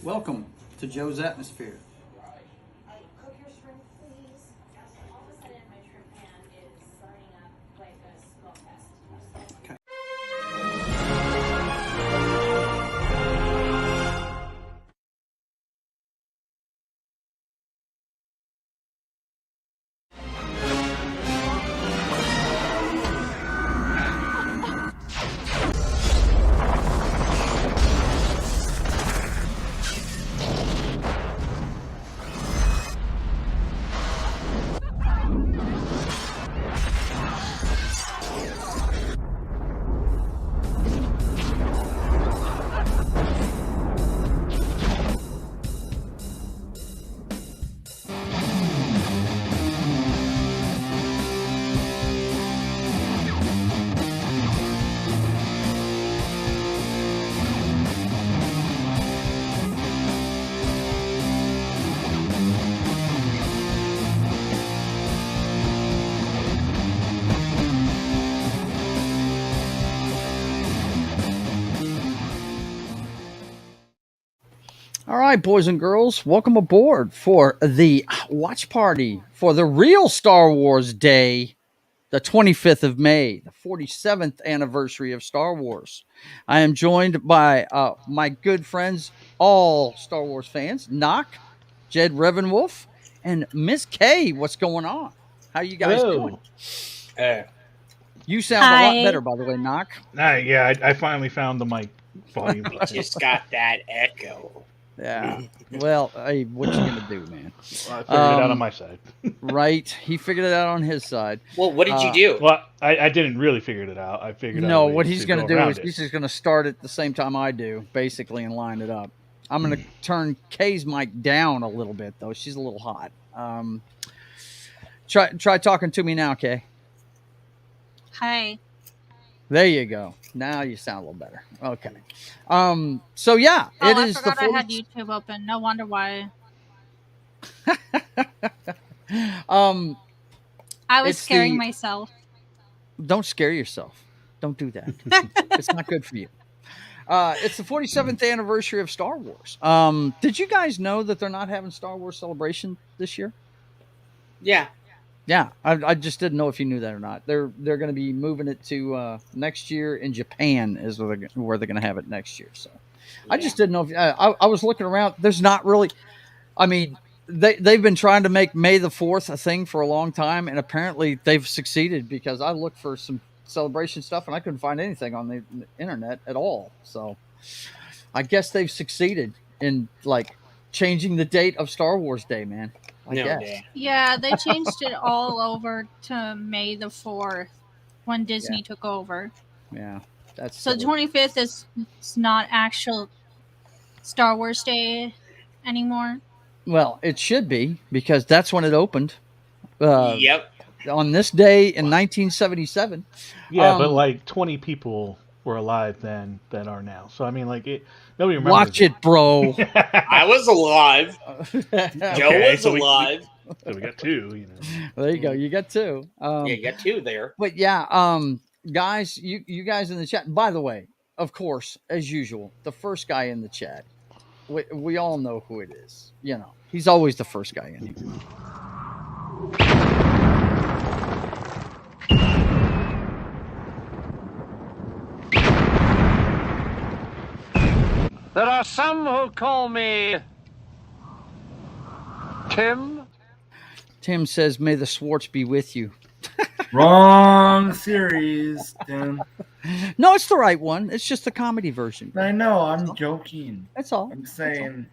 Welcome to Joe's Atmosphere. Cook your shrimp, please. All of a sudden, my shrimp pan is burning up like a Simulcast. Okay. All right, boys and girls, welcome aboard for the watch party for the real Star Wars Day, the 25th of May, the 47th anniversary of Star Wars. I am joined by my good friends, all Star Wars fans, Knock, Jed Revenwolf, and Miss K. What's going on? How you guys doing? Hello. You sound a lot better, by the way, Knock. Yeah, I finally found the mic volume I button. just got that echo. Yeah. Well, hey, what you gonna do, man? Well, I figured it out on my side. Right. He figured it out on his side. Well, what did you do? Well, I didn't really figure it out. I figured out. No, a way what he's to going to go do around is it. he's just going to start at the same time I do, basically, and line it up. I'm going to turn Kay's mic down a little bit, though. She's a little hot. Try talking to me now, Kay. Hi. There you go. Now you sound a little better. Okay. So yeah, Oh, it I is the forgot I 40- had YouTube open. No wonder why. I was It's scaring the- myself. Don't scare yourself. Don't do that. It's not good for you. It's the 47th anniversary of Star Wars. Did you guys know that they're not having Star Wars Celebration this year? Yeah. Yeah, I just didn't know if you knew that or not. They're going to be moving it to next year in Japan is where they're going to have it next year. So I just didn't know if I was looking around. There's not really. I mean, they've been trying to make May the 4th a thing for a long time, and apparently they've succeeded because I looked for some celebration stuff and I couldn't find anything on the internet at all. So I guess they've succeeded in like changing the date of Star Wars Day, man. I guess. Day. Yeah, they changed it all over to May the 4th when Disney took over. Yeah, that's So the 25th is it's not actual Star Wars Day anymore. Well, it should be because that's when it opened. Yep. On this day in 1977. Yeah, but like 20 people were alive then that are now. So I mean, like nobody remembers. Watch it, bro. I was alive. Joe Okay, was so we- alive. So we got two. You know. There you go. You got two. Yeah, you got two there. But yeah, guys, you guys in the chat. By the way, of course, as usual, the first guy in the chat. We all know who it is. You know, he's always the first guy in here. There are some who call me Tim. Tim says, "May the Swartz be with you." Wrong series, Tim. No, it's the right one. It's just the comedy version. I know, I'm joking. That's all. I'm saying.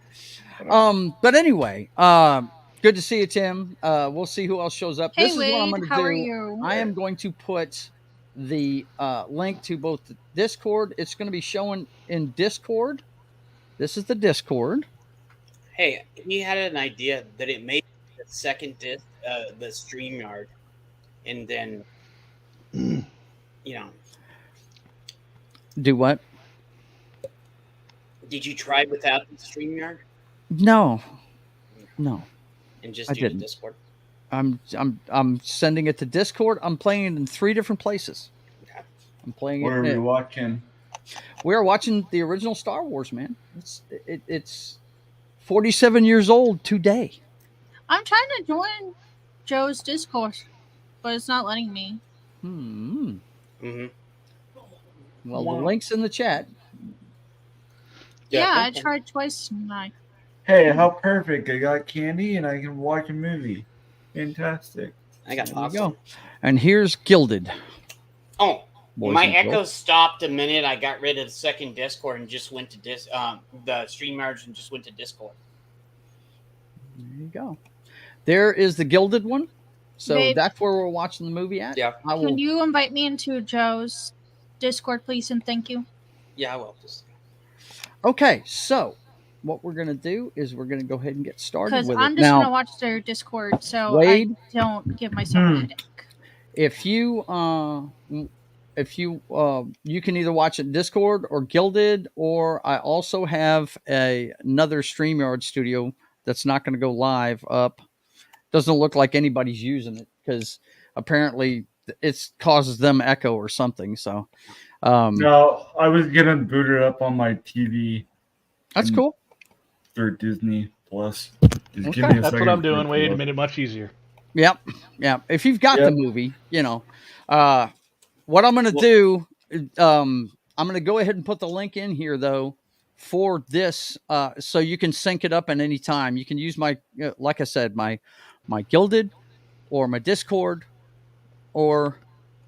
But anyway, good to see you, Tim. We'll see who else shows up. Hey, This is what I'm Wade, going to how do. are you? I am going to put the link to both the Discord. It's going to be showing in Discord. This is the Discord. Hey, he had an idea that it made the second disc, the StreamYard, and then, you know. Do what? Did you try without the StreamYard No. and just I do didn't. the Discord? I'm sending it to Discord. I'm playing it in 3 different places. Okay. I'm playing What it. are we watching? We are watching the original Star Wars, man. 47 years old today. I'm trying to join Joe's Discord, but it's not letting me. Hmm. Mm-hmm. Well, the Wow. link's in the chat. Yeah, I okay. tried twice tonight. Hey, how perfect! I got candy and I can watch a movie. Fantastic. I got There you popcorn. go. And here's Gilded. Oh, Boys my and echo girls. stopped a minute. I got rid of the second Discord and just went to the StreamYards and just went to Discord. There you go. There is the Gilded one. So Babe. that's where we're watching the movie at. Yeah. I will. Can you invite me into Joe's Discord, please, and thank you? Yeah, I will. Just Okay, so what we're gonna do is we're gonna go ahead and get started Because with I'm it. just Now, gonna watch their Discord so Wade? I don't give myself a headache. if you you can either watch it Discord or Gilded, or I also have another StreamYard studio that's not going to go live up. Doesn't look like anybody's using it because apparently it causes them echo or something. So No, I was getting booted up on my TV that's cool. through Disney Plus. Just give Okay. me a That's second what I'm to doing. Wade look. made it much easier. Yep. If you've got the Yep. movie, what I'm going to do, I'm going to go ahead and put the link in here though for this, so you can sync it up at any time. You can use my, like I said, my Gilded or my Discord or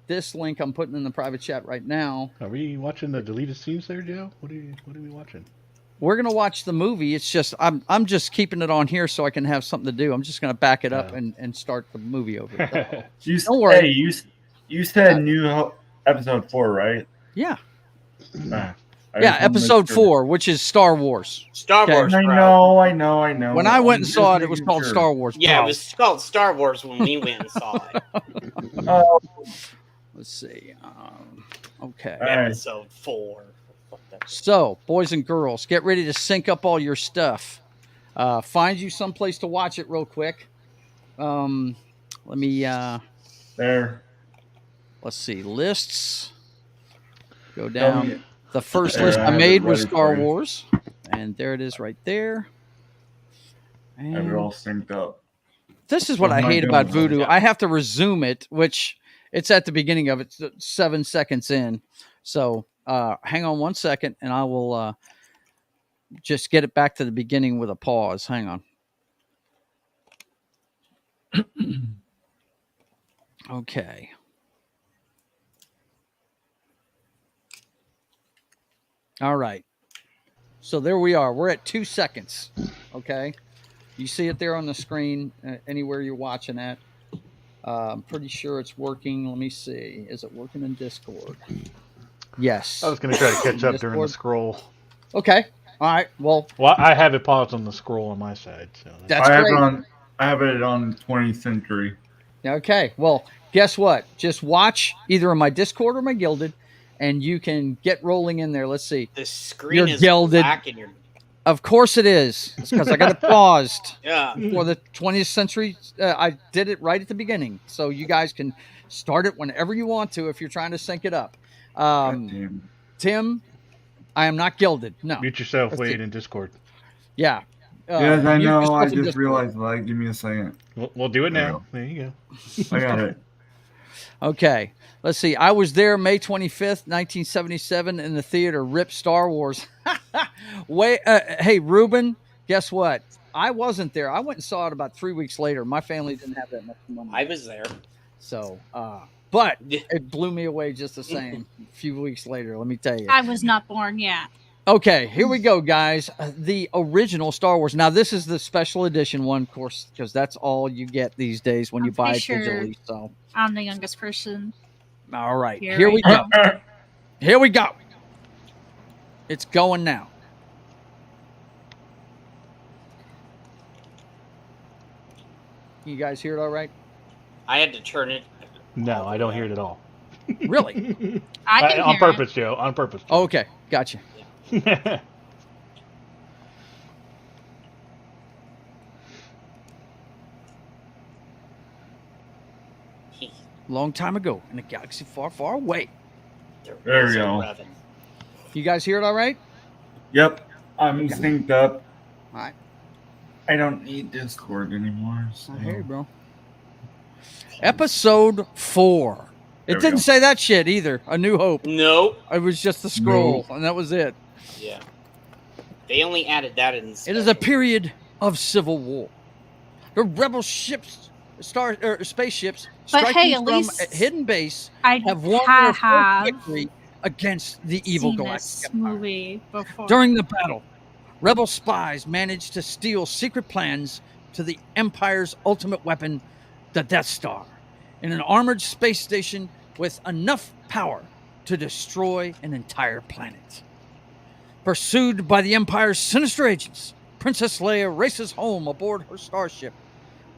this link I'm putting in the private chat right now. Are we watching the deleted scenes there, Joe? What are we watching? We're gonna watch the movie. It's just I'm just keeping it on here so I can have something to do. I'm just gonna back it up and start the movie over. Don't worry. Hey, you said new episode 4, right? Yeah. I Yeah, just wanted to make episode sure. 4, which is Star Wars. Star Okay. Wars. I bro. know. When I went and I'm saw just it, it was making called sure. Star Wars. Yeah, bro. it was called Star Wars when we went and saw it. Oh, Let's see. Okay. All right. Episode 4. Fuck that. So, boys and girls, get ready to sync up all your stuff. Find you someplace to watch it real quick. Let me. There. Let's see. Lists. Go Tell down. me- The first There, list I I have it made was ready Star for you. Wars, and there it is right there. Have it And all synced up. this is what Oh I my hate about goodness. Voodoo. I have to resume it, which it's at the beginning of it, 7 seconds in. So hang on 1 second, and I will just get it back to the beginning with a pause. Hang on. Okay. All right. So there we are. We're at 2 seconds. Okay. You see it there on the screen, anywhere you're watching at. I'm pretty sure it's working. Let me see. Is it working in Discord? Yes. I was going to try to catch up during the Discord. scroll. Okay. All right. Well, I have it paused on the scroll on my side. So that's I great. have it on 20th Century. Okay. Well, guess what? Just watch either on my Discord or my Gilded, and you can get rolling in there. Let's see. The screen You're is gilded. black and you're. Of course it is. It's because I got it paused Yeah. for the 20th century. I did it right at the beginning, so you guys can start it whenever you want to if you're trying to sync it up. Goddamn. Tim, I am not Gilded. No. mute yourself, Let's Wade, see. in Discord. Yeah. Yes, I mute know. yourself I in just Discord. realized that. Give me a second. We'll do it There now. There you go. I got it. Okay. Let's see. I was there May 25th, 1977 in the theater. Rip Star Wars. Wait, hey, Ruben, guess what? I wasn't there. I went and saw it about 3 weeks later. My family didn't have that much money. I was there. So, but it blew me away just the same a few weeks later, let me tell you. I was not born yet. Okay, here we go, guys. The original Star Wars. Now, this is the special edition one, of course, because that's all you get these days when you I'm buy pretty it sure digitally. So, I'm the youngest person. all right, Here here we we go. Here we go. It's going now. You guys hear it all right? I had to turn it. No, I don't hear it at all. Really? I can on hear purpose, Joe. On purpose. Joe. Okay, gotcha. Long time ago in a galaxy far, far away. There we was a go. Revan. You guys hear it all right? Yep. I'm synced up. All right. I don't need Discord anymore. So. I hear you, bro. Episode 4. It There we didn't go. say that shit either. A New Hope. Nope. It was just the scroll, and that was it. Yeah. They only added that in. It is a period of civil war. The rebel ships, spaceships, But striking hey, at from least a hidden base, I have won their first have victory against the evil seen Galactic this Empire. movie before. During the battle, rebel spies managed to steal secret plans to the Empire's ultimate weapon, the Death Star, in an armored space station with enough power to destroy an entire planet. Pursued by the Empire's sinister agents, Princess Leia races home aboard her starship,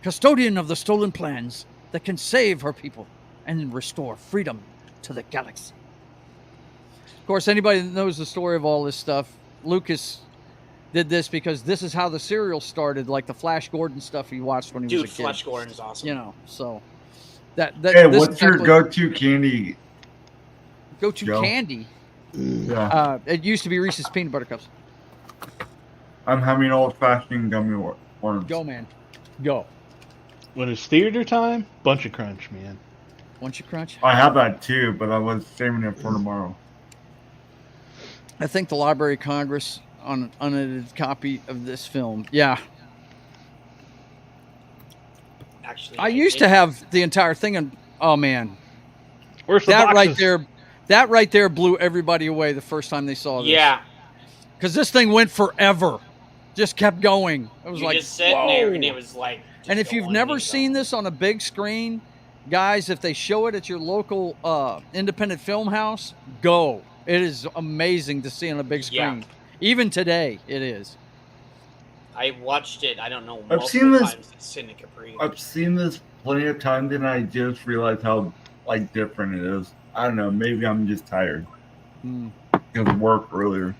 custodian of the stolen plans that can save her people and restore freedom to the galaxy. Of course, anybody that knows the story of all this stuff, Lucas did this because this is how the serial started, like the Flash Gordon stuff he watched when he was a kid. Flash Gordon's awesome. You know, so that Hey, this what's your go-to candy? go-to Joe? candy? Yeah. It used to be Reese's peanut butter cups. I'm having old-fashioned gummy worms. Go, man, go. When it's theater time, Bunch of Crunch, man. Once you crunch, I have that too, but I was saving it for tomorrow. I think the Library of Congress on an unedited copy of this film. Yeah, Actually, I used to have the entire thing, and oh man, Where's the that boxes? right there blew everybody away the first time they saw this. Yeah. Because this thing went forever, just kept going. It was You like, just sitting there, and whoa. it was like. just And if you've going never and seen going. this on a big screen, guys, if they show it at your local independent film house, go. It is amazing to see on a big screen. Yeah. Even today, it is. I watched it. I don't know. I've multiple seen this- times at Cine Capri. I've seen this plenty of times, and I just realized how different it is. I don't know. Maybe I'm just tired Mm. because of work earlier.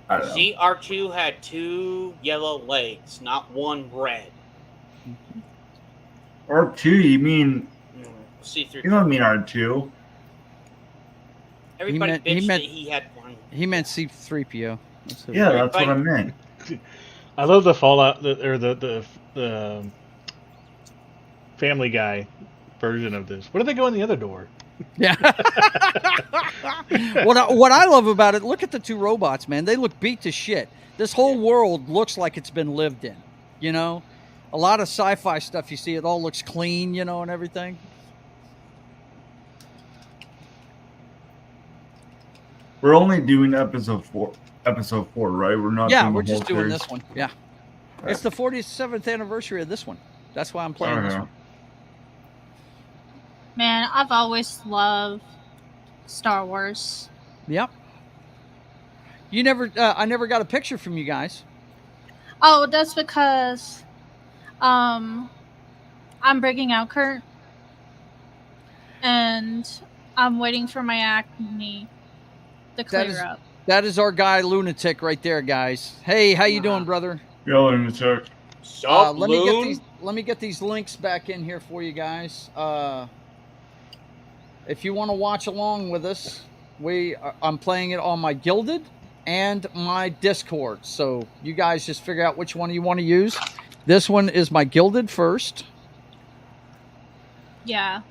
I don't know. See, R2 had 2 yellow legs, not 1 red. R2, you mean C3. you don't mean R2? Everybody meant- bitched meant- that he had 1. He meant C-3PO. That's who- Yeah, that's what I Everybody- meant. I love the Fallout or the Family Guy version of this. What do they go in the other door? Yeah. what I love about it, look at the 2 robots, man. They look beat to shit. This whole world looks like it's been lived in. You know, a lot of sci-fi stuff you see, it all looks clean, you know, and everything. We're only doing episode 4, right? We're not. Yeah, doing we're the whole just doing series. this one. Yeah, Right. it's the 47th anniversary of this one. That's why I'm playing this Okay. one. Man, I've always loved Star Wars. Yep. You never, I never got a picture from you guys. Oh, that's because I'm breaking out Kurt, and I'm waiting for my acne to clear up. That is our guy Lunatic right there, guys. Hey, how you doing, Uh-huh. brother? Yo, in a sec. Sup, Let me get Loon? these. Let me get these links back in here for you guys. If you want to watch along with us, I'm playing it on my Gilded and my Discord. So you guys just figure out which one you want to use. This one is my Gilded first. Yeah,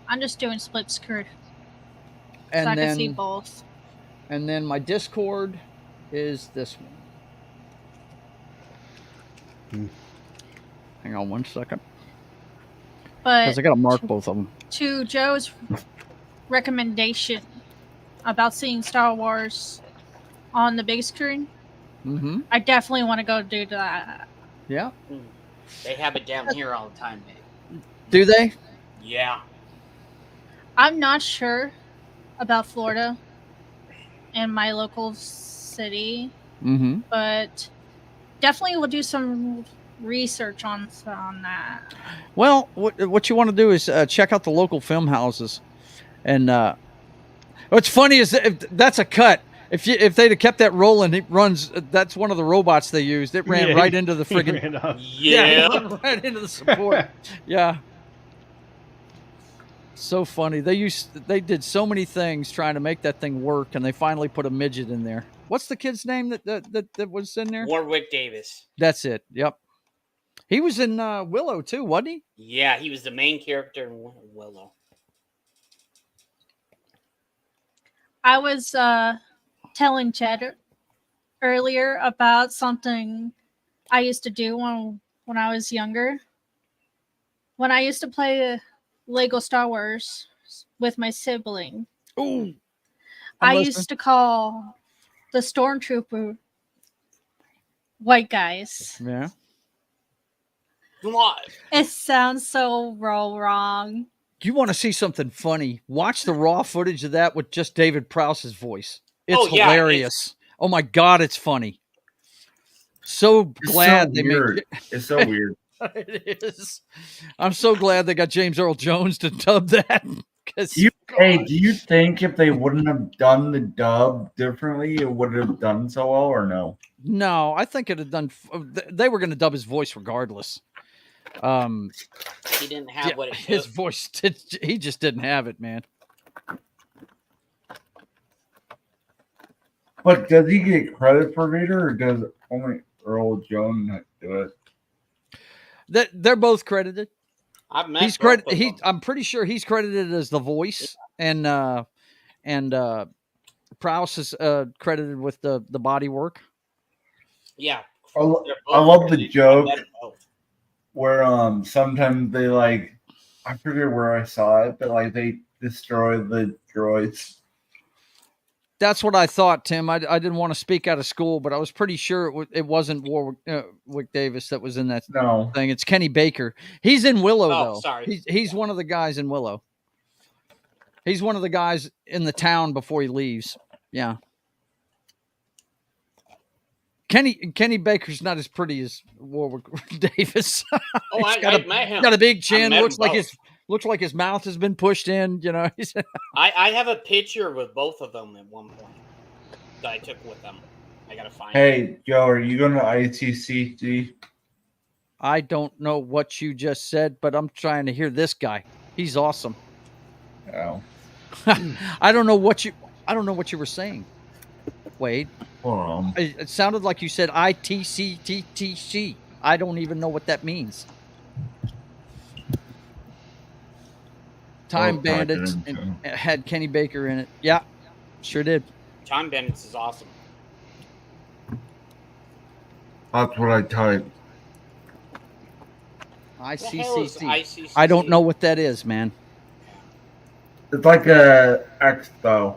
I'm just doing split screen so And I can see then, both. and then my Discord is this one. Hang on one second. Because But I got to mark both of them. to Joe's recommendation about seeing Star Wars on the big screen, Mm-hmm. I definitely want to go do that. Yeah. They have it down here all the time, man. Do they? Yeah. I'm not sure about Florida and my local city, Mm-hmm. but definitely will do some research on that. Well, what you want to do is check out the local film houses, and what's funny is that's a cut. If they'd have kept that rolling, it runs. That's one of the robots they used. It ran Yeah, right into the he friggin' ran off. yeah, Yeah. it ran right into the support. Yeah. So funny. They did so many things trying to make that thing work, and they finally put a midget in there. What's the kid's name that was in there? Warwick Davis. That's it. Yep. He was in Willow too, wasn't he? Yeah, he was the main character in Willow. I was telling Chad earlier about something I used to do when I was younger. When I used to play Lego Star Wars with my sibling, Ooh. I used to call the stormtrooper white guys. Yeah. Come on. It sounds so wrong. You want to see something funny? Watch the raw footage of that with just David Prowse's voice. It's Oh, yeah, hilarious. Oh my god, it's funny. So It's glad so they weird. made It's so weird. it is. I'm so glad they got James Earl Jones to dub that. Hey, do you think if they wouldn't have done the dub differently, it would have done so well, or no? No, I think it had done. They were going to dub his voice regardless. He didn't have what it took. His voice he just didn't have it, man. But does he get credit for Vader, or does only Earl Jones do it? They're both credited. I've met He's both of credited. them. I'm pretty sure he's credited as the voice, and Prowse is credited with the body work. Yeah. I They're both love the credited. joke I've met both. where sometimes they I forget where I saw it, but they destroy the droids. That's what I thought, Tim. I didn't want to speak out of school, but I was pretty sure it wasn't Warwick Davis that was in that No. thing. It's Kenny Baker. He's in Willow, though. Sorry. He's one of the guys in Willow. He's one of the guys in the town before he leaves. Yeah. Kenny Baker's not as pretty as Warwick Davis. Oh, I met him. Got a big chin. I met Looks them like both. his mouth has been pushed in. You know. I have a picture with both of them at one point that I took with them. I gotta find it. Hey, Joe, are you going to ITCC? I don't know what you just said, but I'm trying to hear this guy. He's awesome. No. I don't know what you were saying. Wade. Hold on. It sounded like you said ITCTTC. I don't even know what that means. Time Bandits and had Kenny Baker in it. Yeah, sure did. Time Bandits is awesome. That's what I typed. ICCC. I don't know what that is, man. It's like a expo.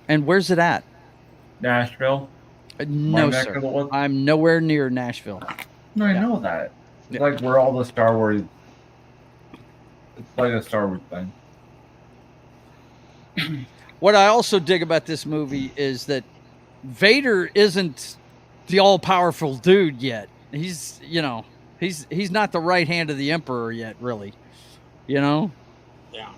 And where's it at? Nashville. No, My neck sir. of the woods. I'm nowhere near Nashville. No, I know that. It's like where all the Star Wars. It's like a Star Wars thing. What I also dig about this movie is that Vader isn't the all-powerful dude yet. He's not the right hand of the Emperor yet, really. You know? Yeah.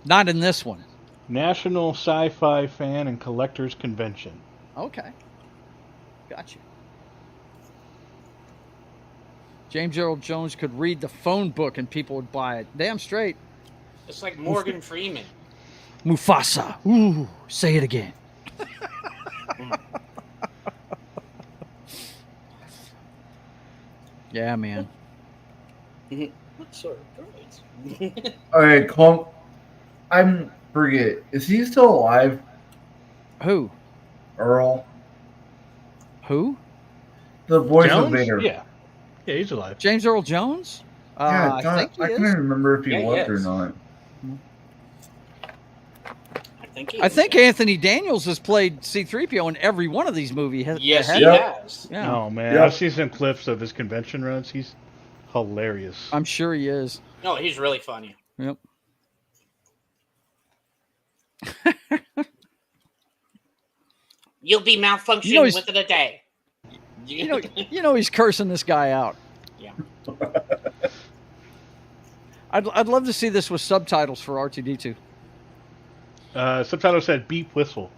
Not in this one. National Sci-Fi Fan and Collectors Convention. Okay. Gotcha. James Earl Jones could read the phone book and people would buy it. Damn straight. It's like Morgan Freeman. Mufasa. Ooh, say it again. Yeah, man. What sort of droids? All right, I'm forget. Is he still alive? Who? Earl, Who? the voice Jones? of Vader. Yeah, he's alive. James Earl Jones? Yeah, I think he I is. can't remember if he Yeah, he was or is. not. I think Anthony Daniels has played C-3PO in every one of these movies. Yes, he Yep. has. Yeah, Oh man, Yeah. I've seen some clips of his convention runs. He's hilarious. I'm sure he is. No, he's really funny. Yep. You'll be malfunctioning You know he's- within a day. You know he's cursing this guy out. Yeah. I'd love to see this with subtitles for R2D2. Subtitle said "beep whistle."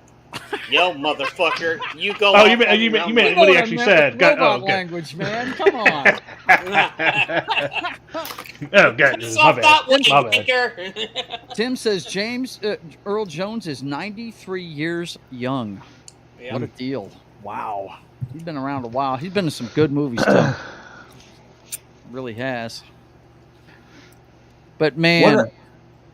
Yo, motherfucker, you go. Oh, off you meant on you your meant own what he I actually meant said. with robot okay. language, man. Come on. Oh, God, Piss my off bad. that way, My bad. Tinker. Tim says James Earl Jones is 93 years young. Yeah. What a deal! Wow, he's been around a while. He's been in some good movies too. Really has. But man,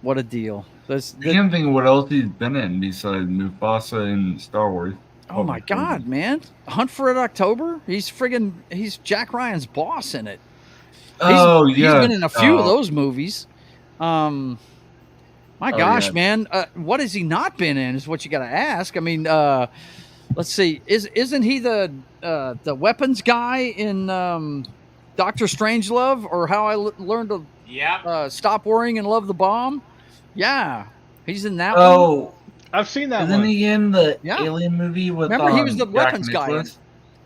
what a deal! I can't think of what else he's been in besides Mufasa and Star Wars. Oh my God, man! Hunt for Red October. He's Jack Ryan's boss in it. He's been in a few of those movies. My gosh, yeah. man, what has he not been in? Is what you got to ask. I mean, let's see, isn't he the weapons guy in Doctor Strangelove, or How I Learned to Stop Worrying and Love the Bomb? Yeah, he's in that one. Oh, I've seen that isn't one. he in the Yeah. Alien movie with Remember, he was the Jack weapons guy in Nicklaus? it.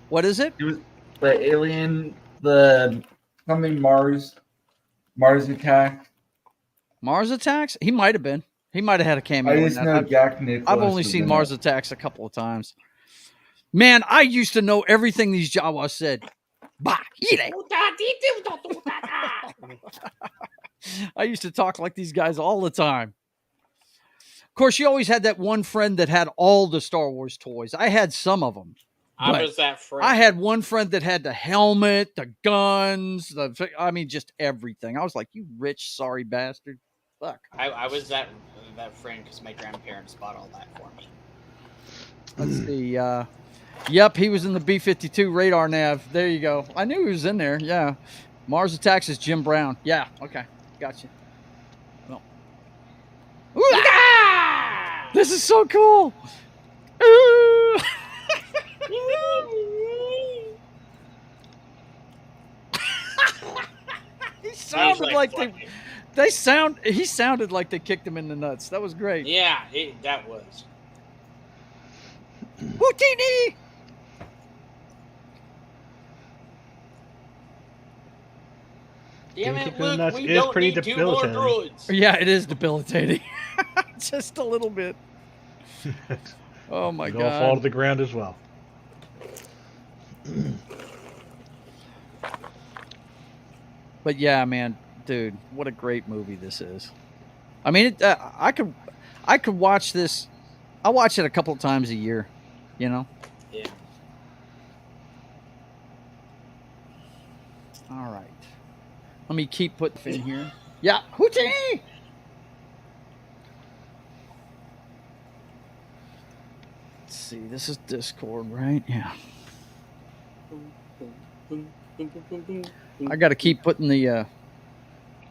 What is it? He was the Alien, the something Mars Attack. Mars Attacks? He might have been. He might have had a cameo I in just that. know Jack Nicklaus. I've only was seen in Mars it. Attacks a couple of times. Man, I used to know everything these Jawas said. Bah, eat it. I used to talk like these guys all the time. Of course, you always had that one friend that had all the Star Wars toys. I had some of them. I was that friend. I had one friend that had the helmet, the guns, just everything. I was like, you rich, sorry bastard. Fuck. I was that friend because my grandparents bought all that for me. Let's see. Yep, he was in the B-52 radar nav. There you go. I knew he was in there. Yeah. Mars Attacks is Jim Brown. Yeah. Okay. Gotcha. Well. This is so cool. Ooh. He sounded like he sounded like they kicked him in the nuts. That was great. Yeah, that was. Houdini! Damn Kick it, in the Luke, nuts we is don't pretty need 2 more debilitating. droids. Yeah, it is debilitating. Just a little bit. Oh my They all fall to God. the ground as well. But yeah, man, dude, what a great movie this is. I mean, I could watch this. I watch it a couple of times a year, you know. Yeah. All right. Let me keep putting in here. Yeah, Houdini. Let's see. This is Discord, right? Yeah. I got to keep putting the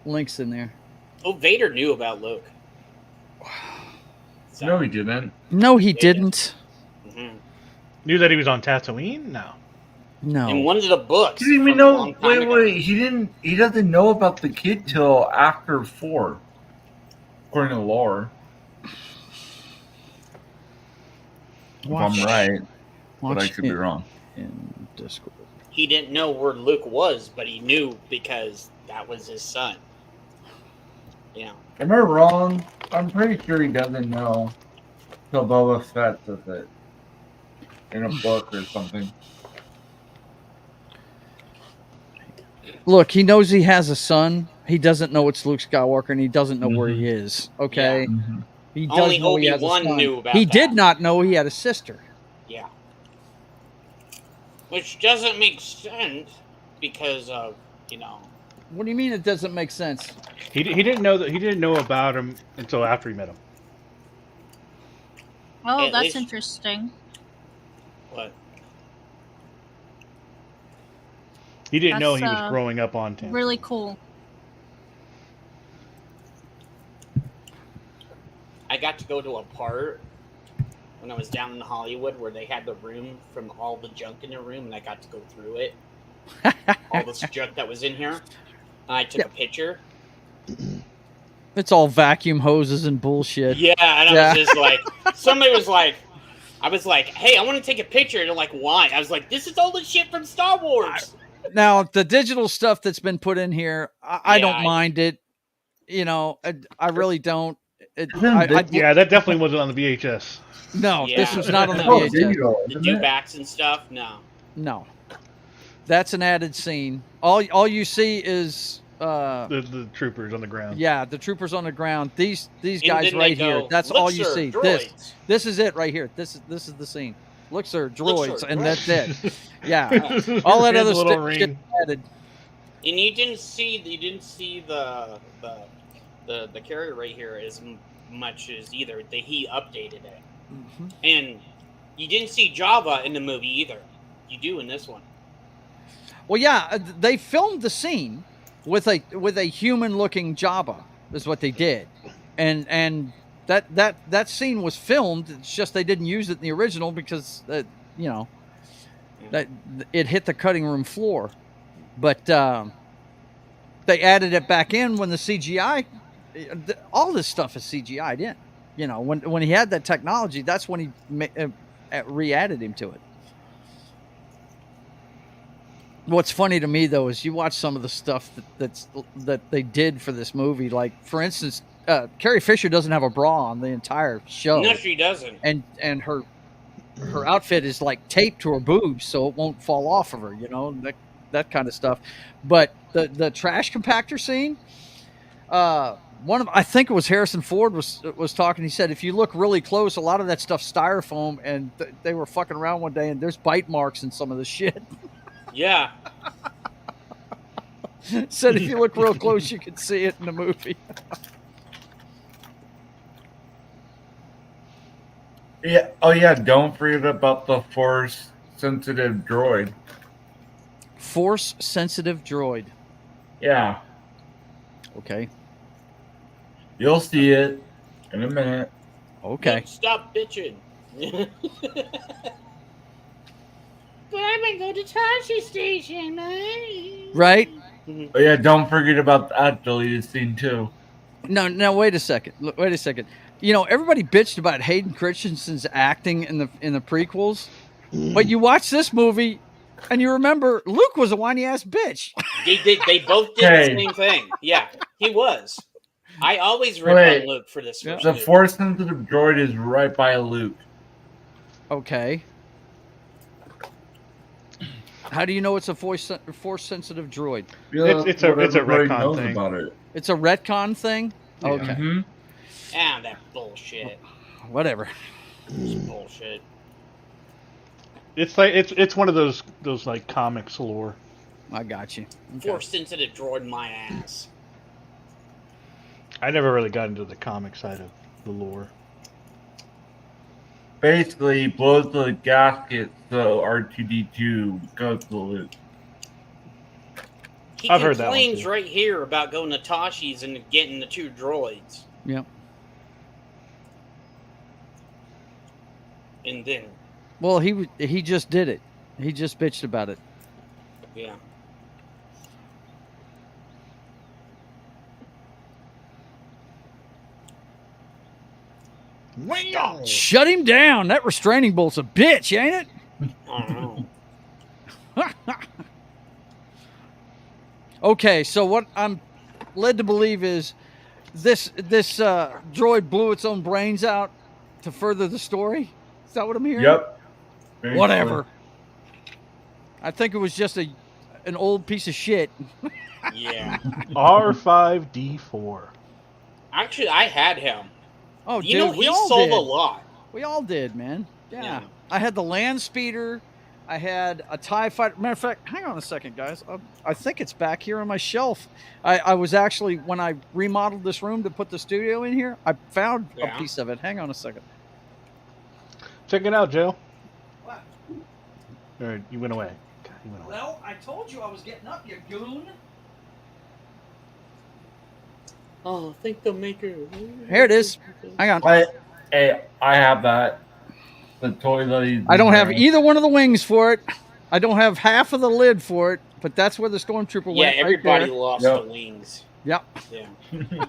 links in there. Oh, Vader knew about Luke. So, No, he didn't. No, he didn't. mhm. Knew that he was on Tatooine? No. No. In one of the books. He didn't even from a know. long time ago. Wait. He doesn't know about the kid till after 4, according to lore. If I'm right, but I could be wrong. In Discord. He didn't know where Luke was, but he knew because that was his son. Yeah. Am I wrong? I'm pretty sure he doesn't know till Boba Fett says it in a book or something. Look, he knows he has a son. He doesn't know it's Luke Skywalker, and he doesn't know where he is. Okay, Mm-hmm. he does Only know he has a Obi-Wan son. knew about He that. did not know he had a sister. Yeah. Which doesn't make sense because of, What do you mean it doesn't make sense? He didn't know that. He didn't know about him until after he met him. Oh, At that's least- interesting. what? He didn't know he That's, was growing up on Tatooine. Really cool. I got to go to a part when I was down in Hollywood where they had the room from all the junk in the room, and I got to go through it. All this junk that was in here. And I took a picture. It's all vacuum hoses and bullshit. Yeah, and I was just like, somebody was like, I was like, hey, I want to take a picture. And they're like, why? I was like, this is all the shit from Star Wars. Now, the digital stuff that's been put in here, I don't mind it. You know, I really don't. Yeah, that definitely wasn't on the VHS. No, Yeah. this was not on the Oh, VHS. digital, The isn't it? dewbacks and stuff? No. No, that's an added scene. All you see is The troopers on the ground. Yeah, the troopers on the ground. These And guys then right they here. go, That's "Look, all you sir, see. droids." This is it right here. This is the scene. Look, sir, Look, droids, sir, and droids. that's it. Yeah, all that Here's other a little shit ring. added. And you didn't see the carrier right here as much as either. He updated it, Mhm. and you didn't see Java in the movie either. You do in this one. Well, yeah, they filmed the scene with a human looking Jabba. Is what they did, and that scene was filmed. It's just they didn't use it in the original because you know that it hit the cutting room floor, but they added it back in when the CGI. All this stuff is CGI'd in. You know, when he had that technology, that's when he re-added him to it. What's funny to me though is you watch some of the stuff that they did for this movie. Like for instance, Carrie Fisher doesn't have a bra on the entire show, No, she doesn't. and her outfit is like taped to her boobs so it won't fall off of her. You know, that kind of stuff. But the trash compactor scene, I think it was Harrison Ford was talking. He said if you look really close, a lot of that stuff's styrofoam, and they were fucking around one day, and there's bite marks in some of the shit. Yeah. Said if you look real close, you can see it in the movie. Yeah. Oh yeah. Don't forget about the force sensitive droid. Force sensitive droid. Yeah. Okay. You'll see it in a minute. Okay. Look, stop bitching. But I'm gonna go to Tashi Station, man. Right? Oh yeah. Don't forget about that deleted scene too. No. Wait a second. Wait a second. You know, everybody bitched about Hayden Christensen's acting in the prequels, but you watch this movie and you remember Luke was a whiny ass bitch. They both did Hey. the same thing. Yeah, he was. I always rip Wait. on Luke for this first The movie. force sensitive droid is right by Luke. Okay. How do you know it's a force sensitive droid? It's a Everybody retcon knows thing. about it. It's a retcon thing. Yeah. Okay. Mm-hmm. Ah, that bullshit. Whatever. It's bullshit. It's like it's one of those like comics lore. I got you. Okay. Force sensitive droid my ass. I never really got into the comic side of the lore. Basically, he blows the gasket so R2D2 goes to Luke. He I've heard that one, complains too. right here about going to Tashi's and getting the two droids. Yep. And then, Well, he just did it. He just bitched about it. yeah. Wow. Shut him down. That restraining bolt's a bitch, ain't I don't know. it? Okay, so what I'm led to believe is this droid blew its own brains out to further the story. Is that what I'm hearing? Yep. Basically. Whatever. I think it was just an old piece of shit. Yeah. R5D4. Actually, I had him. Oh, You dude, know, we he all sold did. a lot. We all did, man. Yeah. Yeah. I had the land speeder. I had a TIE fighter. Matter of fact, hang on a second, guys. I think it's back here on my shelf. I was actually, when I remodeled this room to put the studio in here, I found Yeah. a piece of it. Hang on a second. Check it out, Joe. What? Or you went away. God, you went away. Well, I told you I was getting up, you goon. Oh, I think the maker. Here it is. Hang on. Hey, I have that. The toy that he's I don't have wearing. either one of the wings for it. I don't have half of the lid for it, but that's where the stormtrooper Yeah, went. everybody Right lost Yep. the wings. there. Yeah. Yep.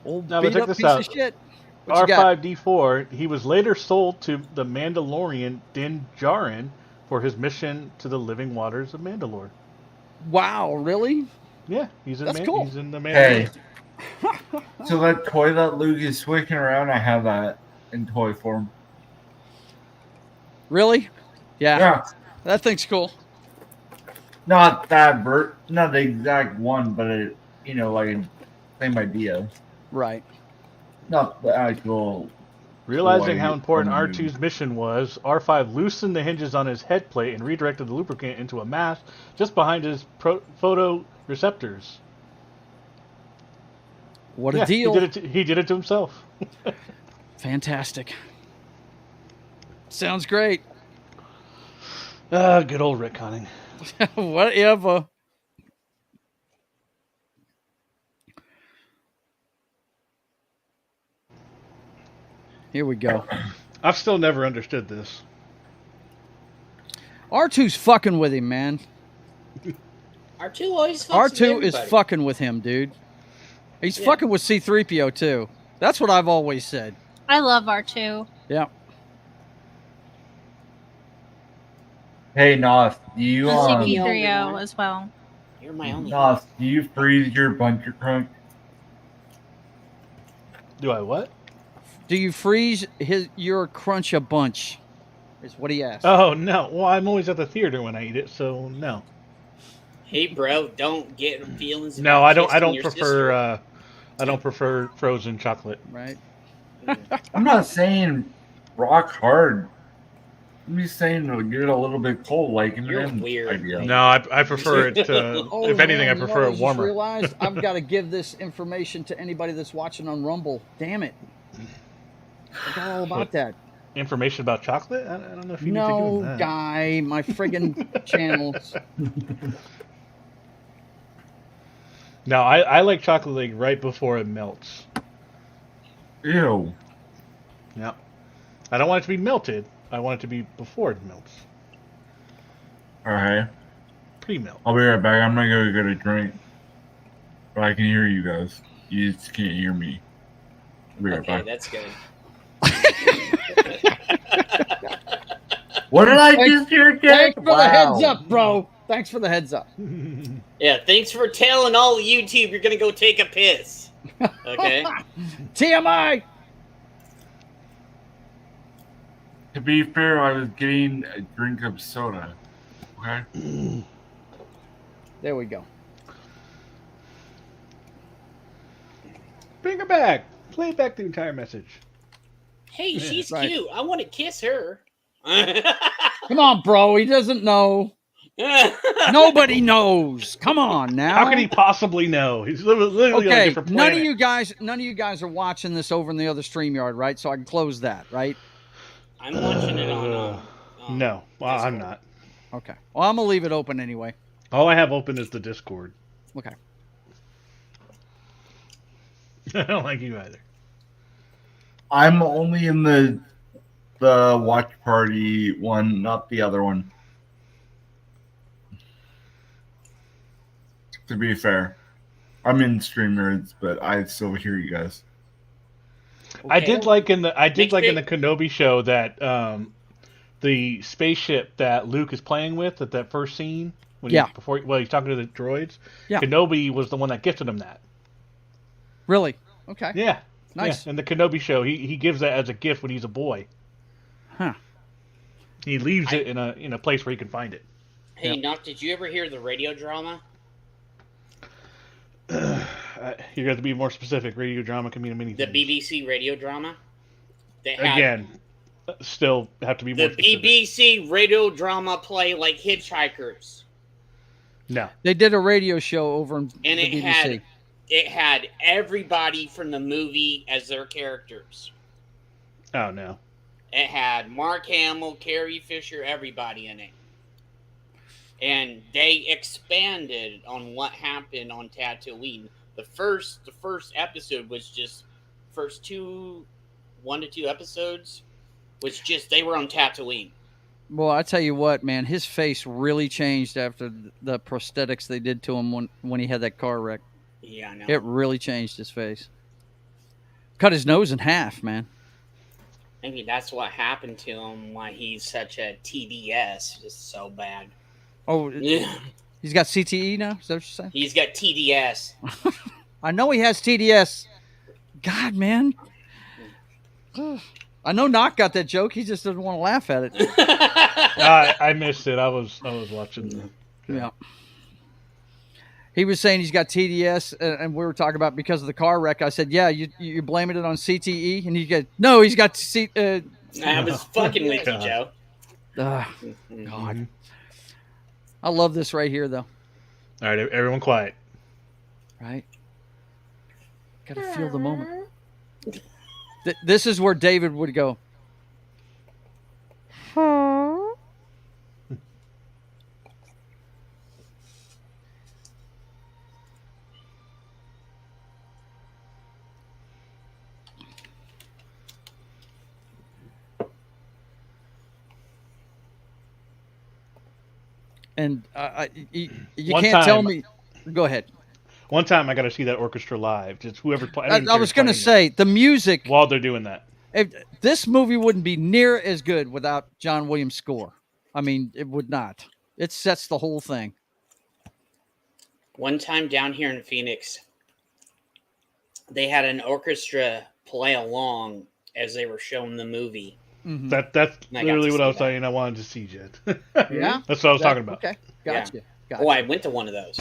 Old Now, but beat check up this piece out. of shit. What you got? R5D4, he was later sold to the Mandalorian Din Djarin for his mission to the living waters of Mandalore. Wow, really? Yeah, he's in, That's cool. he's in the Hey, Mandalorian. so that toy that Luke is swinging around, I have that in toy form. Really? Yeah. Yeah. That thing's cool. Not not the exact one, but it, like same idea. Right. Not the actual. Realizing toy how important from the movie. R2's mission was, R5 loosened the hinges on his head plate and redirected the lubricant into a mass just behind his photoreceptors. What a Yeah, deal. he did it to himself. Fantastic. Sounds great. Good old retconning. Whatever. Here we go. I've still never understood this. R2's fucking with him, man. R2 always fucks with R2 is everybody. fucking with him, dude. He's Yeah. fucking with C-3PO too. That's what I've always said. I love R2. Yeah. Hey, Nos, do you And Um, CP3O as well. You're my only. Nos, do you freeze your bunker crunk? Do I what? Do you freeze your crunch a bunch? Is what he asked. Oh no! Well, I'm always at the theater when I eat it, so no. Hey, bro, don't get feelings. No, about I don't. I kissing don't your prefer. sister. I don't prefer frozen chocolate. Right. I'm not saying rock hard. I'm just saying to get it a little bit cold, like an You're M weird. idea. No, I prefer it. Oh, If anything, man, I you know prefer what it I just warmer. realized I've got to give this information to anybody that's watching on Rumble. Damn it. I forgot all about that. Information about chocolate? I don't know if you need to No, give them that. guy, my friggin' channels. No, I like chocolate like right before it melts. Ew. Yep. I don't want it to be melted. I want it to be before it melts. Alright. Pre-melt. I'll be right back. I'm gonna go get a drink. But I can hear you guys. You just can't hear me. I'll be right Okay, back. that's good. What did I Thanks- just hear, Dick? Thanks for the heads up, bro. Thanks for the heads up. Yeah, thanks for telling all of YouTube you're gonna go take a piss. Okay. TMI. To be fair, I was getting a drink of soda. Okay? There we go. Bring her back. Play back the entire message. Hey, she's Right. cute. I want to kiss her. Come on, bro. He doesn't know. Nobody knows. Come on now. How can he possibly know? He's literally on a Okay, different none planet. of you guys are watching this over in the other StreamYard, right? So I can close that, right? I'm watching it on. No, well, I'm Discord. not. Okay. Well, I'm gonna leave it open anyway. All I have open is the Discord. Okay. I don't like you either. I'm only in the watch party one, not the other one. To be fair. I'm in stream nerds, but I still hear you guys. I did like in the Next in the week. Kenobi show that the spaceship that Luke is playing with at that first scene when Yeah. he's talking to the droids. Yeah. Kenobi was the one that gifted him that. Really? Okay. Yeah. Nice. Yeah. In the Kenobi show, he gives that as a gift when he's a boy. Huh. He leaves it in a place where he can find it. Hey, Knock, did you ever hear the radio drama? You got to be more specific. Radio drama can mean many The things. BBC radio drama? They had Again, still have to be more the specific. BBC radio drama play like Hitchhikers. No. They did a radio show over in And the it BBC. had everybody from the movie as their characters. Oh, no. It had Mark Hamill, Carrie Fisher, everybody in it. And they expanded on what happened on Tatooine. The first episode was just first 1 to 2 episodes was just they were on Tatooine. Well, I tell you what, man, his face really changed after the prosthetics they did to him when he had that car wreck. Yeah, I know. It really changed his face. Cut his nose in half, man. Maybe that's what happened to him. Why he's such a TDS, just so bad. Oh, Yeah, he's got CTE now? Is that what you're saying? he's got TDS. I know he has TDS. God, man. I know Knock got that joke. He just doesn't want to laugh at it. I missed it. I was watching the. Yeah. He was saying he's got TDS, and we were talking about because of the car wreck. I said, "Yeah, you're blaming it on CTE," and he goes, "No, he's got C." I was fucking with you, God. Joe. God, Mhm. I love this right here, though. All right, everyone quiet. Right? Got to feel the moment. This is where David would go. And you One can't tell time- me. Go ahead. One time I got to see that orchestra live. Just whoever played. I was going to say the music. while they're doing that. This movie wouldn't be near as good without John Williams' score. I mean, it would not. It sets the whole thing. One time down here in Phoenix, they had an orchestra play along as they were showing the movie. Mhm. That's I got literally to what I see was that. saying. I wanted to see, Jet. Yeah, That's what I was talking about. Okay, gotcha. Gotcha. Oh, I went to one of those.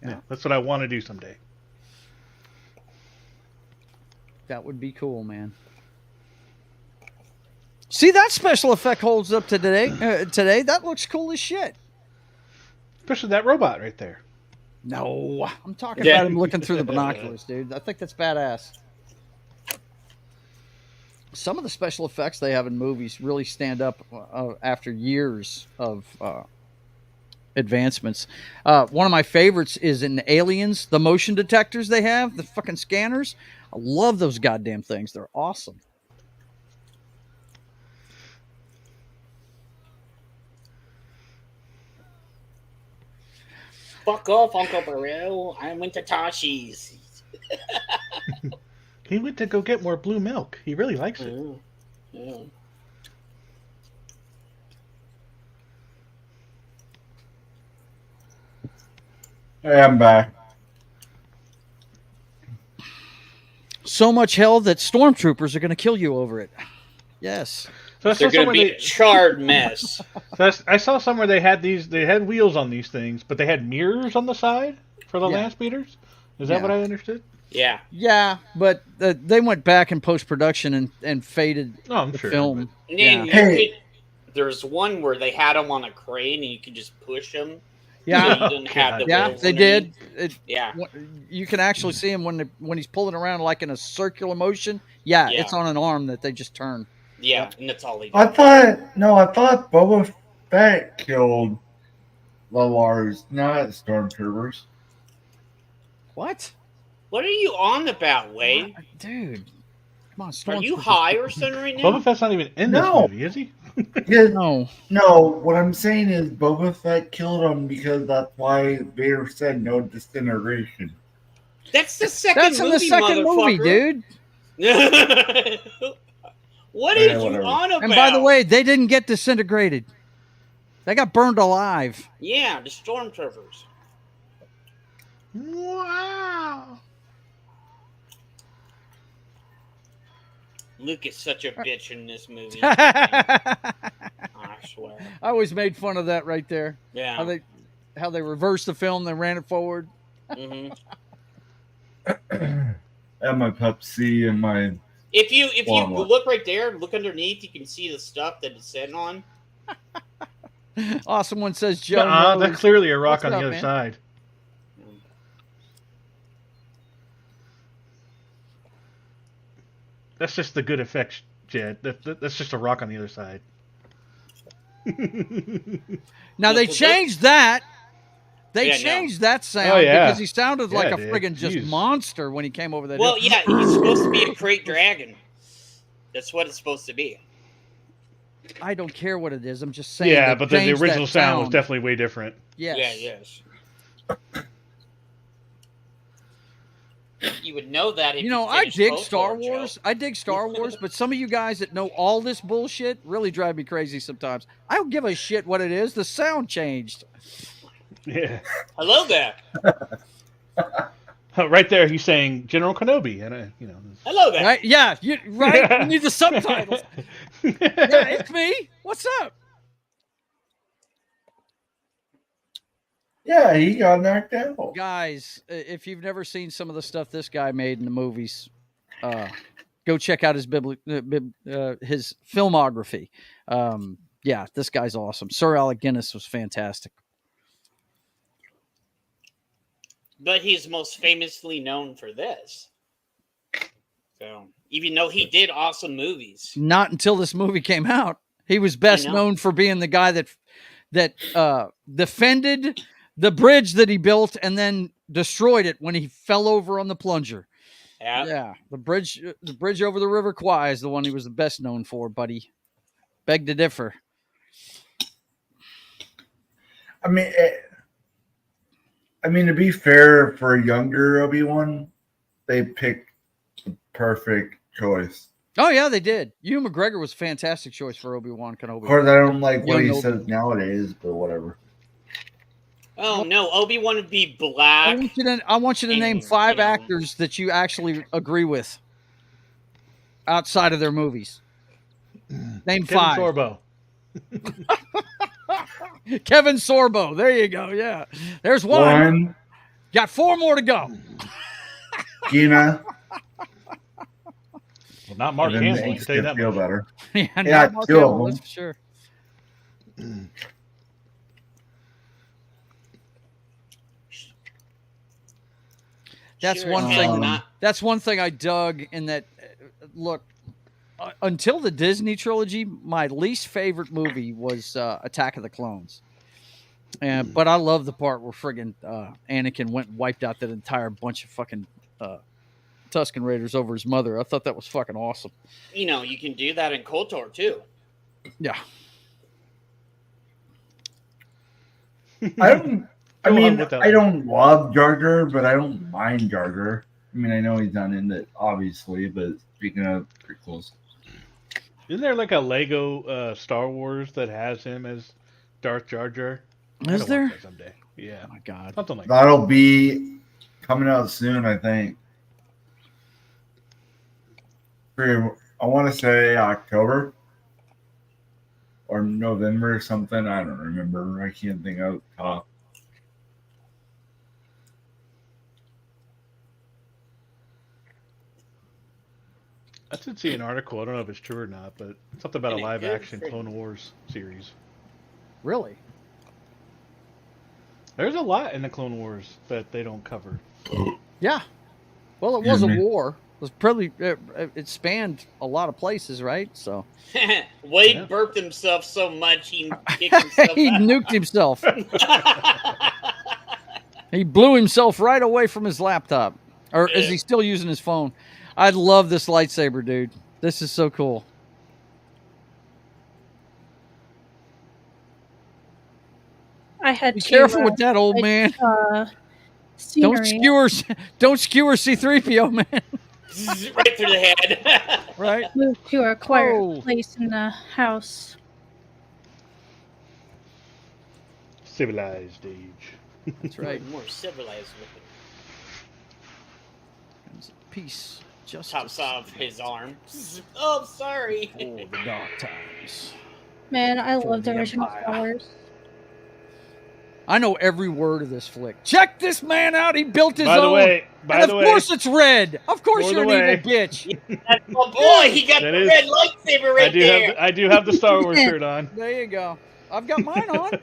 Yeah, that's what I want to do someday. That would be cool, man. See, that special effect holds up to today. Today, that looks cool as shit. Especially that robot right there. No, I'm talking Yeah. about him looking through the binoculars, dude. I think that's badass. Some of the special effects they have in movies really stand up after years of advancements. One of my favorites is in Aliens, the motion detectors they have, the fucking scanners. I love those goddamn things. They're awesome. Fuck off, Uncle Burrell. I went to Tashi's. He went to go get more blue milk. He really likes it. Yeah. Hey, I'm back. So much hell that stormtroopers are going to kill you over it. Yes. So I They're saw going to somewhere be a charred mess. I saw somewhere they had wheels on these things, but they had mirrors on the side for the Yeah. land speeders. Is that Yeah. what I understood? Yeah. Yeah, but they went back in post-production and faded Oh, I'm the sure. film. And then Yeah. Hey. there's one where they had them on a crane and you could just push them. Yeah, So you didn't have the yeah, wheels they underneath. did. Yeah. You can actually see him when he's pulling around like in a circular motion. Yeah, Yeah. it's on an arm that they just turn. Yeah. And that's all they do. I thought Boba Fett killed the Lars, not stormtroopers. What? What are you on about, Wade? Dude, come on, Are you stormtroopers. high or something right now? Boba Fett's not even in this No. movie, is he? Yeah, No. no, what I'm saying is Boba Fett killed him because that's why Vader said no disintegration. That's the second That's in movie, the second movie, dude. dude. What Yeah, is you whatever. on about? And by the way, they didn't get disintegrated. They got burned alive. yeah, the stormtroopers. Wow. Luke is such a bitch in this movie. I I swear. always made fun of that right there. Yeah. How they reversed the film, they ran it forward. hmm And my Pepsi and my If you Wow. look right there, look underneath, you can see the stuff that it's sitting on. Awesome one says Joe. That's knows. clearly a rock What's on up, the other man? side. That's just the good effects, Jed. That's just a rock on the other side. Now they Look, changed that. They Yeah, no. changed that sound Oh, yeah. because he sounded like Yeah, a dude. friggin' just Jeez. monster when he came over that Well, hill. yeah, he's supposed to be a great dragon. That's what it's supposed to be. I don't care what it is. I'm just saying. Yeah, they but the changed original that sound was definitely way different. Yes. Yeah, yes. You would know that if You know, I finished dig KOTOR, Star Joe. Wars. I dig Star Wars, but some of you guys that know all this bullshit really drive me crazy sometimes. I don't give a shit what it is. The sound changed. Yeah. Hello there. Right there, he's saying General Kenobi, and Hello there. Right? Yeah. Right? You need the subtitles. Yeah, it's me. What's up? Yeah, he got knocked out. Guys, if you've never seen some of the stuff this guy made in the movies, go check out his his filmography. Yeah, this guy's awesome. Sir Alec Guinness was fantastic. But he's most famously known for this. So, even though he did awesome movies. Not until this movie came out, he was best known for being the guy that defended the bridge that he built and then destroyed it when he fell over on the plunger. Yeah, the bridge over the River Kwai is the one he was the best known for, buddy. Beg to differ. I mean, to be fair, for a younger Obi-Wan, they picked the perfect choice. Oh yeah, they did. Ewan McGregor was a fantastic choice for Obi-Wan Kenobi. Of course, I don't like what he says nowadays, but whatever. Oh no, Obi-Wan would be black. I want you to name 5 actors that you actually agree with outside of their movies. Name 5. Kevin Sorbo. Kevin Sorbo. There you go. Yeah. There's one. Got 4 more to go. Gina. Well, not Mark Hamill. I can tell you that feel better. Yeah, yeah, Mark 2 Hamill, of them. that's for sure. That's one thing. That's one thing I dug in that. Look, until the Disney trilogy, my least favorite movie was Attack of the Clones. But I love the part where friggin' Anakin went and wiped out that entire bunch of fucking Tusken Raiders over his mother. I thought that was fucking awesome. You know, you can do that in KOTOR too. Yeah. I don't love Jar Jar, but I don't mind Jar Jar. I mean, I know he's not in it, obviously, but speaking of prequels. Isn't there like a Lego Star Wars that has him as Darth Jar Jar? Is there? Someday. Yeah. Oh my God. Something like That'll be coming out soon, I think. I want to say October or November or something. I don't remember. I can't think of top. I did see an article. I don't know if it's true or not, but something about a live-action Clone Wars series. Really? There's a lot in the Clone Wars that they don't cover. Yeah. Well, it was a war. It was probably it spanned a lot of places, right? So Wade burped himself so much he kicked himself he out. nuked himself. He blew himself right away from his laptop. Or is he still using his phone? I love this lightsaber, dude. This is so cool. I had Be careful with that, old man. Don't skewer C-3PO, man. Right through the head. Right. Move to a quiet place in the house. Civilized age. That's right. More civilized with it. Peace. Justice. Chops off his arm. Oh, sorry. For the dark times. Man, I love the original Star Wars. I know every word of this flick. Check this man out. He built his own. By the way, of course it's red. Of course you're an evil bitch. Oh boy, he got the red lightsaber right there. I do have the Star Wars shirt on. There you go. I've got mine on.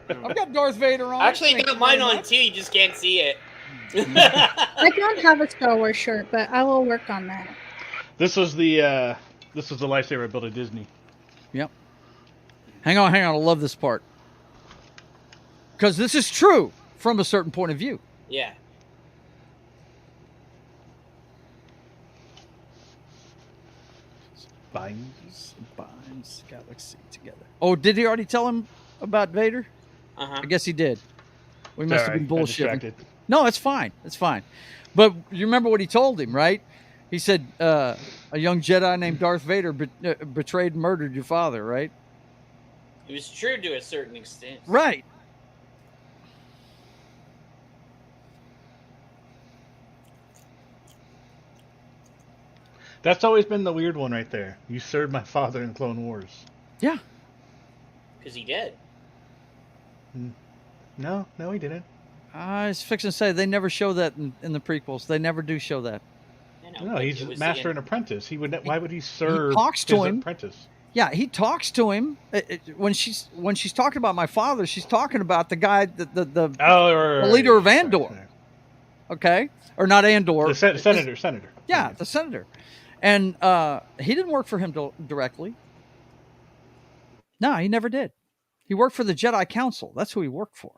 I've got Darth Vader on. Actually, I got mine on too. You just can't see it. I don't have a Star Wars shirt, but I will work on that. This was the lightsaber I built at Disney. Yep. Hang on. I love this part. Because this is true from a certain point of view. Yeah. Binds galaxy together. Oh, did he already tell him about Vader? Uh-huh. I guess he did. We must have been bullshitting. No, it's fine. It's fine. But you remember what he told him, right? He said a young Jedi named Darth Vader betrayed and murdered your father, right? It was true to a certain extent. Right. That's always been the weird one right there. You served my father in Clone Wars. Yeah. Because he did. No, he didn't. I was fixing to say they never show that in the prequels. They never do show that. No, he's master and apprentice. He would. Why would he serve talks to his him. apprentice? Yeah, he talks to him when she's talking about my father. She's talking about the guy, the leader of Andor. Sorry. Okay, or not Andor. The senator. Yeah, the senator, and he didn't work for him directly. No, he never did. He worked for the Jedi Council. That's who he worked for.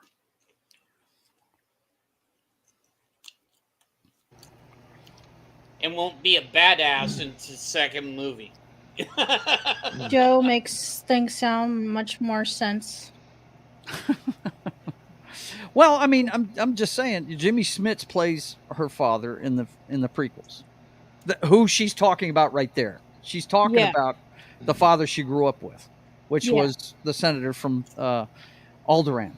And won't be a badass in the second movie. Joe makes things sound much more sense. Well, I mean, I'm just saying, Jimmy Smits plays her father in the prequels. Who she's talking about right there. She's talking about the father she grew up with, which was the senator from Alderaan,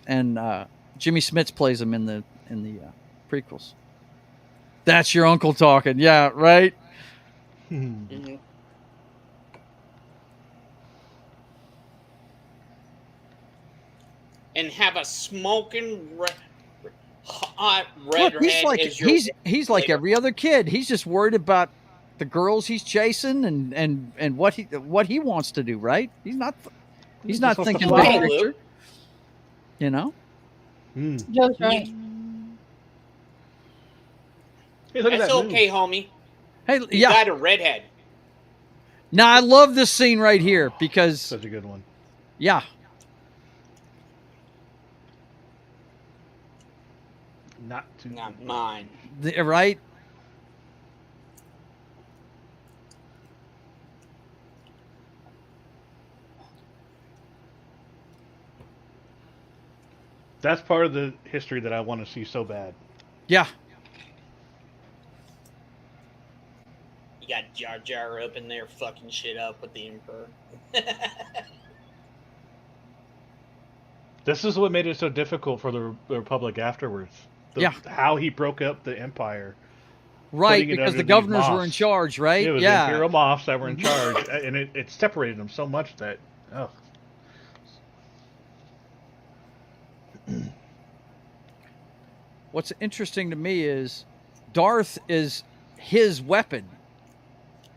and Jimmy Smits plays him in the prequels. That's your uncle talking, yeah, right. Mm-hmm. And have a smoking hot redhead. He's like every other kid. He's just worried about the girls he's chasing and what he wants to do. Right? He's not thinking big picture. You know. Joe's right. Hey, look at That's that okay, homie. Hey, you got a redhead. Now I love this scene right here because such a good one. Yeah. Not mine. Right? That's part of the history that I want to see so bad. Yeah. You got Jar Jar up in there fucking shit up with the Emperor. This is what made it so difficult for the Republic afterwards. How he broke up the Empire. Right, because the governors were in charge, right? It was the Imperial Moffs that were in charge. And it separated them so much that... Oh. What's interesting to me is Darth is his weapon,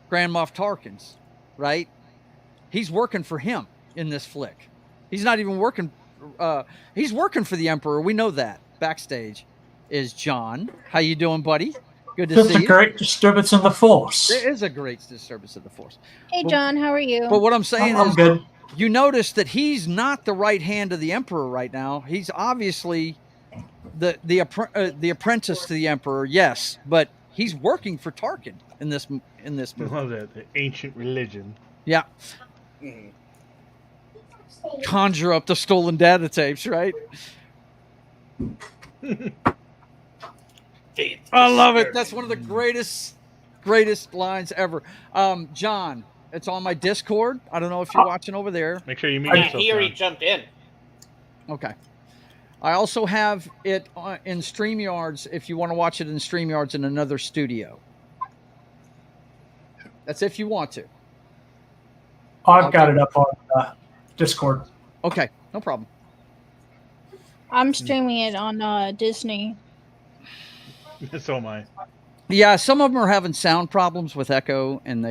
Grand Moff Tarkin's, right? He's working for him in this flick. He's not even working... he's working for the Emperor. We know that. Backstage is John. How you doing, buddy? Good to see you. There's a great disturbance in the Force. There is a great disturbance in the Force. Hey, John, how are you? But what I'm saying I'm is, good. You notice that he's not the right hand of the Emperor right now. He's obviously the apprentice to the Emperor, yes, but he's working for Tarkin in this movie. The ancient religion. Yeah. Conjure up the stolen data tapes, right? I love it. That's one of the greatest lines ever. John, it's on my Discord. I don't know if you're watching over there. Make sure you mute yourself. He already jumped in. Okay. I also have it in StreamYards if you want to watch it in StreamYards in another studio. That's if you want to. I've got it up on Discord. Okay, no problem. I'm streaming it on Disney. So am I. Yeah, some of them are having sound problems with echo, and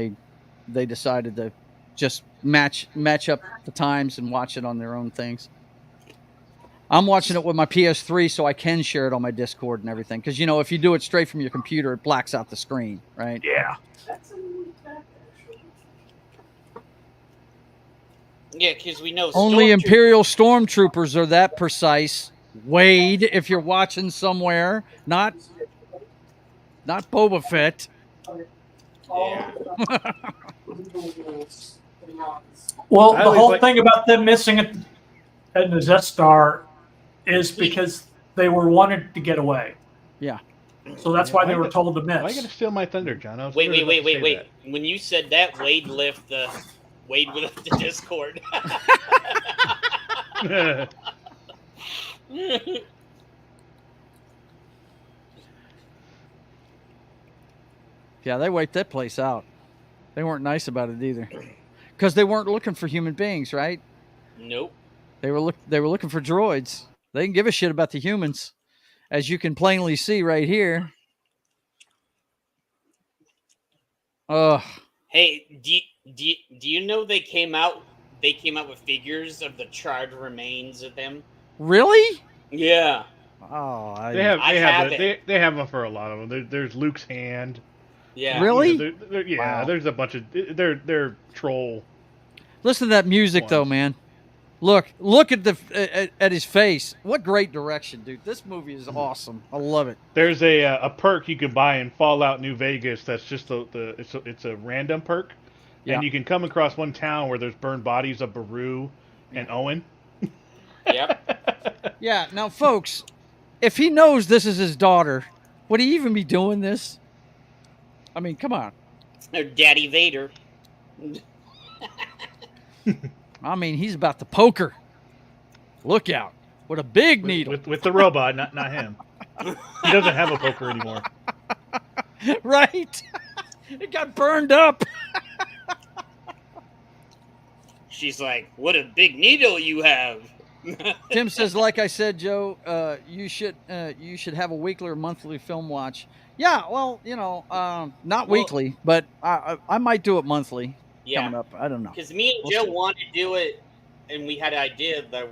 they decided to just match up the times and watch it on their own things. I'm watching it with my PS3 so I can share it on my Discord and everything. Because, if you do it straight from your computer, it blacks out the screen, right? Yeah. Yeah, because we know only Imperial Stormtroopers are that precise. Wade, if you're watching somewhere, not Boba Fett. Yeah. Well, the whole thing about them missing it at the Death Star is because they were wanted to get away. Yeah. So that's why they were told to miss. Why are you going to steal my thunder, John? Wait. When you said that, Wade left the Discord. Yeah, they wiped that place out. They weren't nice about it either, because they weren't looking for human beings, right? Nope. They were looking for droids. They didn't give a shit about the humans. as you can plainly see right here. Hey, do you know they came out with figures of the charred remains of them? Really? Yeah. Oh, They have I they have have it. they have them for a lot of them. There's Luke's hand. Yeah. Really? Yeah. Wow. There's a bunch of they're troll. Listen to that music, ones. though, man. Look at his face. What great direction, dude! This movie is awesome. I love it. There's a perk you can buy in Fallout New Vegas. That's just it's a random perk, Yeah. and you can come across one town where there's burned bodies of Baru and Owen. Yep. Yeah. Now, folks, if he knows this is his daughter, would he even be doing this? I mean, come on. Or Daddy Vader. I mean, he's about to poke her. Look out. With a big needle. With the robot, not him. He doesn't have a poker anymore. Right? It got burned up. She's like, "What a big needle you have." Tim says, like I said, Joe, you should have a weekly or monthly film watch. Yeah, well, not weekly, but I might do it monthly coming up. I don't know. Because me and Joe wanted to do it, and we had an idea that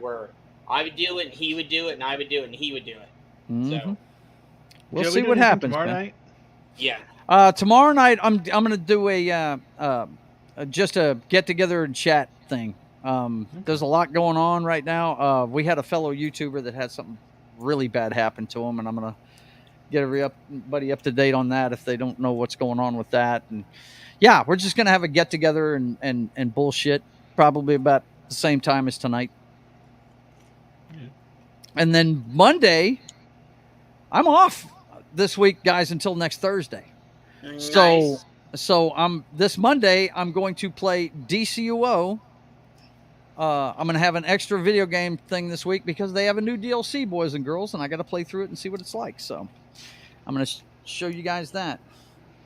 I would do it, and he would do it, and I would do it, and he would do it. Mm-hmm. So we'll see what happens tomorrow night. Yeah. Tomorrow night I'm gonna do just a get together and chat thing. There's a lot going on right now. We had a fellow YouTuber that had something really bad happen to him, and I'm gonna get everybody up to date on that if they don't know what's going on with that. And yeah, we're just gonna have a get together and bullshit probably about the same time as tonight. Yeah. And then Monday, I'm off this week, guys, until next Thursday. Nice. So this Monday I'm going to play DCUO. I'm going to have an extra video game thing this week because they have a new DLC, boys and girls, and I got to play through it and see what it's like. So I'm going to show you guys that.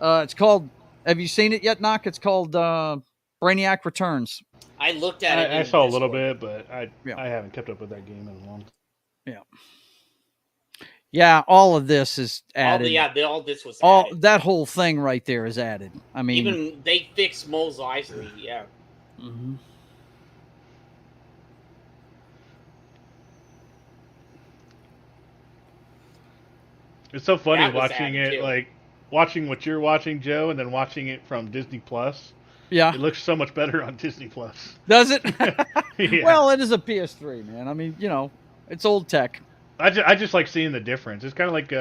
It's called, have you seen it yet, Knock? It's called Brainiac Returns. I looked at it. I saw a little bit, but I haven't kept up with that game in a long time. Yeah, all of this is added. All this was added. That whole thing right there is added. I mean, even they fixed Mos Eisley. Yeah. Mm-hmm. It's so funny watching it, like watching what you're watching, Joe, and then watching it from Disney Plus. Yeah, it looks so much better on Disney Plus. Does it? Yeah. Well, it is a PS3, man. I mean, it's old tech. I just like seeing the difference. It's kind of like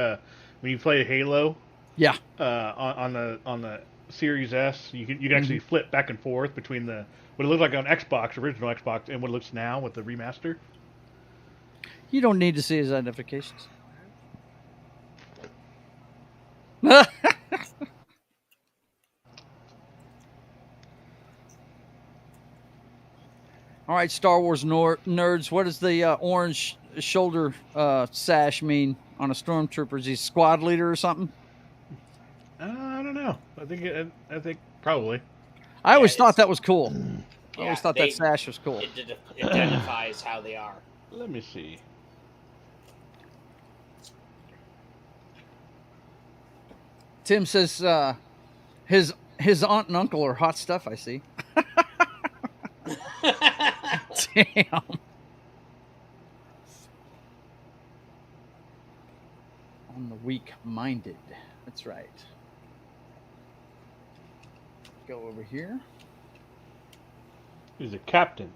when you play Halo. Yeah. On the Series S, you can actually flip back and forth between what it looked like on Xbox, original Xbox, and what it looks now with the remaster. You don't need to see his identifications. All right, Star Wars nerds. What does the orange shoulder sash mean on a stormtrooper? Is he squad leader or something? I don't know. I think probably. I always thought that was cool. I always thought that sash was cool. It identifies how they are. Let me see. Tim says his aunt and uncle are hot stuff. I see. Damn. On the weak-minded. That's right. Go over here. He's a captain.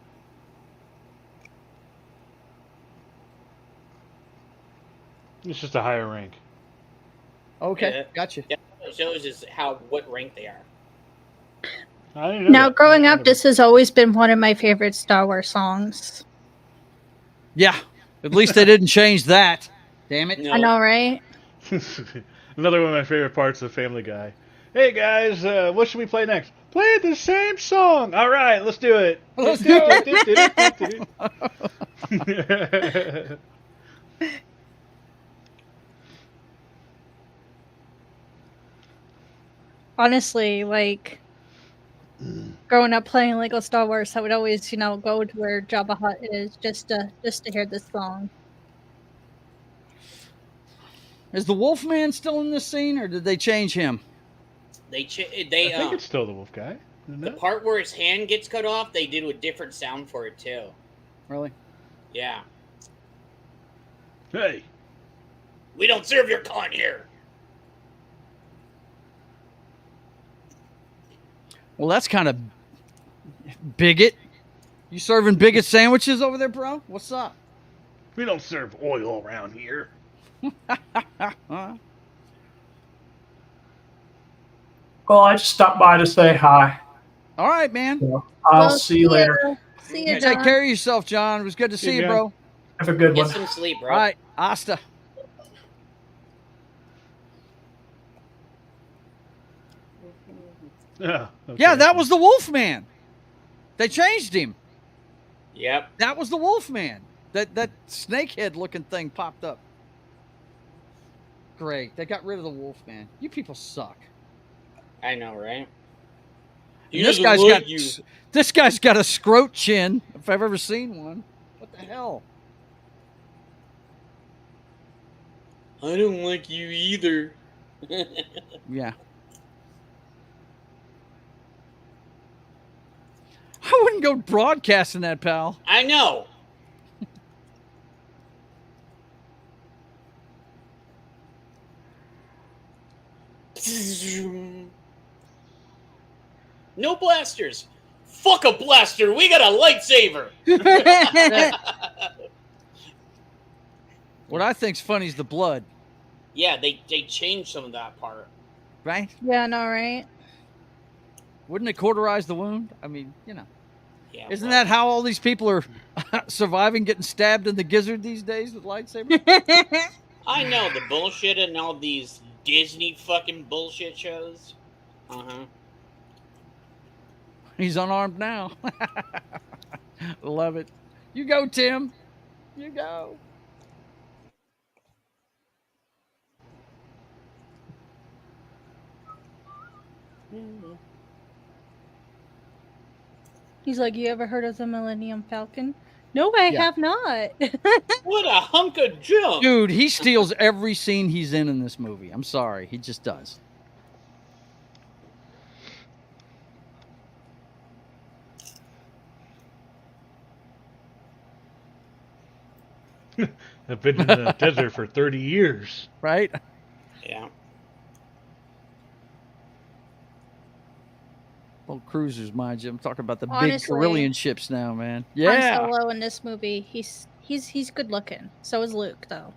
It's just a higher rank. Okay, gotcha. Yeah, it shows us what rank they are. I didn't know Now, that. growing up, this has always been one of my favorite Star Wars songs. Yeah, at least they didn't change that. Damn it. I know, right? Another one of my favorite parts of Family Guy. Hey guys, what should we play next? Play the same song. All right, let's do it. Let's do it. Honestly, like growing up playing Lego Star Wars, I would always, go to where Jabba Hutt is just to hear this song. Is the Wolfman still in this scene, or did they change him? They I think it's still the wolf guy. Isn't the it? part where his hand gets cut off, they did a different sound for it too. Really? Yeah. Hey, We don't serve your kind here. Well, that's kind of bigot. You serving bigot sandwiches over there, bro? What's up? we don't serve oil around here. Well, I just stopped by to say hi. All right, man. So I'll Well, see you later. See You you, take John. care of yourself, John. It was good to see you, John. bro. Have a good Get one. some sleep, bro. All right, Asta. Oh, okay. Yeah, that was the Wolfman. They changed him. Yep. That was the Wolfman. That snakehead looking thing popped up. Great. They got rid of the Wolfman. You people suck. I know, right? And this guy's got a scrote chin, if I've ever seen one. What the hell? I don't like you either. Yeah. I wouldn't go broadcasting that, pal. I know. No blasters. Fuck a blaster. We got a lightsaber. What I think's funny is the blood, Yeah, they changed some of that part. right? Yeah, no, right? Wouldn't it cauterize the wound? I mean, you know. Yeah, Isn't but- that how all these people are surviving getting stabbed in the gizzard these days with lightsabers? I know the bullshit and all these Disney fucking bullshit shows. Uh-huh. He's unarmed now. Love it. You go, Tim. You go. He's like, you ever heard of the Millennium Falcon? No, I have not. What a hunk of junk. Dude, he steals every scene he's in this movie. I'm sorry. He just does. I've been in the desert for 30 years. Right? Yeah. Old cruisers, mind you. I'm talking about the big Honestly, Carillion ships now, man. Han Yeah. Solo in this movie, he's good looking. So is Luke, though.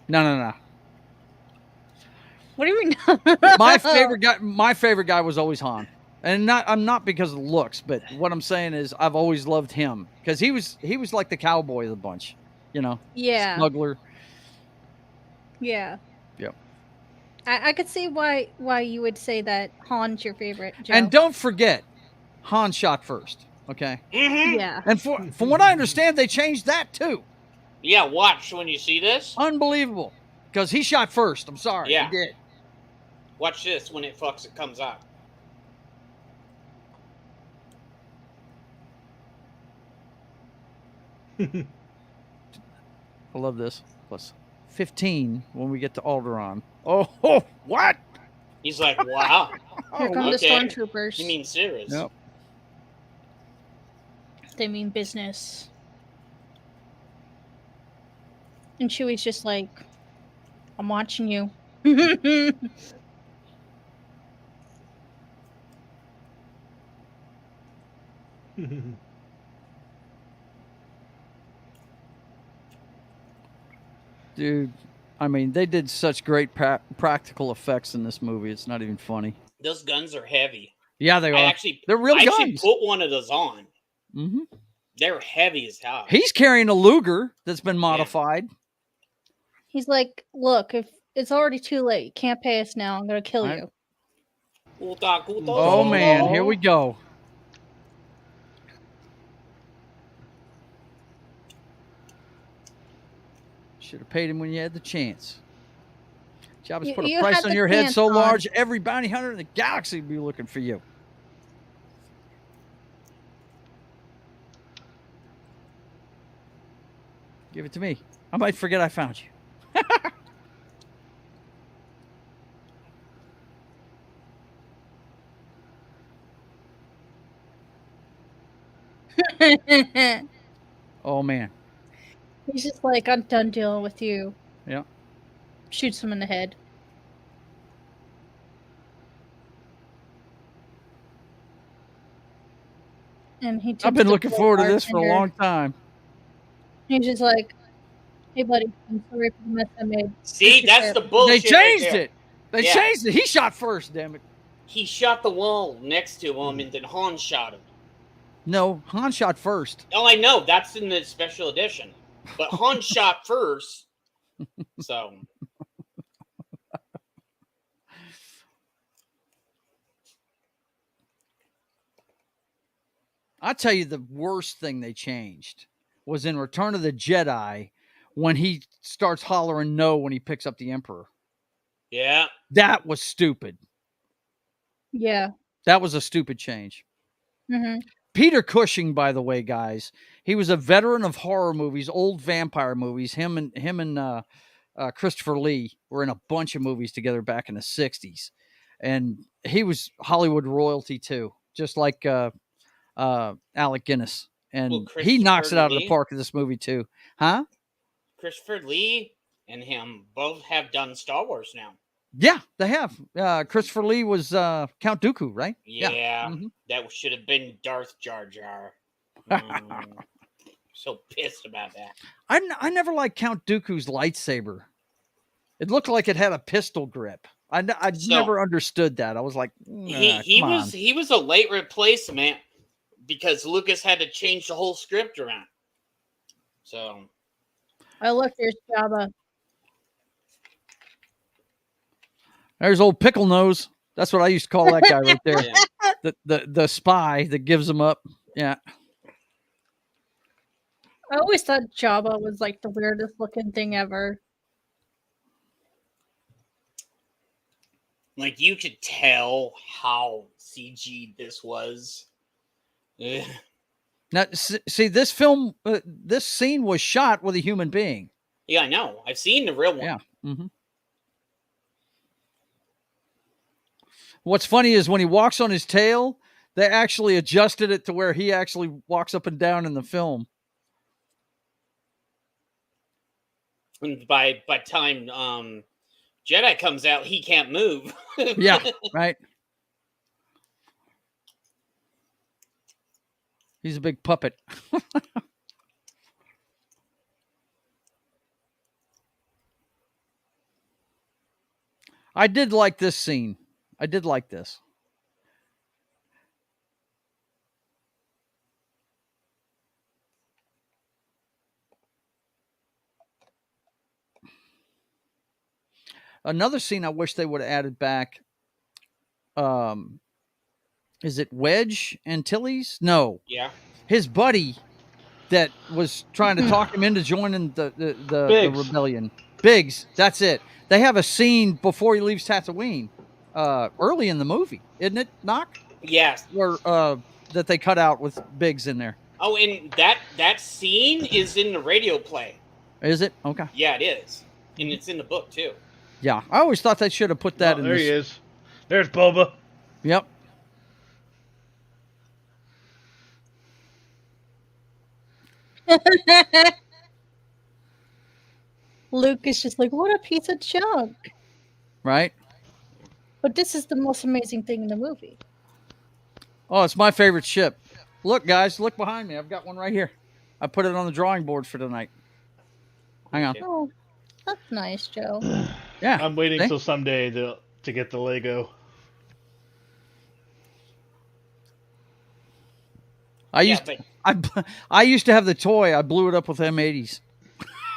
No. What do you mean? My favorite guy was always Han. And I'm not because of looks, but what I'm saying is I've always loved him because he was like the cowboy of the bunch, you know. Yeah. Smuggler. Yeah. Yep. I could see why you would say that Han's your favorite, Joe. And don't forget, Han shot first. Okay. Mm-hmm. Yeah. And from what I understand, they changed that too. Yeah, watch when you see this. Unbelievable. Because he shot first. I'm sorry. Yeah. He did. Watch this when it comes up. I love this. Plus 15 when we get to Alderaan. Oh, what? He's like, wow. Here come the stormtroopers. You mean serious? Yep. They mean business. And Chewie's just like, I'm watching you. Dude, I mean, they did such great practical effects in this movie. It's not even funny. Those guns are heavy. Yeah, they are. They're real I actually guns. put one of those on. Mm-hmm. They're heavy as hell. He's carrying a Luger that's been modified. He's like, look, if it's already too late, you can't pay us now. I'm going to kill you. Oh, man. Here we go. Should have paid him when you had the chance. Jabba's put a You price had on the your head chance, so Han. large, every bounty hunter in the galaxy would be looking for you. Give it to me. I might forget I found you. Oh man. He's just like, I'm done dealing with you. Yeah. Shoots him in the head. And he I've tips been the looking poor forward to this for a bartender. long time. He's just like, hey, buddy, I'm sorry for the mess I made. See, that's the bullshit. They changed right there. it. They Yeah. changed it. He shot first, damn it. He shot the wall next to him, and then Han shot him. No, Han shot first. Oh, I know. That's in the special edition. But Han shot first. So. I'll tell you the worst thing they changed was in Return of the Jedi when he starts hollering no when he picks up the Emperor. Yeah. That was stupid. Yeah. That was a stupid change. Mm-hmm. Peter Cushing, by the way, guys, he was a veteran of horror movies, old vampire movies. Him and Christopher Lee were in a bunch of movies together back in the 60s. And he was Hollywood royalty too, just like Alec Guinness. And he knocks it out of the park in this movie too. Huh? Christopher Lee and him both have done Star Wars now. Yeah, they have. Christopher Lee was Count Dooku, right? Yeah. Mm-hmm. That should have been Darth Jar Jar. So pissed about that. I never liked Count Dooku's lightsaber. It looked like it had a pistol grip. I never understood that. I was like, he was a late replacement because Lucas had to change the whole script around. So. Oh, look, there's Jabba. There's old Pickle Nose. That's what I used to call that guy right there. Yeah. The spy that gives them up. Yeah. I always thought Jabba was like the weirdest looking thing ever. Like you could tell how CG this was. Ugh. Now, see, this film, this scene was shot with a human being. Yeah, I know. I've seen the real one. Yeah. Mm-hmm. What's funny is when he walks on his tail, they actually adjusted it to where he actually walks up and down in the film. And by time Jedi comes out, he can't move. Yeah, right. He's a big puppet. I did like this scene. I did like this. Another scene I wish they would have added back. Is it Wedge Antilles? No. Yeah. His buddy that was trying to talk him into joining the rebellion. Biggs, that's it. They have a scene before he leaves Tatooine, early in the movie, isn't it, Knock? Yes. Where that they cut out with Biggs in there. Oh, and that scene is in the radio play. Is it? Okay. Yeah, it is. And it's in the book too. Yeah. I always thought they should have put that in there he is. There's Boba. Yep. Luke is just like, what a piece of junk. Right? But this is the most amazing thing in the movie. Oh, it's my favorite ship. Look, guys, look behind me. I've got one right here. I put it on the drawing board for tonight. Hang on. Oh, that's nice, Joe. Yeah. I'm waiting till someday to get the Lego. I used to have the toy. I blew it up with M80s.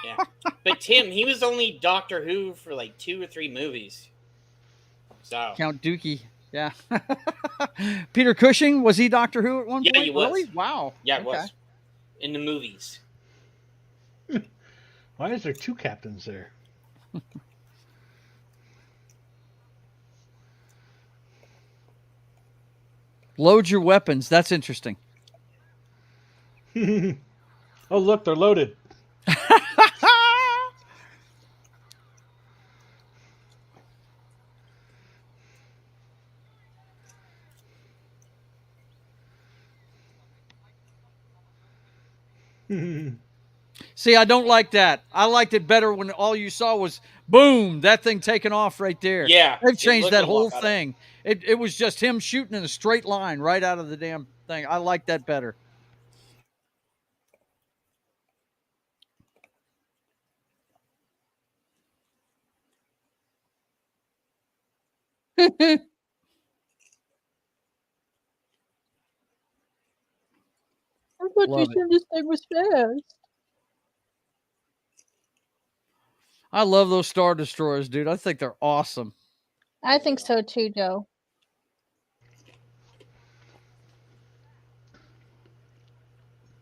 Yeah. But Tim, he was only Doctor Who for like 2 or 3 movies. So Count Dookie. Yeah. Peter Cushing, was he Doctor Who at one point? Yeah, he was. Really? Wow. Yeah, it was. In the movies. Why is there 2 captains there? Load your weapons. That's interesting. Oh, look, they're loaded. See, I don't like that. I liked it better when all you saw was boom, that thing taking off right there. Yeah, They've it changed looked that a lot whole better. thing. It was just him shooting in a straight line right out of the damn thing. I like that better. I thought Love it. said this thing was fast. I love those Star Destroyers, dude. I think they're awesome. I think so too, Joe.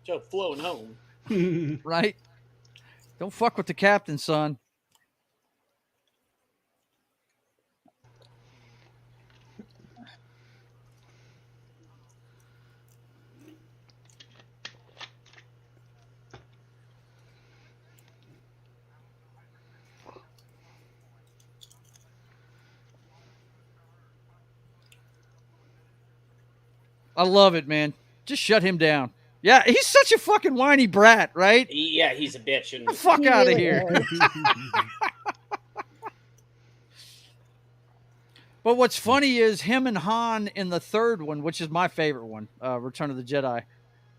Joe flown home. Right? Don't fuck with the captain, son. I love it, man. Just shut him down. Yeah, he's such a fucking whiny brat, right? Yeah, he's a bitch. Get the fuck out of here. But what's funny is him and Han in the third one, which is my favorite one, Return of the Jedi,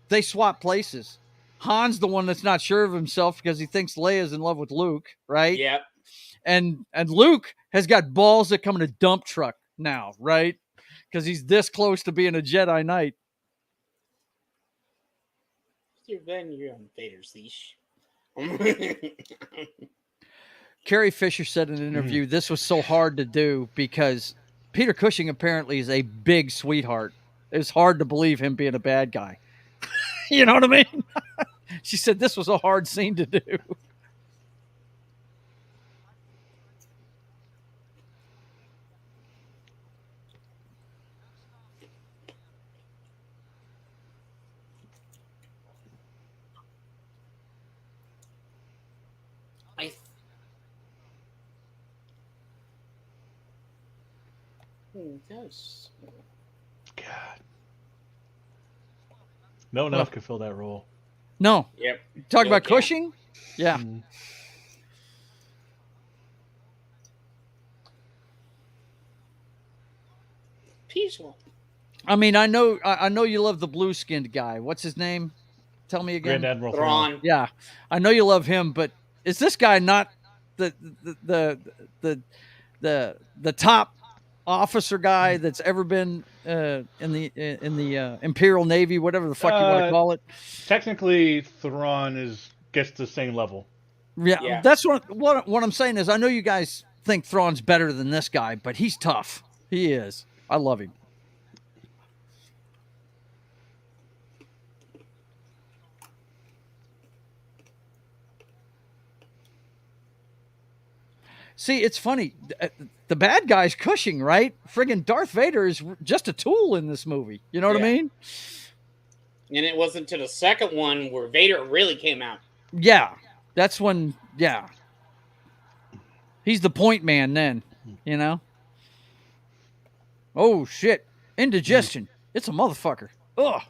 they swap places. Han's the one that's not sure of himself because he thinks Leia's in love with Luke, right? Yep. And Luke has got balls that come in a dump truck now, right? Because he's this close to being a Jedi Knight. You're on Vader's leash. Carrie Fisher said in an interview, this was so hard to do because Peter Cushing apparently is a big sweetheart. It's hard to believe him being a bad guy. You know what I mean? She said this was a hard scene to do. Yes. God. No one else could fill that role. No. Yep. Talk about Cushing? Yeah. Peaceful. I mean, I know you love the blue-skinned guy. What's his name? Tell me again. Grand Admiral Thrawn. Yeah, I know you love him, but is this guy not the top officer guy that's ever been in the Imperial Navy, whatever the fuck you want to call it? Technically, Thrawn gets the same level. Yeah. That's what I'm saying is I know you guys think Thrawn's better than this guy, but he's tough. He is. I love him. See, it's funny. The bad guy's Cushing, right? Friggin' Darth Vader is just a tool in this movie. You know what I mean? And it wasn't to the second one where Vader really came out. Yeah. That's when, yeah. He's the point man then, you know? Oh, shit. Indigestion. It's a motherfucker. Ugh.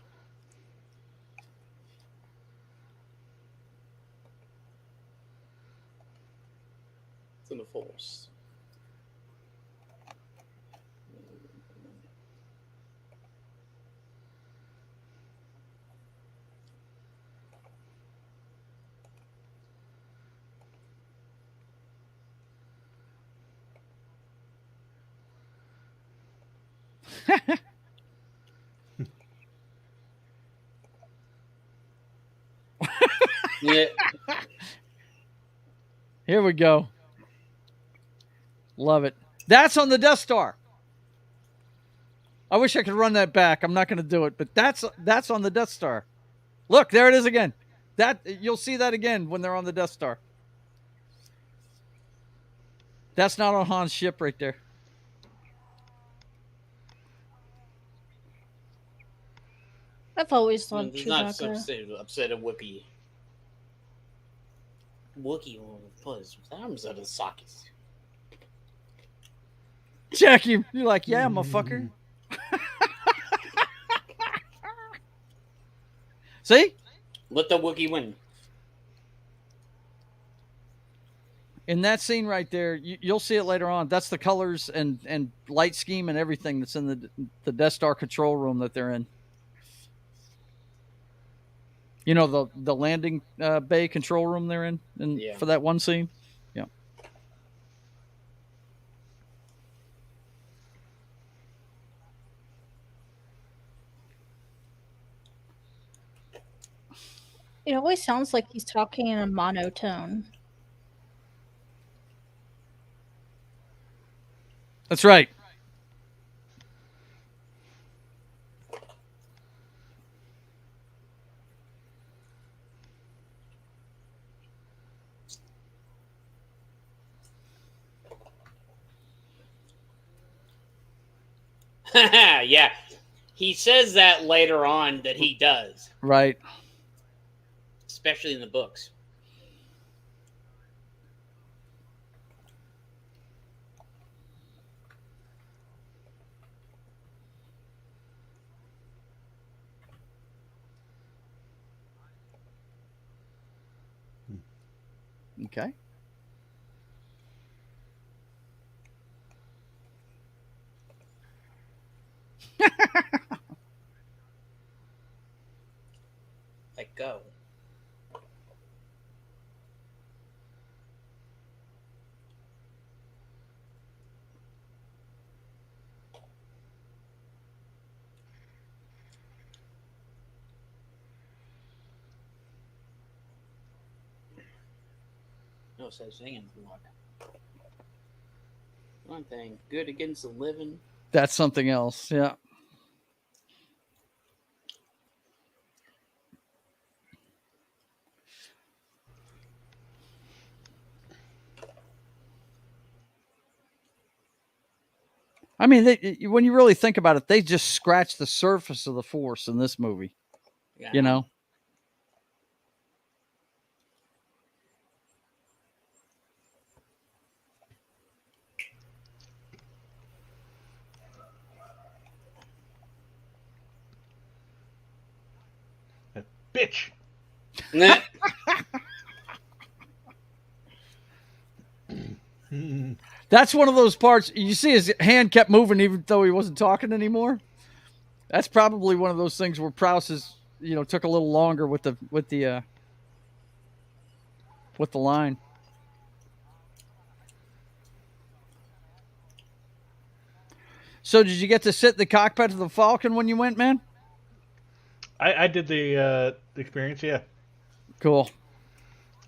It's in the Force. Yeah. Here we go. Love it. That's on the Death Star. I wish I could run that back. I'm not going to do it, but that's on the Death Star. Look, there it is again. That you'll see that again when they're on the Death Star. That's not on Han's ship right there. I've always loved He's not Chewbacca. upset at Whoopi. Wookiee will pull his arms out of the sockets. Jackie, you're like, yeah, motherfucker. See? Let the Wookiee win. In that scene right there, you'll see it later on. That's the colors and light scheme and everything that's in the Death Star control room that they're in. You know, the landing bay control room they're in for that one scene. Yeah. It always sounds like he's talking in a monotone. That's right. Yeah. He says that later on that he does. Right. Especially in the books. Okay. Let go. No such thing in luck. One thing, good against the living. That's something else. Yeah. I mean, when you really think about it, they just scratched the surface of the Force in this movie. Yeah. You know? Bitch. That's one of those parts. You see his hand kept moving even though he wasn't talking anymore. That's probably one of those things where Prowse's, took a little longer with the line. So did you get to sit in the cockpit of the Falcon when you went, man? I did the experience, yeah. Cool.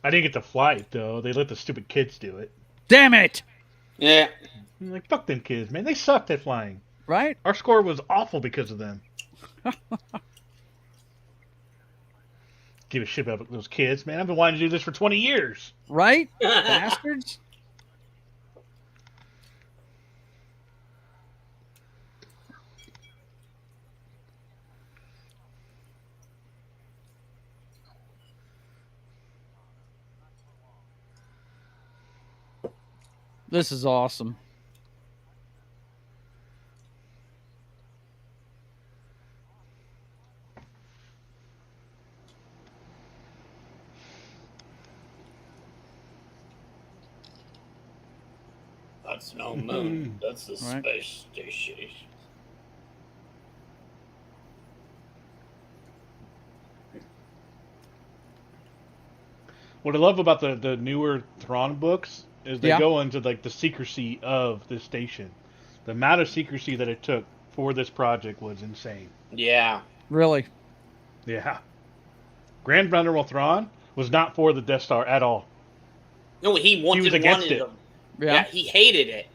I didn't get to fly it, though. They let the stupid kids do it. Damn it! Yeah. I'm like, fuck them kids, man. They sucked at flying. Right? Our score was awful because of them. Give a shit about those kids, man. I've been wanting to do this for 20 years. Right? Bastards. This is awesome. That's no moon. That's the Right. space station. What I love about the newer Thrawn books is they go into like the secrecy of this station. The amount of secrecy that it took for this project was insane. Yeah. Really? Yeah. Grand Admiral Thrawn was not for the Death Star at all. No, he was against it. Them. Yeah, he hated it.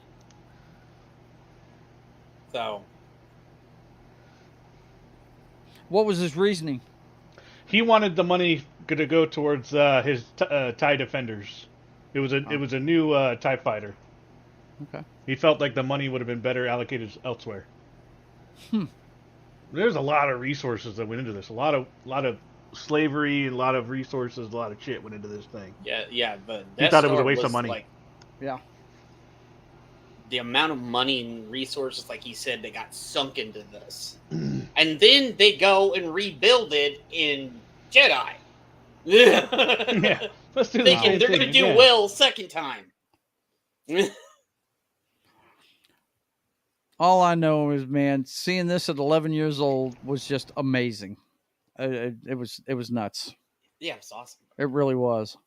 So. What was his reasoning? He wanted the money to go towards his TIE Defenders. It was a new TIE fighter. Okay. He felt like the money would have been better allocated elsewhere. There's a lot of resources that went into this. A lot of slavery, a lot of resources, a lot of shit went into this thing. Yeah, but he thought it was a waste of money. Like, yeah. The amount of money and resources, like he said, they got sunk into this. And then they go and rebuild it in Jedi. Yeah, let's do the Thinking same they're thing gonna do again. Will second time. All I know is, man, seeing this at 11 years old was just amazing. It was nuts. Yeah, it's awesome. It really was.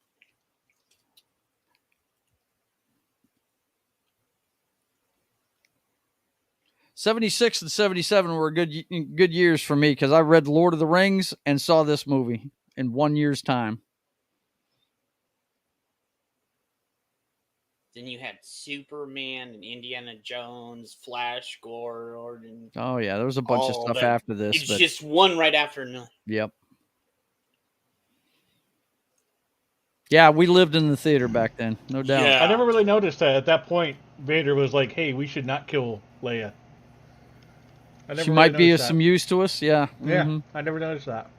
'76 and '77 were good years for me because I read Lord of the Rings and saw this movie in 1 year's time. Then you had Superman and Indiana Jones, Flash Gordon. Oh yeah, there was a bunch of stuff after this. It's just one right after another. Yep. Yeah, we lived in the theater back then, no doubt. Yeah. I never really noticed that at that point. Vader was like, "Hey, we should not kill Leia." I never She really might be of noticed some use to us. Yeah. that. Yeah, Mhm. I never noticed that.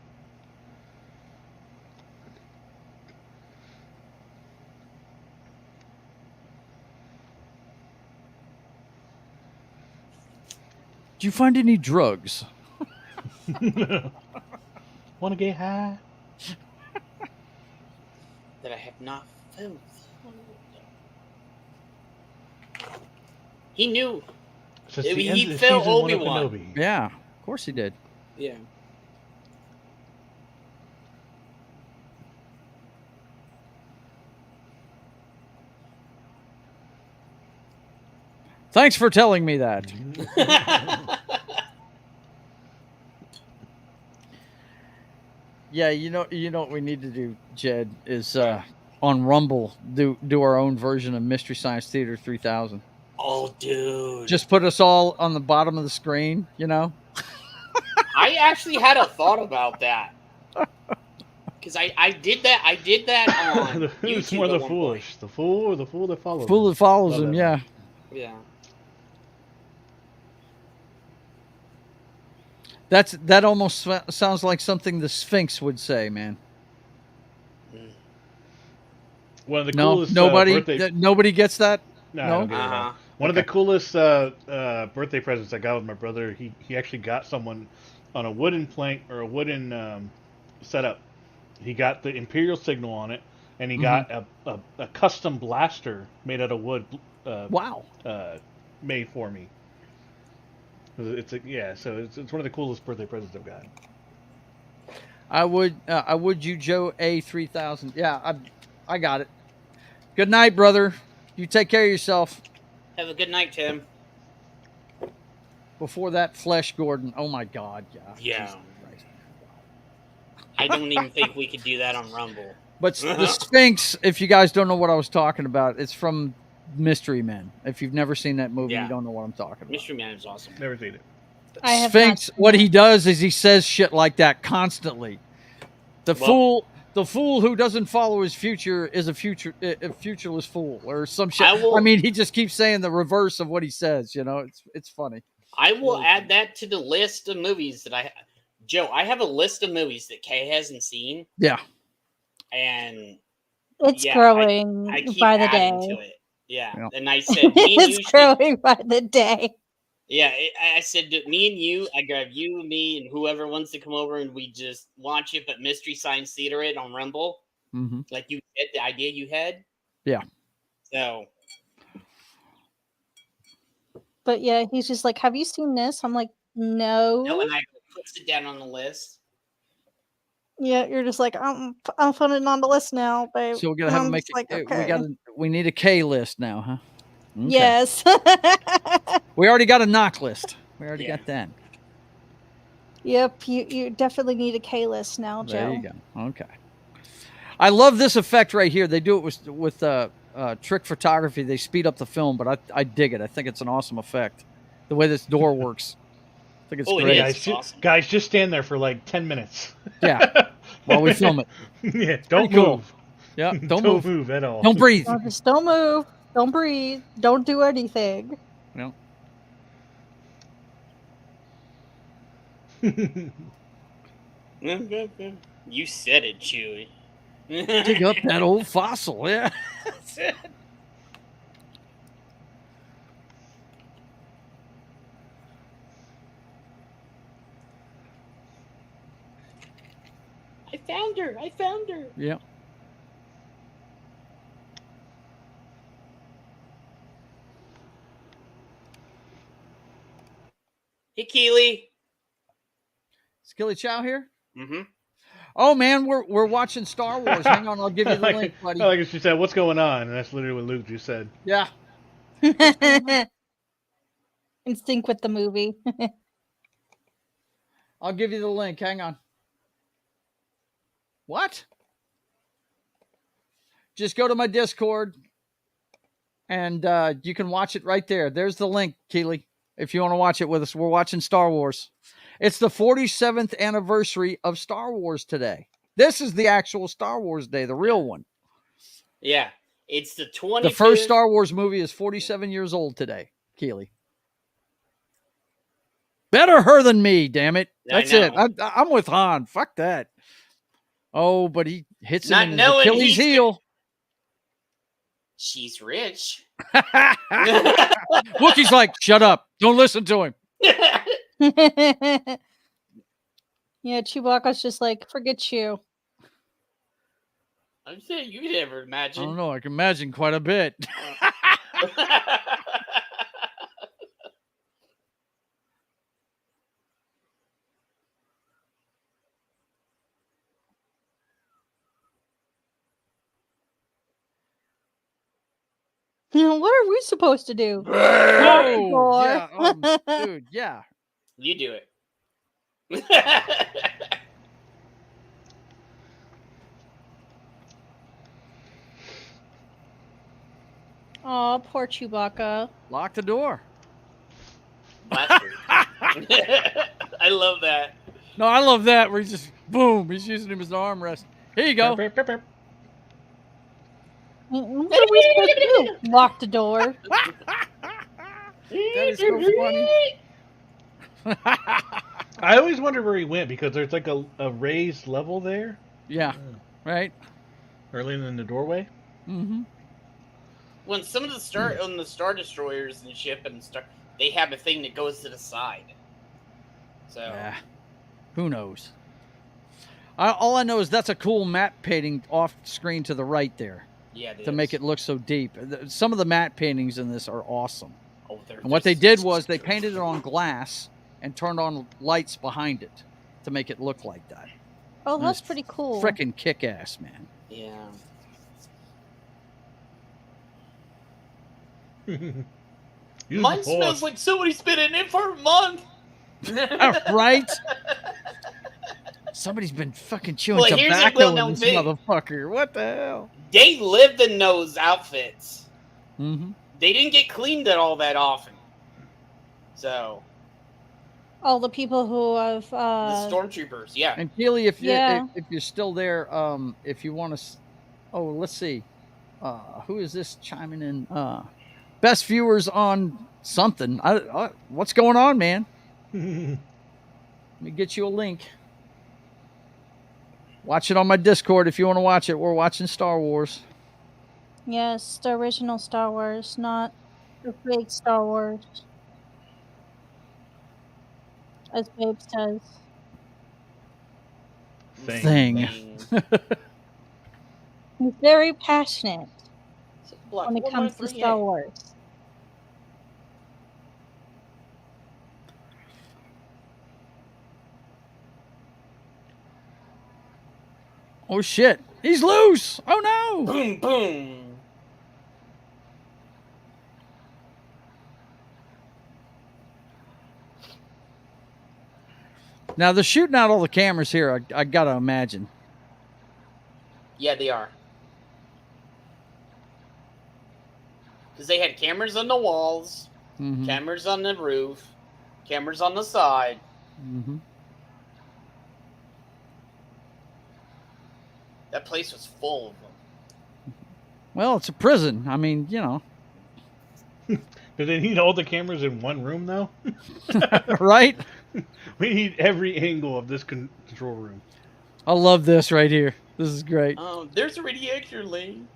Did you find any drugs? Want to get high? That I have not found. He knew. Since the He end of the felt season one of Obi-Wan. Kenobi. Yeah, of course he did. Yeah. Thanks for telling me that. Yeah, you know what we need to do, Jed, is on Rumble do our own version of Mystery Science Theater 3000. Oh, dude. Just put us all on the bottom of the screen, you know? I actually had a thought about that. Because I did that. I did that on Who's YouTube more at the one foolish? point. The fool or the fool that follows Fool him? that follows Love him, that yeah. one. Yeah. That almost sounds like something the Sphinx would say, man. One of the No, coolest nobody nobody gets that. No, I No? don't get it at all. Uh-huh. One of the Okay. coolest birthday presents I got with my brother. He actually got someone on a wooden plank or a wooden setup. He got the Imperial signal on it, and he got a custom blaster made out of wood. Wow. Made for me. So it's one of the coolest birthday presents I've got. I would you Joe A3000. Yeah, I got it. Good night, brother. You take care of yourself. Have a good night, Tim. Before that, Flesh Gordon. Oh my God, yeah. Yeah. Jesus Christ. I don't even think we could do that on Rumble. But the Sphinx, if you guys don't know what I was talking about, it's from Mystery Men. If you've never seen that movie, Yeah. you don't know what I'm talking about. Mystery Man is awesome. Never seen it. I have Sphinx, not- what he does is he says shit like that constantly. The fool who doesn't follow his future is a futureless fool or some shit. I mean, he just keeps saying the reverse of what he says. You know, it's funny. I will add that to the list of movies that Joe, I have a list of movies that Kay hasn't seen. Yeah. And it's growing I keep by the adding day. to it. Yeah. And I said, me and it's growing by the day. Yeah, I said to me and you, I grab you, me, and whoever wants to come over, and we just watch it. But Mystery Science Theater it on Rumble, like you said, the idea you had. Yeah. So. But yeah, he's just like, "Have you seen this?" I'm like, "No." No, and I puts it down on the list. Yeah, you're just like, I'm putting it on the list now, babe. So we're gonna have to make like, it. okay. We need a K list now, huh? Okay. Yes. We already got a knock list. We already got that. Yep, you definitely need a K list now, Joe. There you go. Okay. I love this effect right here. They do it with trick photography. They speed up the film, but I dig it. I think it's an awesome effect. The way this door works. I think it's great. Guys, just stand there for like 10 minutes. Yeah. While we film it. Yeah, don't Pretty move. cool. Yeah, don't move at all. Don't breathe. No, just don't move. Don't breathe. Don't do anything. No. You said it, Chewie. Dig up that old fossil. Yeah. That's it. I found her. I found her. Yeah. Hey, Keely. Skilly Chow here. Mm-hmm. Oh man, we're watching Star Wars. Hang on, I'll give you the like, link, buddy. I like it. She said, "What's going on?" And that's literally what Luke just said. Yeah. In sync with the movie. I'll give you the link. Hang on. What? Just go to my Discord and you can watch it right there. There's the link, Keely. If you want to watch it with us, we're watching Star Wars. It's the 47th anniversary of Star Wars today. This is the actual Star Wars day, the real one. Yeah, it's the 25th. The first Star Wars movie is 47 years old today, Keely. Better her than me, damn it. That's it. I'm with Han. Fuck that. Oh, but he hits him in his Achilles heel. She's rich. Wookiee's like, shut up. Don't listen to him. Yeah, Chewbacca's just like, forget you. I'm saying you could never imagine. I don't know. I can imagine quite a bit. What are we supposed to do? Whoa, yeah, dude, yeah. You do it. Oh, poor Chewbacca. Lock the door. I love that. No, I love that where he's just, boom, he's using him as an armrest. Here you go. What are we supposed to do? Lock the door. That is so funny. I always wondered where he went because there's like a raised level there. Yeah, right. Early in the doorway. Mm-hmm. When some of the Star Destroyers and ship and stuff, they have a thing that goes to the side. So, yeah. Who knows? All I know is that's a cool matte painting off screen to the right there. Yeah, to make it look so deep. Some of the matte paintings in this are awesome. Oh, and what they did was they painted it on glass and turned on lights behind it to make it look like that. Oh, that's pretty cool. Frickin' kick-ass, man. Yeah. Mine smells like somebody's been in it for a month. Right? Somebody's been fucking chewing tobacco in this motherfucker. What the hell? They lived in those outfits. Mm-hmm. They didn't get cleaned all that often. So. All the people who have the stormtroopers, yeah. And Keely, if you're still there, if you want to, let's see, who is this chiming in? Best viewers on something. What's going on, man? Let me get you a link. Watch it on my Discord if you want to watch it. We're watching Star Wars. Yes, the original Star Wars, not the fake Star Wars. As Babe says. Thing. He's very passionate Block when it comes to Star Wars. Oh shit! He's loose! Oh no! Boom, boom. Now they're shooting out all the cameras here. I gotta imagine. Yeah, they are. Because they had cameras on the walls, cameras on the roof, cameras on the side. Mm-hmm. That place was full of them. Well, it's a prison. I mean, you know. Do they need all the cameras in one room, though? Right? We need every angle of this control room. I love this right here. This is great. Oh, there's a reactor lane.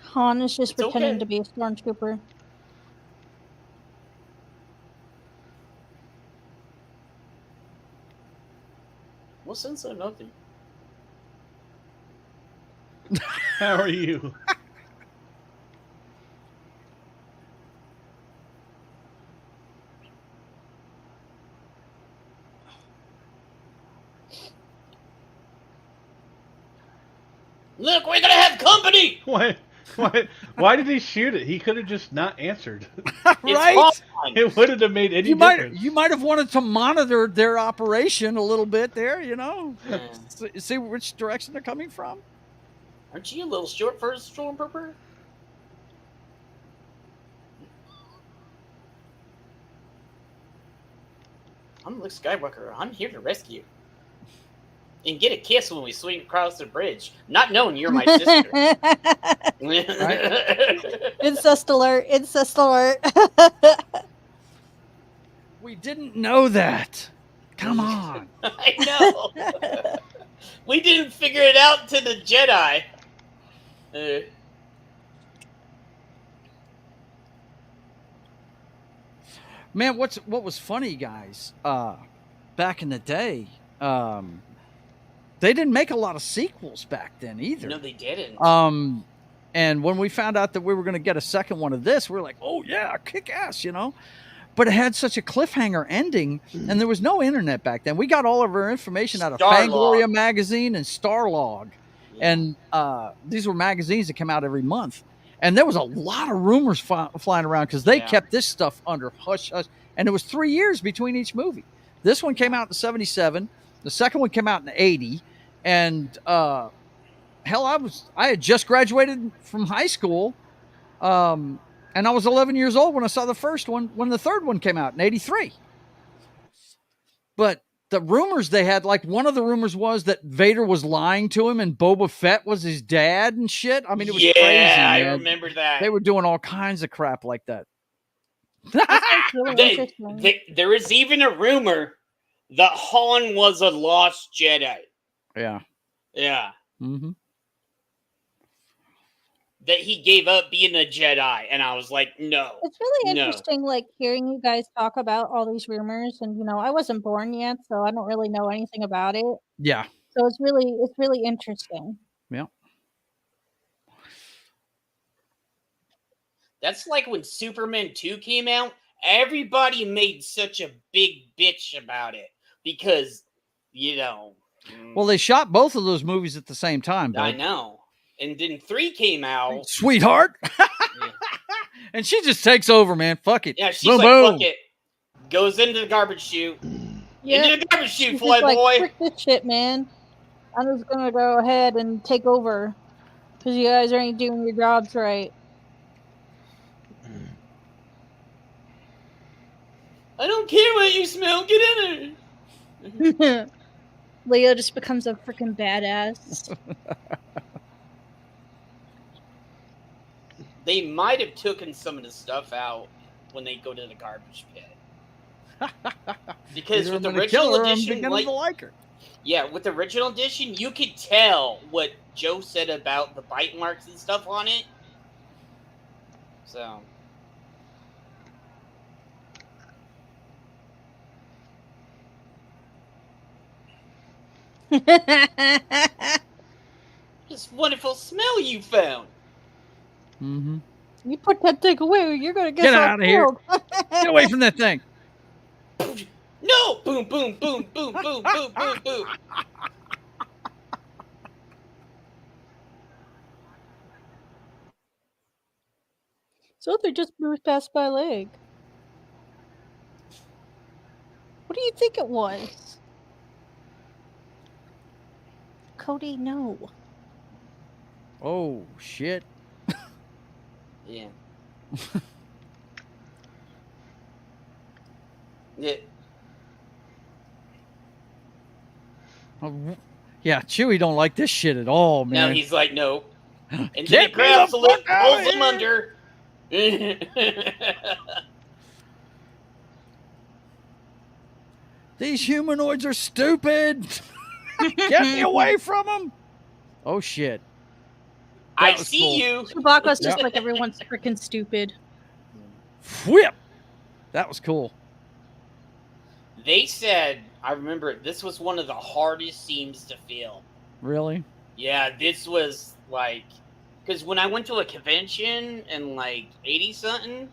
Han is just pretending to be a stormtrooper. What sense of nothing? How are you? Look, we're gonna have company. Why did he shoot it? He could have just not answered. Right? It wouldn't have made any You difference. might have wanted to monitor their operation a little bit there, Yeah. see which direction they're coming from. Aren't you a little short for a stormtrooper? I'm Luke Skywalker. I'm here to rescue. And get a kiss when we swing across the bridge, not knowing you're my sister. Incest alert! Incest alert! We didn't know that. Come on. I know. We didn't figure it out to the Jedi. Man, what was funny, guys? Back in the day, they didn't make a lot of sequels back then either. No, they didn't. And when we found out that we were going to get a second one of this, we were like, "Oh yeah, kick ass," But it had such a cliffhanger ending, and there was no internet back then. We got all of our information out of Fangoria magazine and Starlog, and these were magazines that come out every month. And there was a lot of rumors flying around because they kept this stuff under hush hush. And it was 3 years between each movie. This one came out in '77. The second one came out in '80. And hell, I had just graduated from high school. And I was 11 years old when I saw the first one, when the third one came out in '83. But the rumors they had, like one of the rumors was that Vader was lying to him and Boba Fett was his dad and shit. I mean, it was crazy. Yeah, I man. remember that. They were doing all kinds of crap like that. Really there is even a rumor that Han was a lost Jedi. Yeah. Yeah. Mm-hmm. That he gave up being a Jedi, and I was like, no. It's really interesting, like hearing you guys talk about all these rumors, and I wasn't born yet, so I don't really know anything about it. Yeah. So it's really interesting. Yeah. That's like when Superman 2 came out. Everybody made such a big bitch about it because, Well, they shot both of those movies at the same time. I know. And then 3 came out. Sweetheart. And she just takes over, man. Fuck it. Yeah, she's boom, like, boom. fuck it. Goes into the garbage chute. Yeah. Into the garbage chute, She's fly like, boy. frick this shit, man. I'm just gonna go ahead and take over because you guys aren't doing your jobs right. I don't care what you smell. Get in there. Leo just becomes a freaking badass. They might have taken some of the stuff out when they go to the garbage pit. Because with the original edition, like her. Yeah, with the original edition, you could tell what Joe said about the bite marks and stuff on it. So. This wonderful smell you found. Mm-hmm. You put that thing away, or you're gonna get out of here. Get away from that thing. No! Boom, boom, boom, boom, boom, boom, boom, boom. So they just moved past my leg. What do you think it was? Cody, no. Oh, shit. Yeah. Yeah. Yeah, Chewie don't like this shit at all, man. No, he's like, no. And then he grabs the look, pulls him under. These humanoids are stupid. Get me away from them. Oh, shit. I see you. Chewbacca's just like everyone's freaking stupid. Whip. That was cool. They said, I remember this was one of the hardest scenes to film. Really? Yeah, this was like, because when I went to a convention in like 80 something,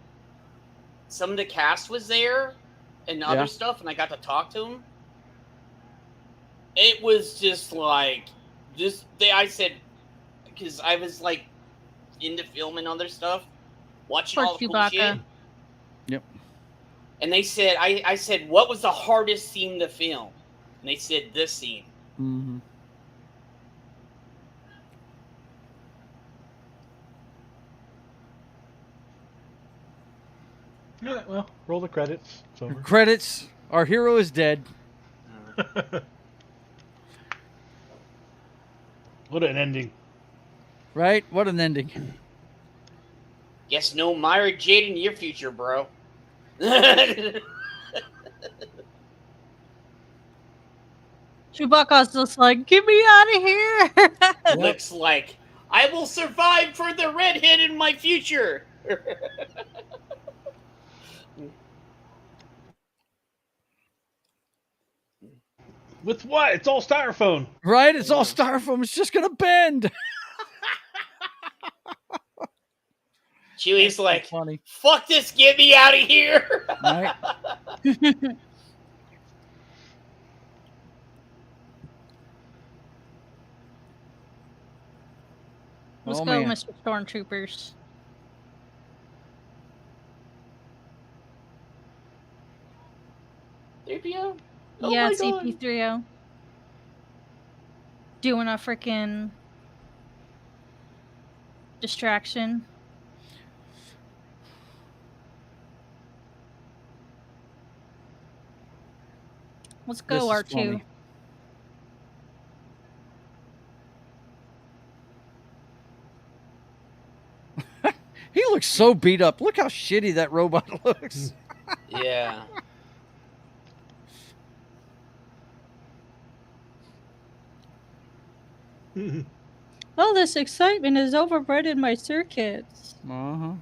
some of the cast was there and other stuff, and I got to talk to them. It was just like I said, because I was like into film and other stuff, watching all the cool shit. Yep. And they said, I said, what was the hardest scene to film? And they said this scene. Mm-hmm. Yeah, well, roll the credits. It's over. Credits. Our hero is dead. What an ending. Right? What an ending. Guess no Myra Jade in your future, bro. Chewbacca's just like, get me out of here. Looks like I will survive for the redhead in my future. With what? It's all styrofoam. Right? It's all styrofoam. It's just going to bend. Chewie's like, funny. Fuck this, get me out of here. Right? Let's go, Mr. Stormtroopers. CP3O? Oh yeah, CP3O. Doing a freaking distraction. Let's go, R2. He looks so beat up. Look how shitty that robot looks. Yeah. All this excitement has overridden my circuits. Uh-huh.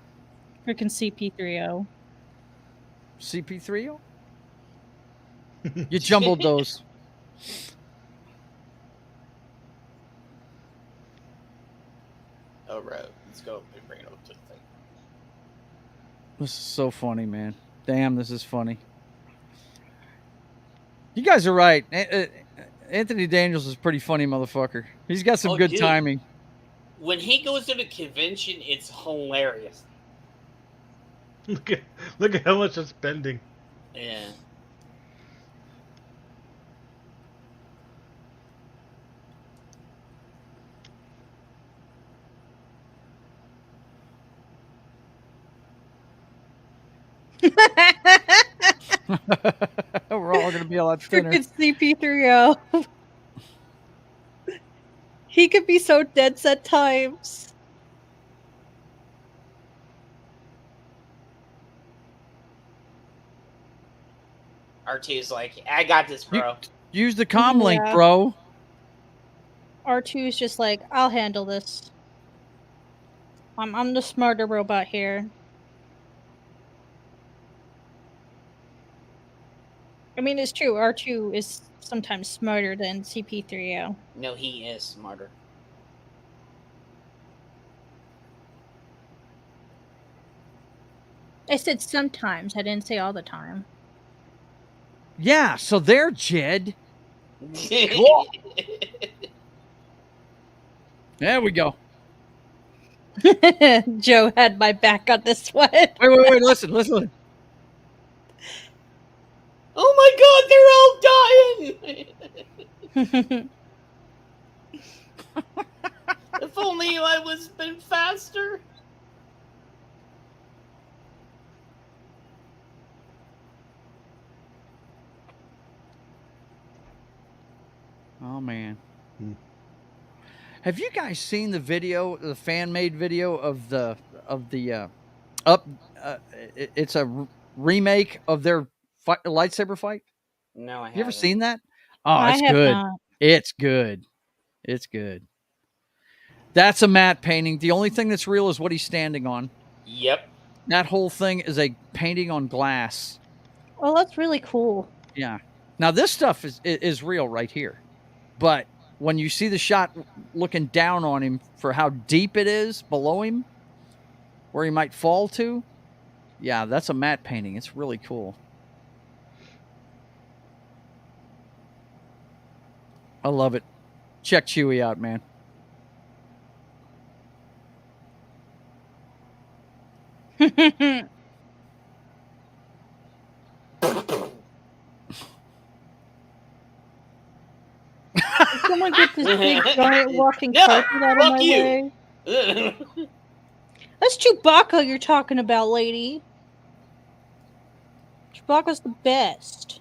Freaking CP3O. CP3O? You jumbled those. All right, let's go and bring it up to the thing. This is so funny, man. Damn, this is funny. You guys are right. Anthony Daniels is a pretty funny motherfucker. He's got some good timing. When he goes to the convention, it's hilarious. Look at how much it's bending. Yeah. We're all going to be a lot thinner. Freaking CP3O. He could be so dead set times. R2 is like, I got this, bro. Use the comm link, bro. R2 is just like, I'll handle this. I'm the smarter robot here. I mean, it's true. R2 is sometimes smarter than CP3O. No, he is smarter. I said sometimes. I didn't say all the time. Yeah, so there, Jed. Cool. There we go. Joe had my back on this one. Wait, listen. Oh my god, they're all dying! If only I was been faster. Oh man. Have you guys seen the video, the fan-made video of the it's a remake of their lightsaber fight? No, I haven't. You ever seen that? Oh, it's good. Not. It's good. It's good. That's a matte painting. The only thing that's real is what he's standing on. Yep. That whole thing is a painting on glass. Oh, that's really cool. Yeah. Now this stuff is real right here, but when you see the shot looking down on him for how deep it is below him, where he might fall to, yeah, that's a matte painting. It's really cool. I love it. Check Chewie out, man. Someone get this big giant walking No, carpet out of fuck my you. way. That's Chewbacca you're talking about, lady. Chewbacca's the best.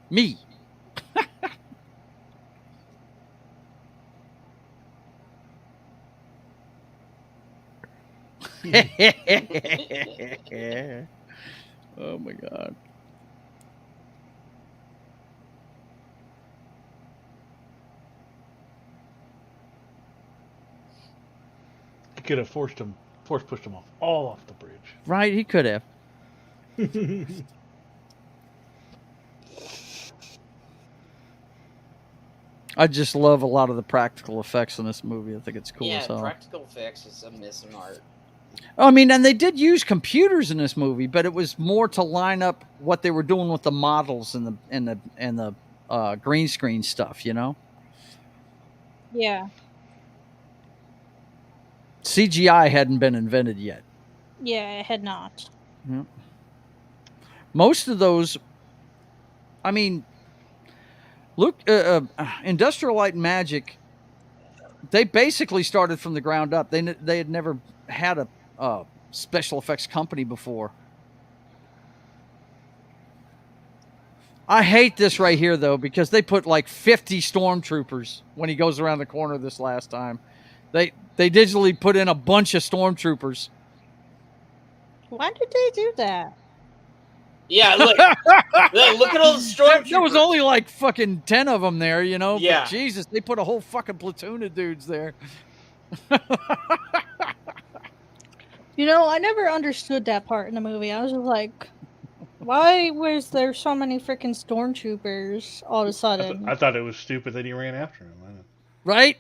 Me. Oh my god. He could have force pushed him all off the bridge. Right, he could have. I just love a lot of the practical effects in this movie. I think it's cool Yeah, as hell. practical effects is a missing art. I mean, and they did use computers in this movie, but it was more to line up what they were doing with the models and the green screen stuff, you know? Yeah. CGI hadn't been invented yet. Yeah, it had not. Yeah. Most of those, I mean, look, Industrial Light and Magic, they basically started from the ground up. They had never had a special effects company before. I hate this right here, though, because they put like 50 stormtroopers when he goes around the corner this last time. They digitally put in a bunch of stormtroopers. Why did they do that? Yeah, look at all the stormtroopers. There was only like fucking 10 of them there, you know? Yeah. But Jesus, they put a whole fucking platoon of dudes there. You know, I never understood that part in the movie. I was just like, why was there so many freaking stormtroopers all of a sudden? I thought it was stupid that he ran after him. Right?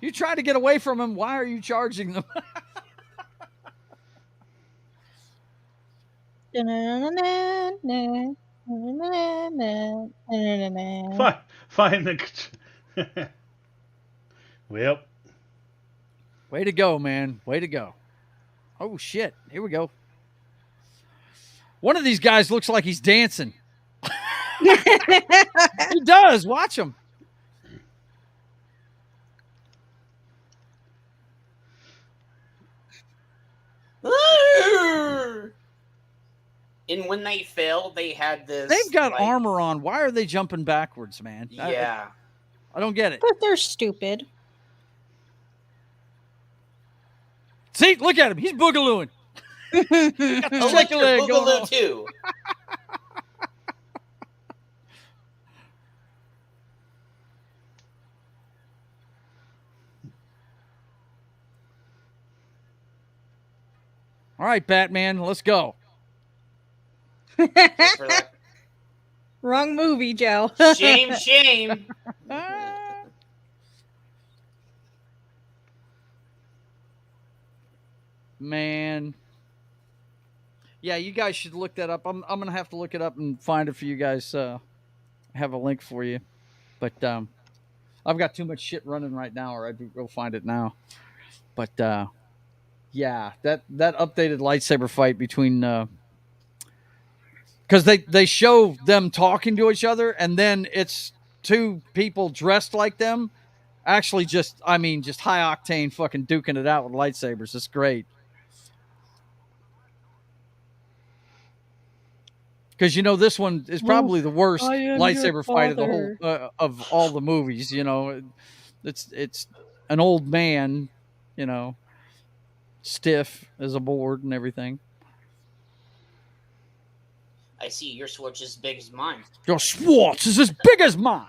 You try to get away from him. Why are you charging them? Find the. Well. Way to go, man. Way to go. Oh, shit. Here we go. One of these guys looks like he's dancing. He does. Watch him. And when they fell, they had this. They've got armor on. Why are they jumping backwards, man? Yeah. I don't get it. But they're stupid. See, look at him. He's boogalooing. Electric boogaloo too. All right, Batman, let's go. Wrong movie, Joe. Shame. Man. Yeah, you guys should look that up. I'm going to have to look it up and find it for you guys. Have a link for you. But I've got too much shit running right now, or I'd go find it now. But yeah, that updated lightsaber fight between because they show them talking to each other, and then it's two people dressed like them, actually just high octane fucking duking it out with lightsabers. It's great. Because you know this one is probably the worst lightsaber fight of the whole of all the movies. You know, it's an old man, you know, stiff as a board and everything. I see your switch is as big as mine. Your swatch is as big as mine.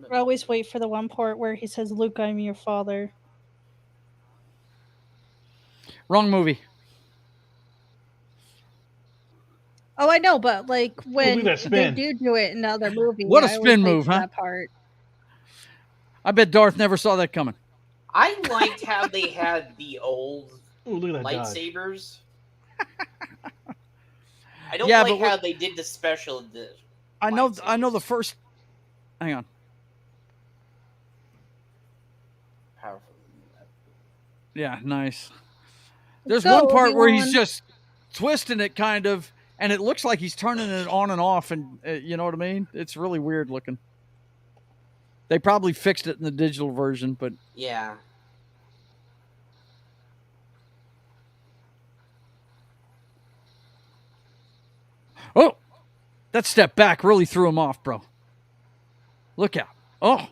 I always wait for the one part where he says, "Luke, I'm your father." Wrong movie. Oh, I know, but like when that they spin. do it in the other movie, What a I always spin wait move, for huh? that part. I bet Darth never saw that coming. I liked how they had the old Ooh, look at that dodge. lightsabers. I don't Yeah, like but how they did the special. I know the lightsabers. first. Hang on. Powerful. Yeah, nice. There's Go, one part where he's Obi-Wan. just twisting it, kind of, and it looks like he's turning it on and off, and you know what I mean? It's really weird looking. They probably fixed it in the digital version, but Yeah. oh, that step back really threw him off, bro. Look out! Oh,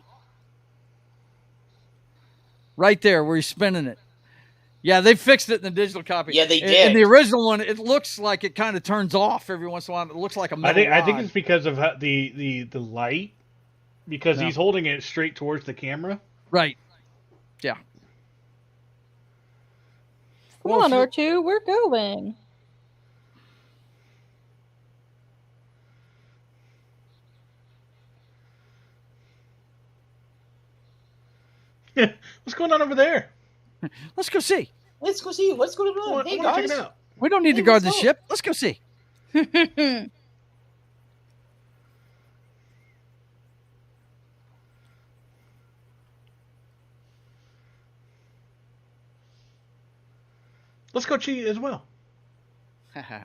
right there where he's spinning it. Yeah, they fixed it in the digital copy. Yeah, they did. In the original one, it looks like it kind of turns off every once in a while. It looks like a metal I think rod. it's because of the light, because Yeah. he's holding it straight towards the camera. Right. Yeah. Come Well, on, if R2, we're going. What's going on over there? let's go see. Let's go see what's going on. Hey I wanna check guys. it out. We don't need to Hey, guard the what's up? ship. Let's go see. Let's go cheat as well. Hey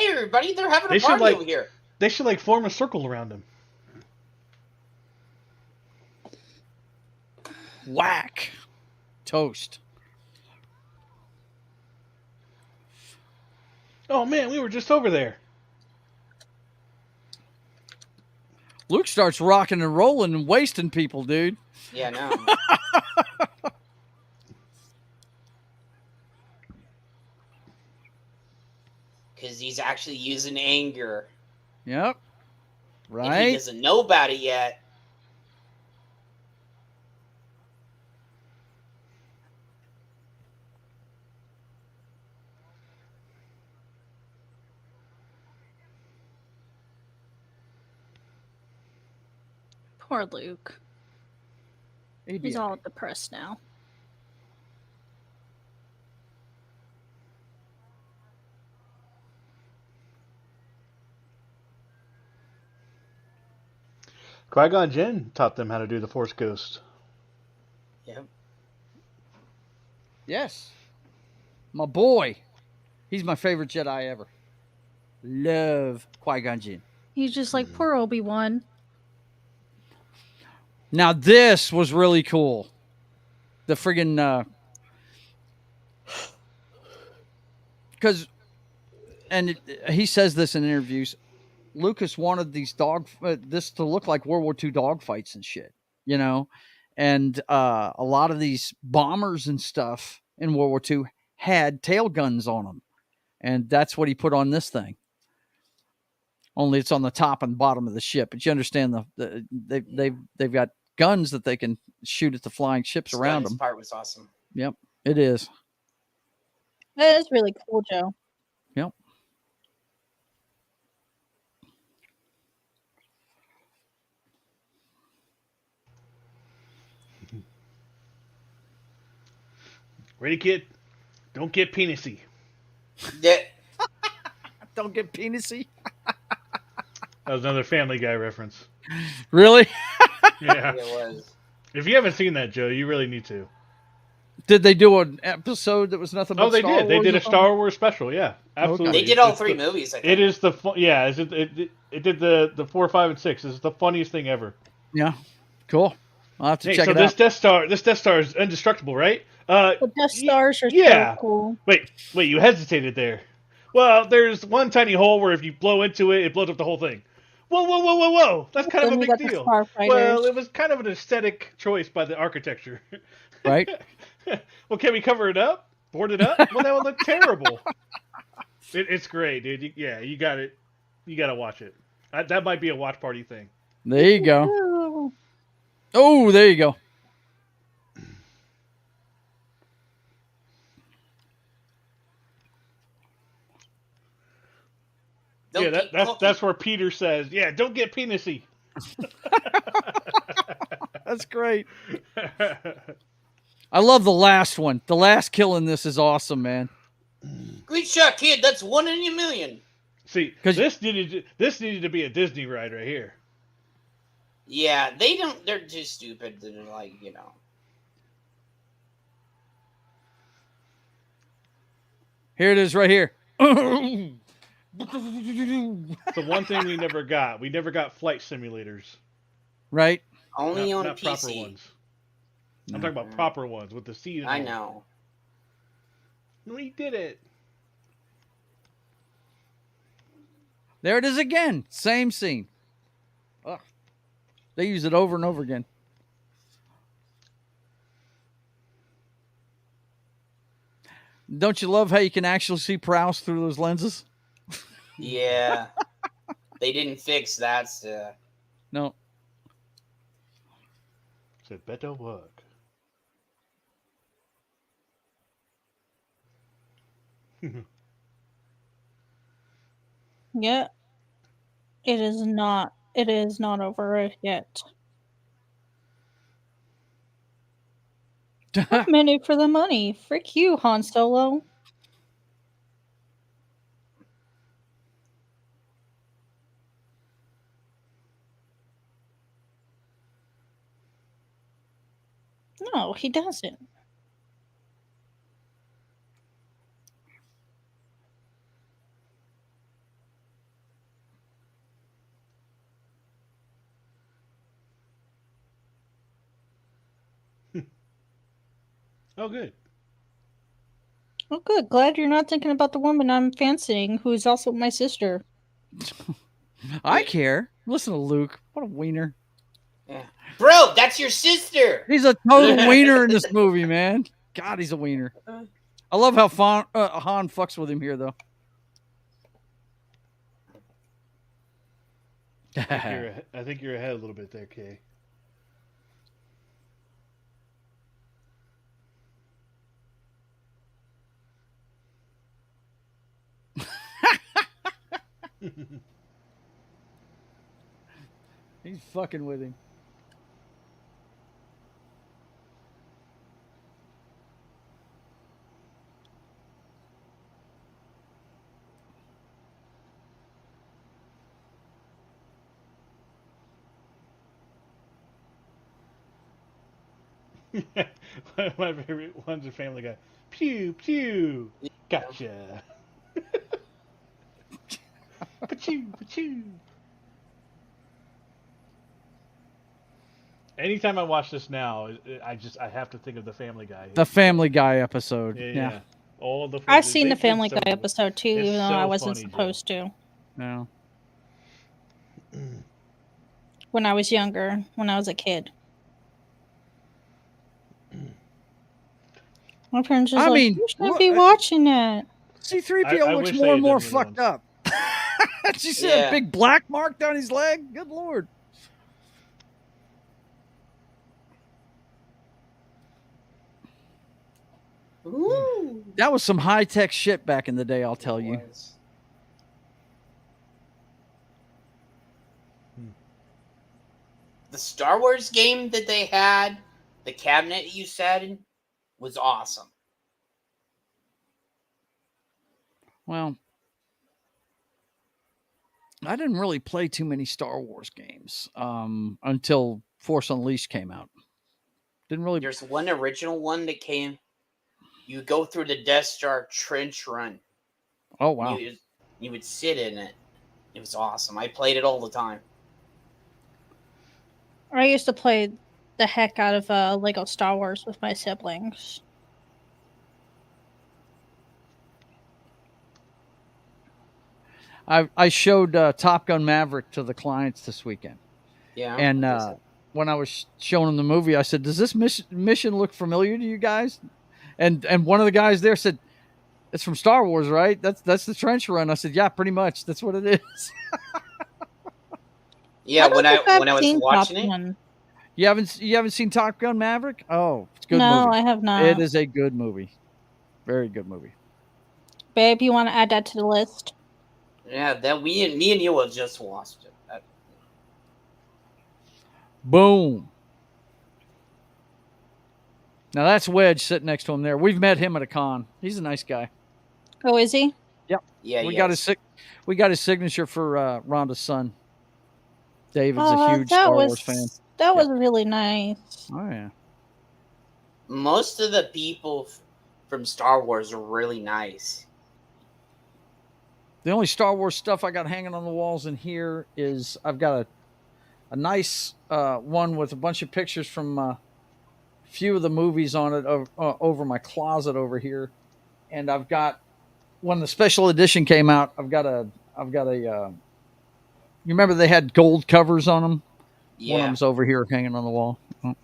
everybody, they're having They a should, party like- over here. They should like form a circle around him. Whack. Toast. Oh man, we were just over there. Luke starts rocking and rolling and wasting people, dude. Yeah, no. Because he's actually using anger. Yep. And he Right. doesn't know about it yet. Poor Luke. He'd be He's all all right. depressed now. Qui-Gon Jinn taught them how to do the Force Ghost. Yep. Yes. My boy. He's my favorite Jedi ever. Love Qui-Gon Jinn. He's just like, poor Obi-Wan. Now this was really cool. The friggin' because he says this in interviews. Lucas wanted these this to look like World War II dogfights and shit, you know, and a lot of these bombers and stuff in World War II had tail guns on them, and that's what he put on this thing. Only it's on the top and bottom of the ship. But you understand they've got guns that they can shoot at the flying ships around This them. part was awesome. Yep, it is. That is really cool, Joe. Yep. Ready, kid? Don't get penisy. Yeah. Don't get penisy. That was another Family Guy reference. Really? Yeah. It was. If you haven't seen that, Joe, you really need to. Did they do an episode that was nothing but Oh, they Star did. They Wars did or a something? Star Wars special. Yeah, absolutely. They did all It's three the- movies, I think. It is the yeah. It did the 4, 5, and 6. It's the funniest thing ever. Yeah. Cool. I'll have to Hey, check so it this out. Death Star is indestructible, right? The Death Stars are yeah. so cool. Wait, you hesitated there. Well, there's one tiny hole where if you blow into it, it blows up the whole thing. Whoa! That's kind of Then a we big got the deal. Starfighters. Well, it was kind of an aesthetic choice by the architecture. Right? Well, can we cover it up? Board it up? Well, that would look terrible. It's great, dude. You got it. You got to watch it. That might be a watch party thing. There you go. Ooh. Oh, there you go. They'll Yeah, keep that's where Peter says, "Yeah, don't get penisy." That's great. I love the last one. The last kill in this is awesome, man. Great shot, kid. That's 1 in a million. See, this needed to be a Disney ride right here. Yeah, they don't. They're too stupid. They're like, Here it is, right here. The one thing we never got. We never got flight simulators. Right. Only on not PC. Proper ones. I'm talking about proper ones with the seat. I know. We did it. There it is again. Same scene. Ugh. They use it over and over again. Don't you love how you can actually see Prowse through those lenses? Yeah. They didn't fix that stuff. No. It better work. Yeah. It is not. It is not over yet. I'm in it for the money. Frick you, Han Solo. No, he doesn't. Oh, good. Oh, good. Glad you're not thinking about the woman I'm fancying, who's also my sister. I care. Listen to Luke. What a wiener. Yeah. Bro, that's your sister. He's a total wiener in this movie, man. God, he's a wiener. I love how Han fucks with him here, though. I think you're ahead a little bit there, Kay. He's fucking with him. My favorite one's a Family Guy. Pew pew. Gotcha. Pachoo pachoo. Anytime I watch this now, I have to think of the Family Guy. The Family Guy episode. Yeah. All the. I've seen the Family Guy episode too, even though I wasn't funny, supposed to. No. When I was younger, when I was a kid. My parents just you shouldn't be watching that. C-3PO looks more and more fucked up. Did you see that big black mark down his leg? Good Lord. Ooh. That was some high-tech shit back in the day, I'll tell you. The Star Wars game that they had, the cabinet you sat in, was awesome. Well, I didn't really play too many Star Wars games until Force Unleashed came out. Didn't really. There's one original one that came. You go through the Death Star trench run. Oh wow! You would sit in it. It was awesome. I played it all the time. I used to play the heck out of Lego Star Wars with my siblings. I showed Top Gun Maverick to the clients this weekend. Yeah. And when I was showing them the movie, I said, "Does this mission look familiar to you guys?" And one of the guys there said, "It's from Star Wars, right? That's the trench run." I said, "Yeah, pretty much. That's what it is." Yeah, when I was watching it. You haven't seen Top Gun Maverick? Oh, it's a good movie. No, I have not. It is a good movie. Very good movie. Babe, you want to add that to the list? Yeah, that me and you have just watched it. Boom. Now that's Wedge sitting next to him there. We've met him at a con. He's a nice guy. Oh, is he? Yep. Yeah, We yes. got his signature for Rhonda's son. David's a Oh, huge Star Wars fan. that was really nice. Oh yeah. Most of the people from Star Wars are really nice. The only Star Wars stuff I got hanging on the walls in here is I've got a nice one with a bunch of pictures from a few of the movies on it over my closet over here, and I've got when the special edition came out. I've got a you remember they had gold covers on them? One of Yeah. them's over here hanging on the wall. Oh.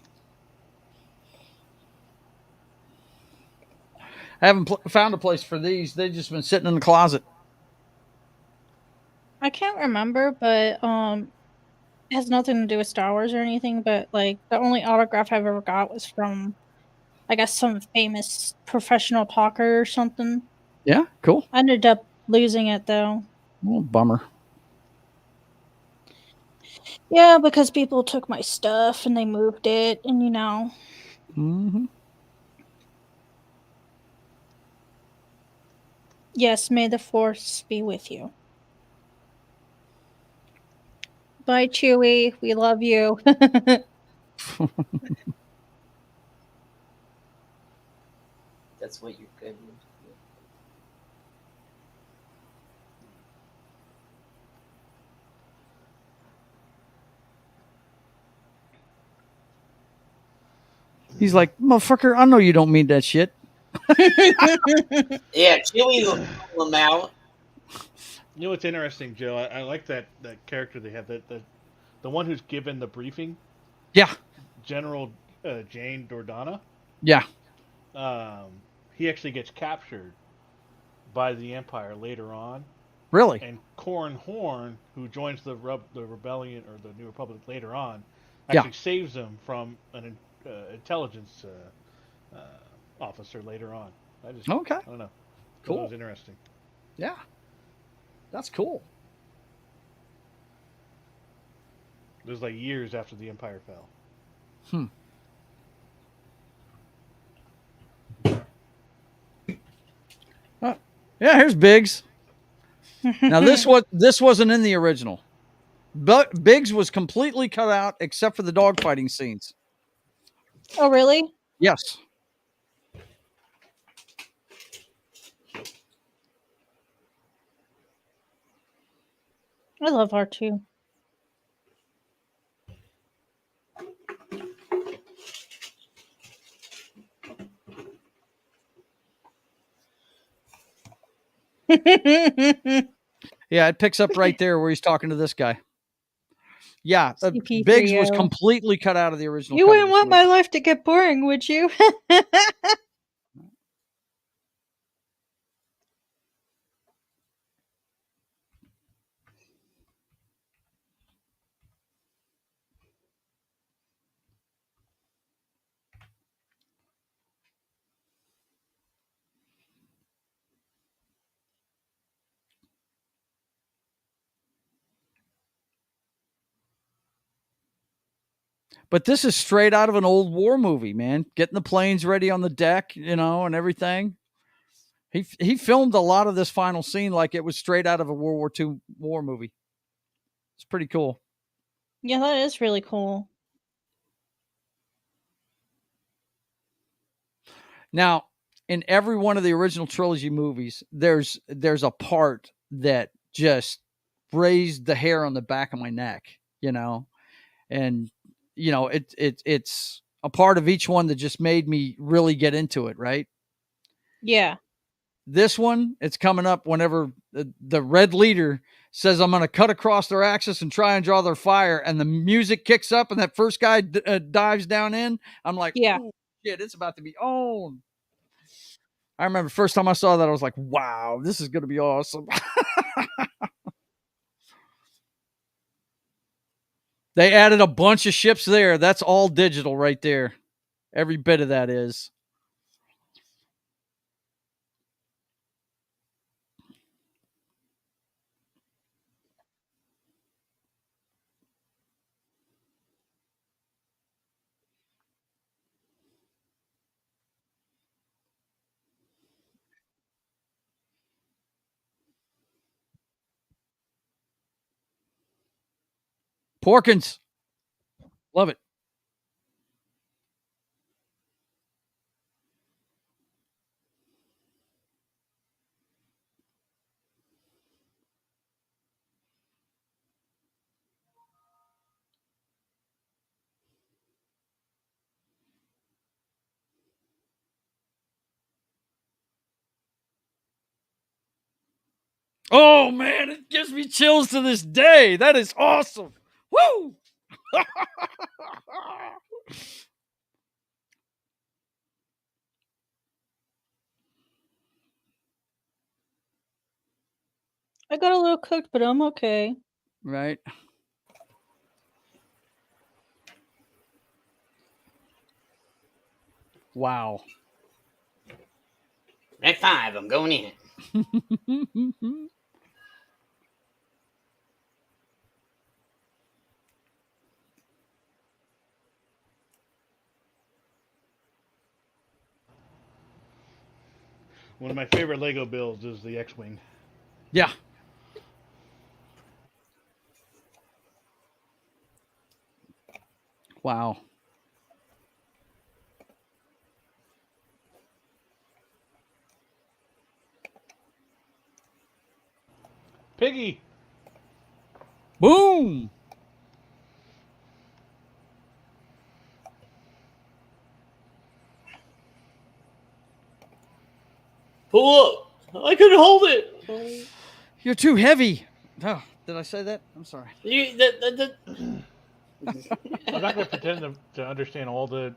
I haven't found a place for these. They've just been sitting in the closet. I can't remember, but it has nothing to do with Star Wars or anything. But like the only autograph I've ever got was from, I guess, some famous professional talker or something. Yeah, cool. I ended up losing it though. Oh, bummer. Yeah, because people took my stuff and they moved it, and you know. Mm-hmm. Yes, may the force be with you. Bye, Chewie. We love you. That's what you're good. He's like, motherfucker, I know you don't mean that shit. Yeah, Chewie will pull him out. You know what's interesting, Joe? I like that character they have. The one who's given the briefing. Yeah. General Jane Dordana. Yeah. He actually gets captured by the Empire later on. Really? And Corran Horn, who joins the rebellion or the New Republic later on, actually saves him from an intelligence officer later on. I don't know. Cool. That was interesting. Yeah. That's cool. It was like years after the Empire fell. Yeah, here's Biggs. Now this wasn't in the original. But Biggs was completely cut out except for the dogfighting scenes. Oh, really? Yes. I love R2. Yeah, it picks up right there where he's talking to this guy. Yeah, CP3O. Biggs was completely cut out of the original. You wouldn't want my life to get boring, would you? But this is straight out of an old war movie, man. Getting the planes ready on the deck, and everything. He filmed a lot of this final scene like it was straight out of a World War II war movie. It's pretty cool. Yeah, that is really cool. Now, in every one of the original trilogy movies, there's a part that just raised the hair on the back of my neck, and it's a part of each one that just made me really get into it, right? Yeah. This one, it's coming up whenever the red leader says, I'm going to cut across their axis and try and draw their fire, and the music kicks up and that first guy dives down in. I'm like, yeah, shit, it's about to be on. I remember the first time I saw that, I was like, wow, this is going to be awesome. They added a bunch of ships there. That's all digital right there. Every bit of that is. Porkins. Love it. Oh man, it gives me chills to this day. That is awesome. Woo! I got a little cooked, but I'm okay. Right. Wow. At 5, I'm going in. One of my favorite Lego builds is the X-wing. Yeah. Wow. Piggy. Boom. Pull up. I couldn't hold it. You're too heavy. Oh, did I say that? I'm sorry. I'm not going to pretend to understand all the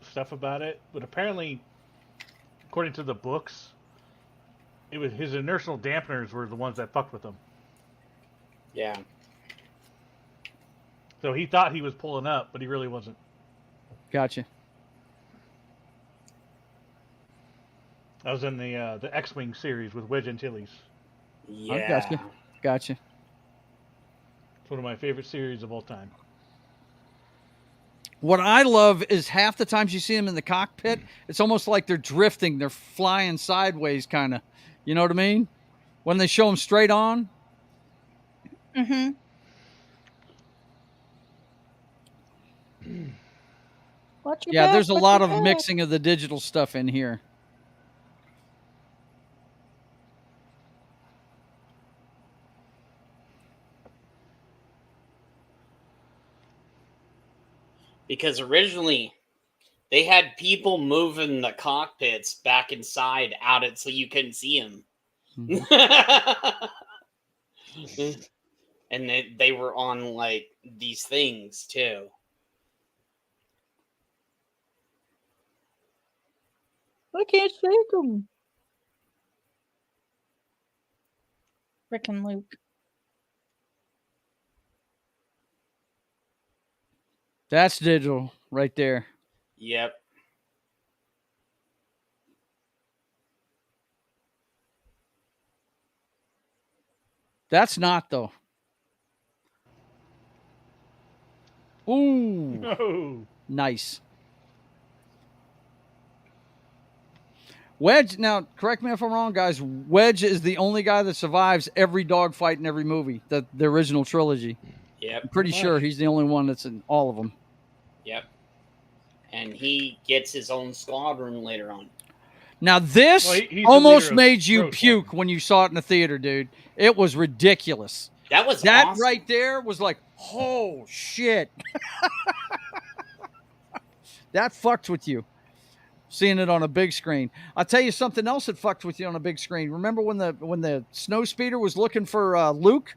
stuff about it, but apparently, according to the books, it was his inertial dampeners were the ones that fucked with him. Yeah. So he thought he was pulling up, but he really wasn't. Gotcha. I was in the X-wing series with Wedge Antilles. Yeah. I gotcha. Gotcha. It's one of my favorite series of all time. What I love is half the times you see them in the cockpit, it's almost like they're drifting. They're flying sideways, kind of. You know what I mean? When they show them straight on. Mm-hmm. Yeah, there's a lot of mixing of the digital stuff in here. Because originally they had people moving the cockpits back inside out it so you couldn't see them. Mm-hmm. And they were on like these things too. I can't shake them. Frickin' Luke. That's digital right there. Yep. That's not, though. Ooh. No. Nice. Wedge, now, correct me if I'm wrong, guys. Wedge is the only guy that survives every dogfight in every movie, the original trilogy. Yep. I'm pretty sure he's the only one that's in all of them. Yep. And he gets his own squadron later on. Now, this almost made you puke when you saw it in the theater, dude. It was ridiculous. That was that awesome. Right there was like, oh, shit. That fucked with you. Seeing it on a big screen. I'll tell you something else that fucked with you on a big screen. Remember when the snow speeder was looking for Luke?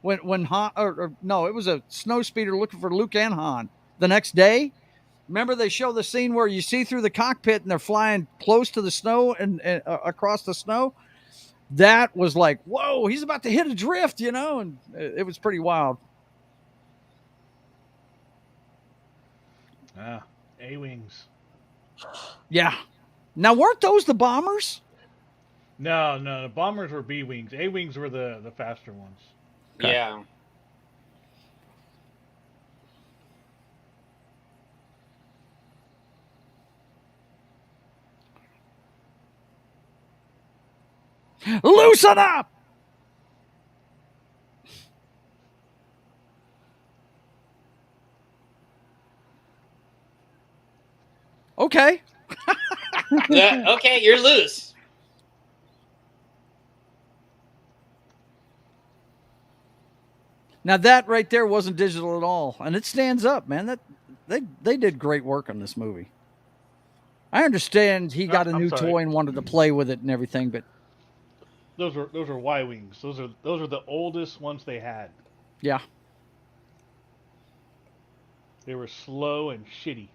When Han, or no, it was a snow speeder looking for Luke and Han the next day. Remember they show the scene where you see through the cockpit and they're flying close to the snow and across the snow. That was like, whoa, he's about to hit a drift, and it was pretty wild. A-wings. Yeah. Now, weren't those the bombers? No, the bombers were B-wings. A-wings were the faster ones. Okay. Yeah. Loosen up! Okay. Yeah, okay, you're loose. Now that right there wasn't digital at all, and it stands up, man. That they did great work on this movie. I understand he got a I'm new sorry. toy and wanted to play with it and everything, but Those are Y wings. Those are the oldest ones they had. yeah. They were slow and shitty.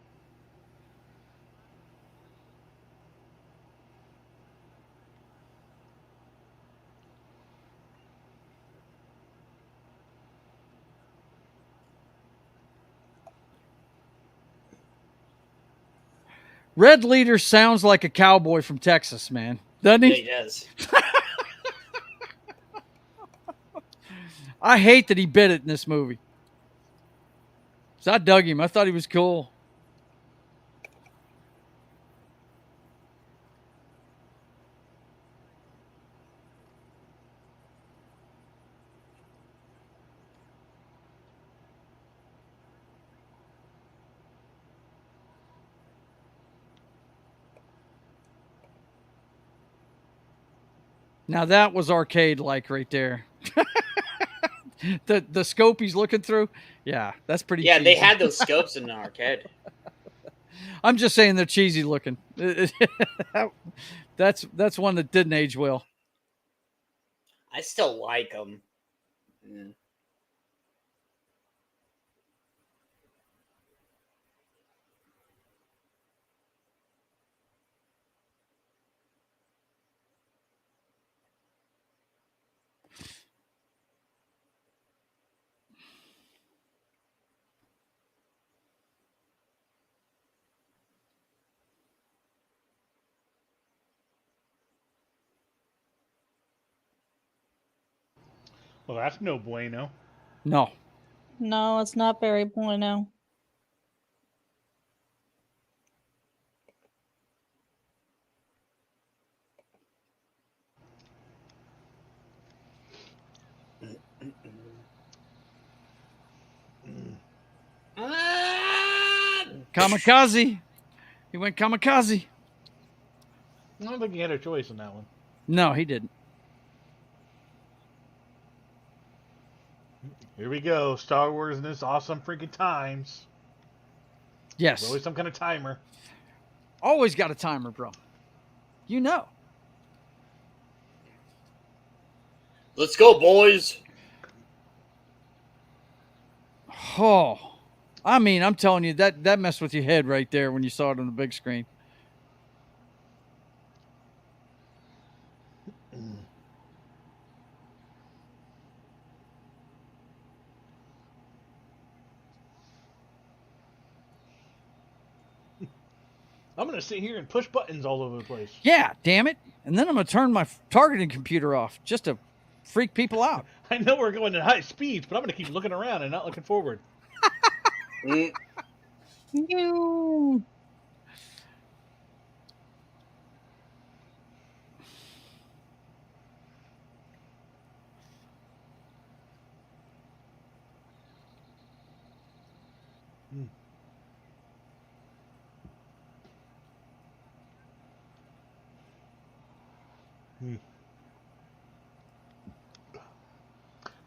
Red Leader sounds like a cowboy from Texas, man. Doesn't Yeah, he? he does. I hate that he bit it in this movie. So I dug him. I thought he was cool. Now that was arcade like right there. the scope he's looking through. Yeah, that's pretty Yeah, cheesy. they had those scopes in the arcade. I'm just saying they're cheesy looking. That's one that didn't age well. I still like them. Mm. Well, that's no bueno. No. No, it's not very bueno. Kamikaze. He went kamikaze. I don't think he had a choice in that one. No, he didn't. Here we go. Star Wars in its awesome freaking times. Yes. There's always some kind of timer. Always got a timer, bro. You know. Let's go, boys. Oh. I mean, I'm telling you, that messed with your head right there when you saw it on the big screen. I'm going to sit here and push buttons all over the place. Yeah, damn it. And then I'm going to turn my targeting computer off just to freak people out. I know we're going at high speeds, but I'm going to keep looking around and not looking forward. Mm.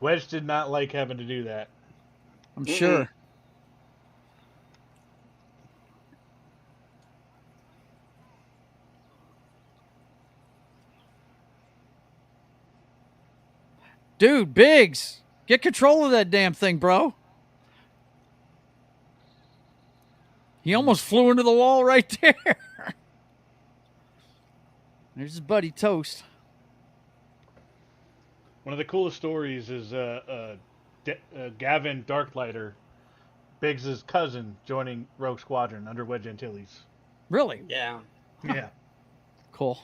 Wedge did not like having to do that. I'm sure. Dude, Biggs, get control of that damn thing, bro. He almost flew into the wall right there. There's his buddy Toast. One of the coolest stories is Gavin Darklighter, Biggs' cousin, joining Rogue Squadron under Wedge Antilles. Really? Yeah. Yeah. Cool.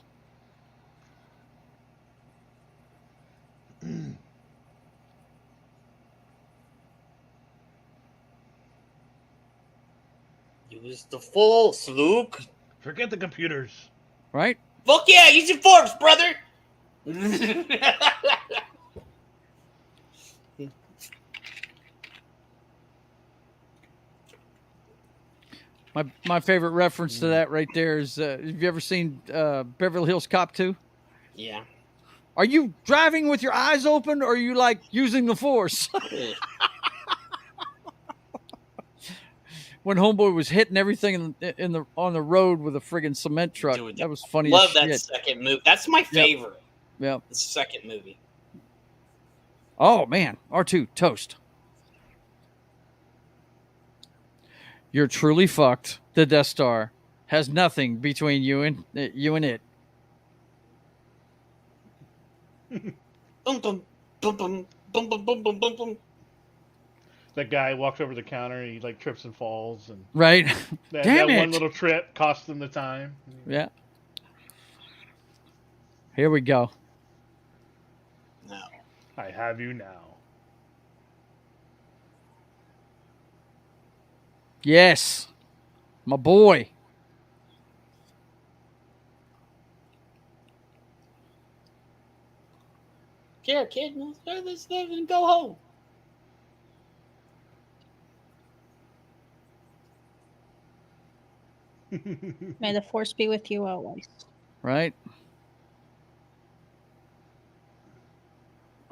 Use the force, Luke. Forget the computers. Right? Fuck yeah, use your force, brother. My favorite reference to that right there is have you ever seen Beverly Hills Cop 2? Yeah. Are you driving with your eyes open or are you like using the force? When Homeboy was hitting everything in the on the road with a friggin' cement truck. Dude, that was funny love as that shit. second movie. That's my favorite. Yep. The second movie. Oh man, R2 toast. You're truly fucked. The Death Star has nothing between you and it. Boom, boom, boom, boom, boom, boom, boom, boom, boom, boom. That guy walks over the counter and he like trips and falls, and Right. that one little trip cost him the time. Yeah. Here we go. No. I have you now. Yes. My boy. Here, kid, let's live and go home. May the force be with you always. Right.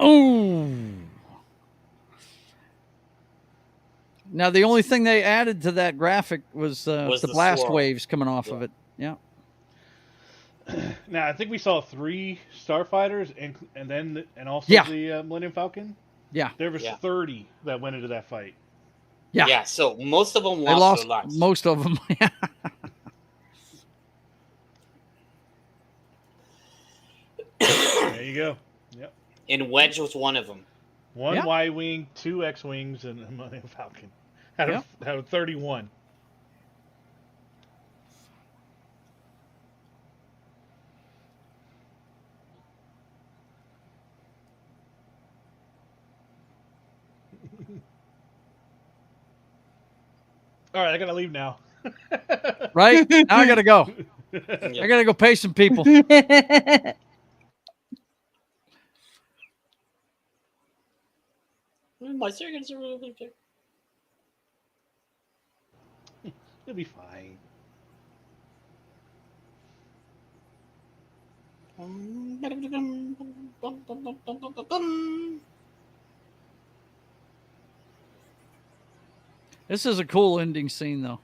Oh. Now the only thing they added to that graphic was the blast swirl. waves coming off of it. Yeah. Now I think we saw 3 starfighters and also the Millennium Falcon. Yeah. There was 30 that went into that fight. Yeah. Yeah. So most of them They lost lost their lives. most of them. There you go. Yep. And Wedge was one of them. 1 Y-wing, 2 X-wings, and a Millennium Falcon. Out of 31. All right, I gotta leave now. Right? Now I gotta go. I gotta go pay some people. My circuits are really big. It'll be fine. This is a cool ending scene, though.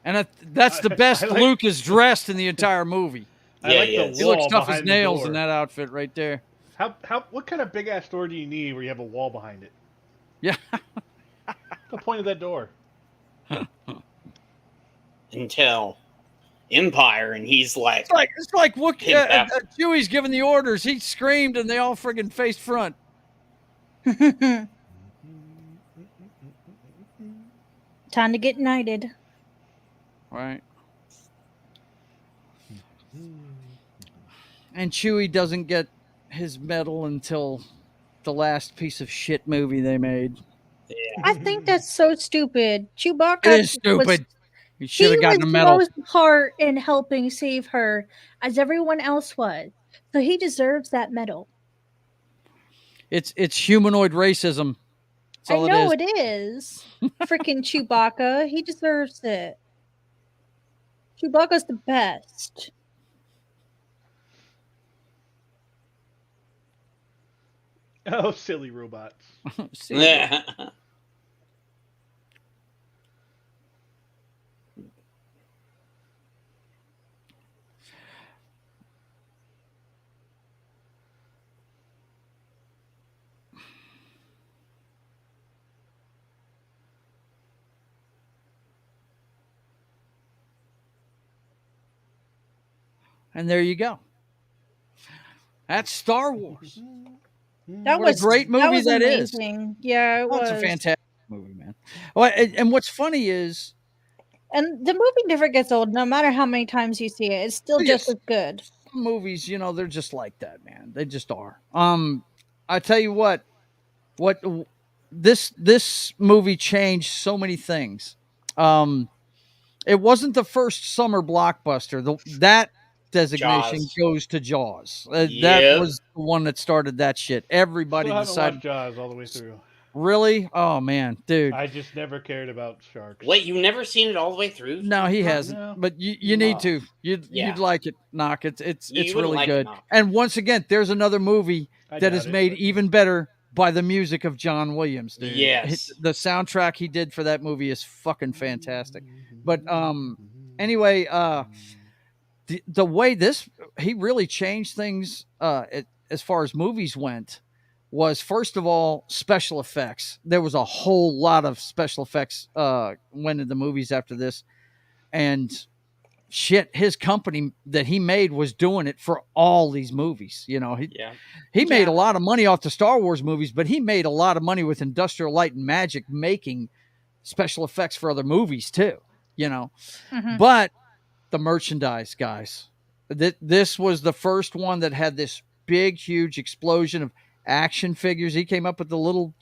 And that's the best Luke is dressed in the entire movie. I like the wall he looks tough as behind the nails door. in that outfit right there. What kind of big ass door do you need where you have a wall behind it? Yeah. What's the point of that door? Until Empire, and he's like, it's like Chewie's giving the orders. He screamed, and they all friggin' faced front. Time to get knighted. Right. And Chewie doesn't get his medal until the last piece of shit movie they made. Yeah. I think that's so stupid. Chewbacca It is stupid. He should have gotten a medal. He was part in helping save her, as everyone else was. So he deserves that medal. It's humanoid racism. I know it is. Freaking Chewbacca. He deserves it. Chewbacca's the best. Oh, silly robots. Yeah. And there you go. That's Star Wars. That what was a great movie that is. Amazing. Yeah, it was a fantastic movie, man. Well, and what's funny is, and the movie never gets old. No matter how many times you see it, it's still just as good. Some movies, they're just like that, man. They just are. I tell you what this movie changed so many things. It wasn't the first summer blockbuster. That designation goes to Jaws. That was the one that started that shit. Everybody decided Jaws all the way through. Really? Oh man, dude. I just never cared about sharks. Wait, you've never seen it all the way through? No, he hasn't. No. But you need to. You'd Yeah. like it, Knock. It's You wouldn't really like it, good. Knock. And once again, there's another movie I that doubt is it, made but- even better by the music of John Williams, dude. Yes. The soundtrack he did for that movie is fucking fantastic. But anyway, the way he really changed things as far as movies went was, first of all, special effects. There was a whole lot of special effects went into movies after this, and shit, his company that he made was doing it for all these movies. You know, he made a lot of money off the Star Wars movies, but he made a lot of money with Industrial Light and Magic making special effects for other movies too. You know, but the merchandise, guys, this was the first one that had this big, huge explosion of action figures. He came up with the little,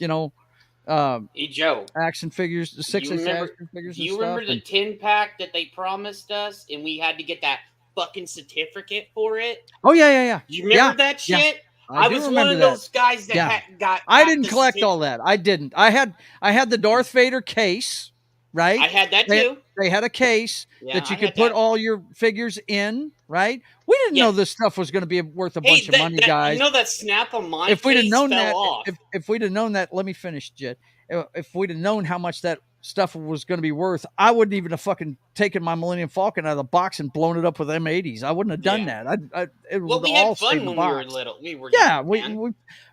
Hey, Joe, action figures, the 6-inch action figures. Do you remember the 10-pack that they promised us, and we had to get that fucking certificate for it? Oh yeah. You remember that shit? Yeah. I was one of those guys that got. I didn't collect all that. I didn't. I had the Darth Vader case, right? I had that too. They had a case that you could put all your figures in, right? We didn't know this stuff was going to be worth a bunch of money, guys. You know that snap on my if we'd have known fell that, off. if we'd have known that, let me finish, Jet. If we'd have known how much that stuff was going to be worth, I wouldn't even have fucking taken my Millennium Falcon out of the box and blown it up with M80s. I wouldn't have done that. We had fun when we were little. We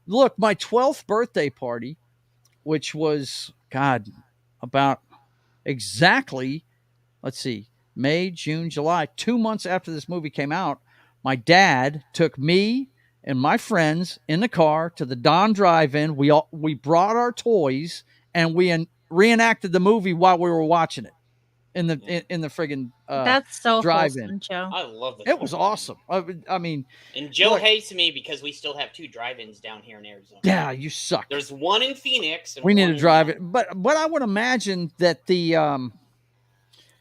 look, my 12th birthday party, which was about exactly, let's see, May, June, July, 2 months after this movie came out, my dad took me and my friends in the car to the Don Drive-In. We brought our toys and we reenacted the movie while we were watching it in the friggin' that's so drive-in. wholesome, Joe. I love it. It was awesome. I mean, and Joe hates me because we still have 2 drive-ins down here in Arizona. Yeah, you suck. There's one in Phoenix. And we need to drive it, but I would imagine that the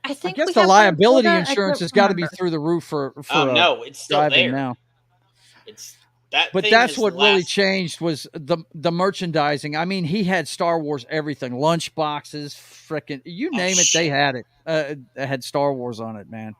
I guess the liability insurance has got to be through the roof for no, it's still there now. It's that. But that's what really changed was the merchandising. I mean, he had Star Wars everything, lunch boxes, frickin' you name it, they had it. It had Star Wars on it, man.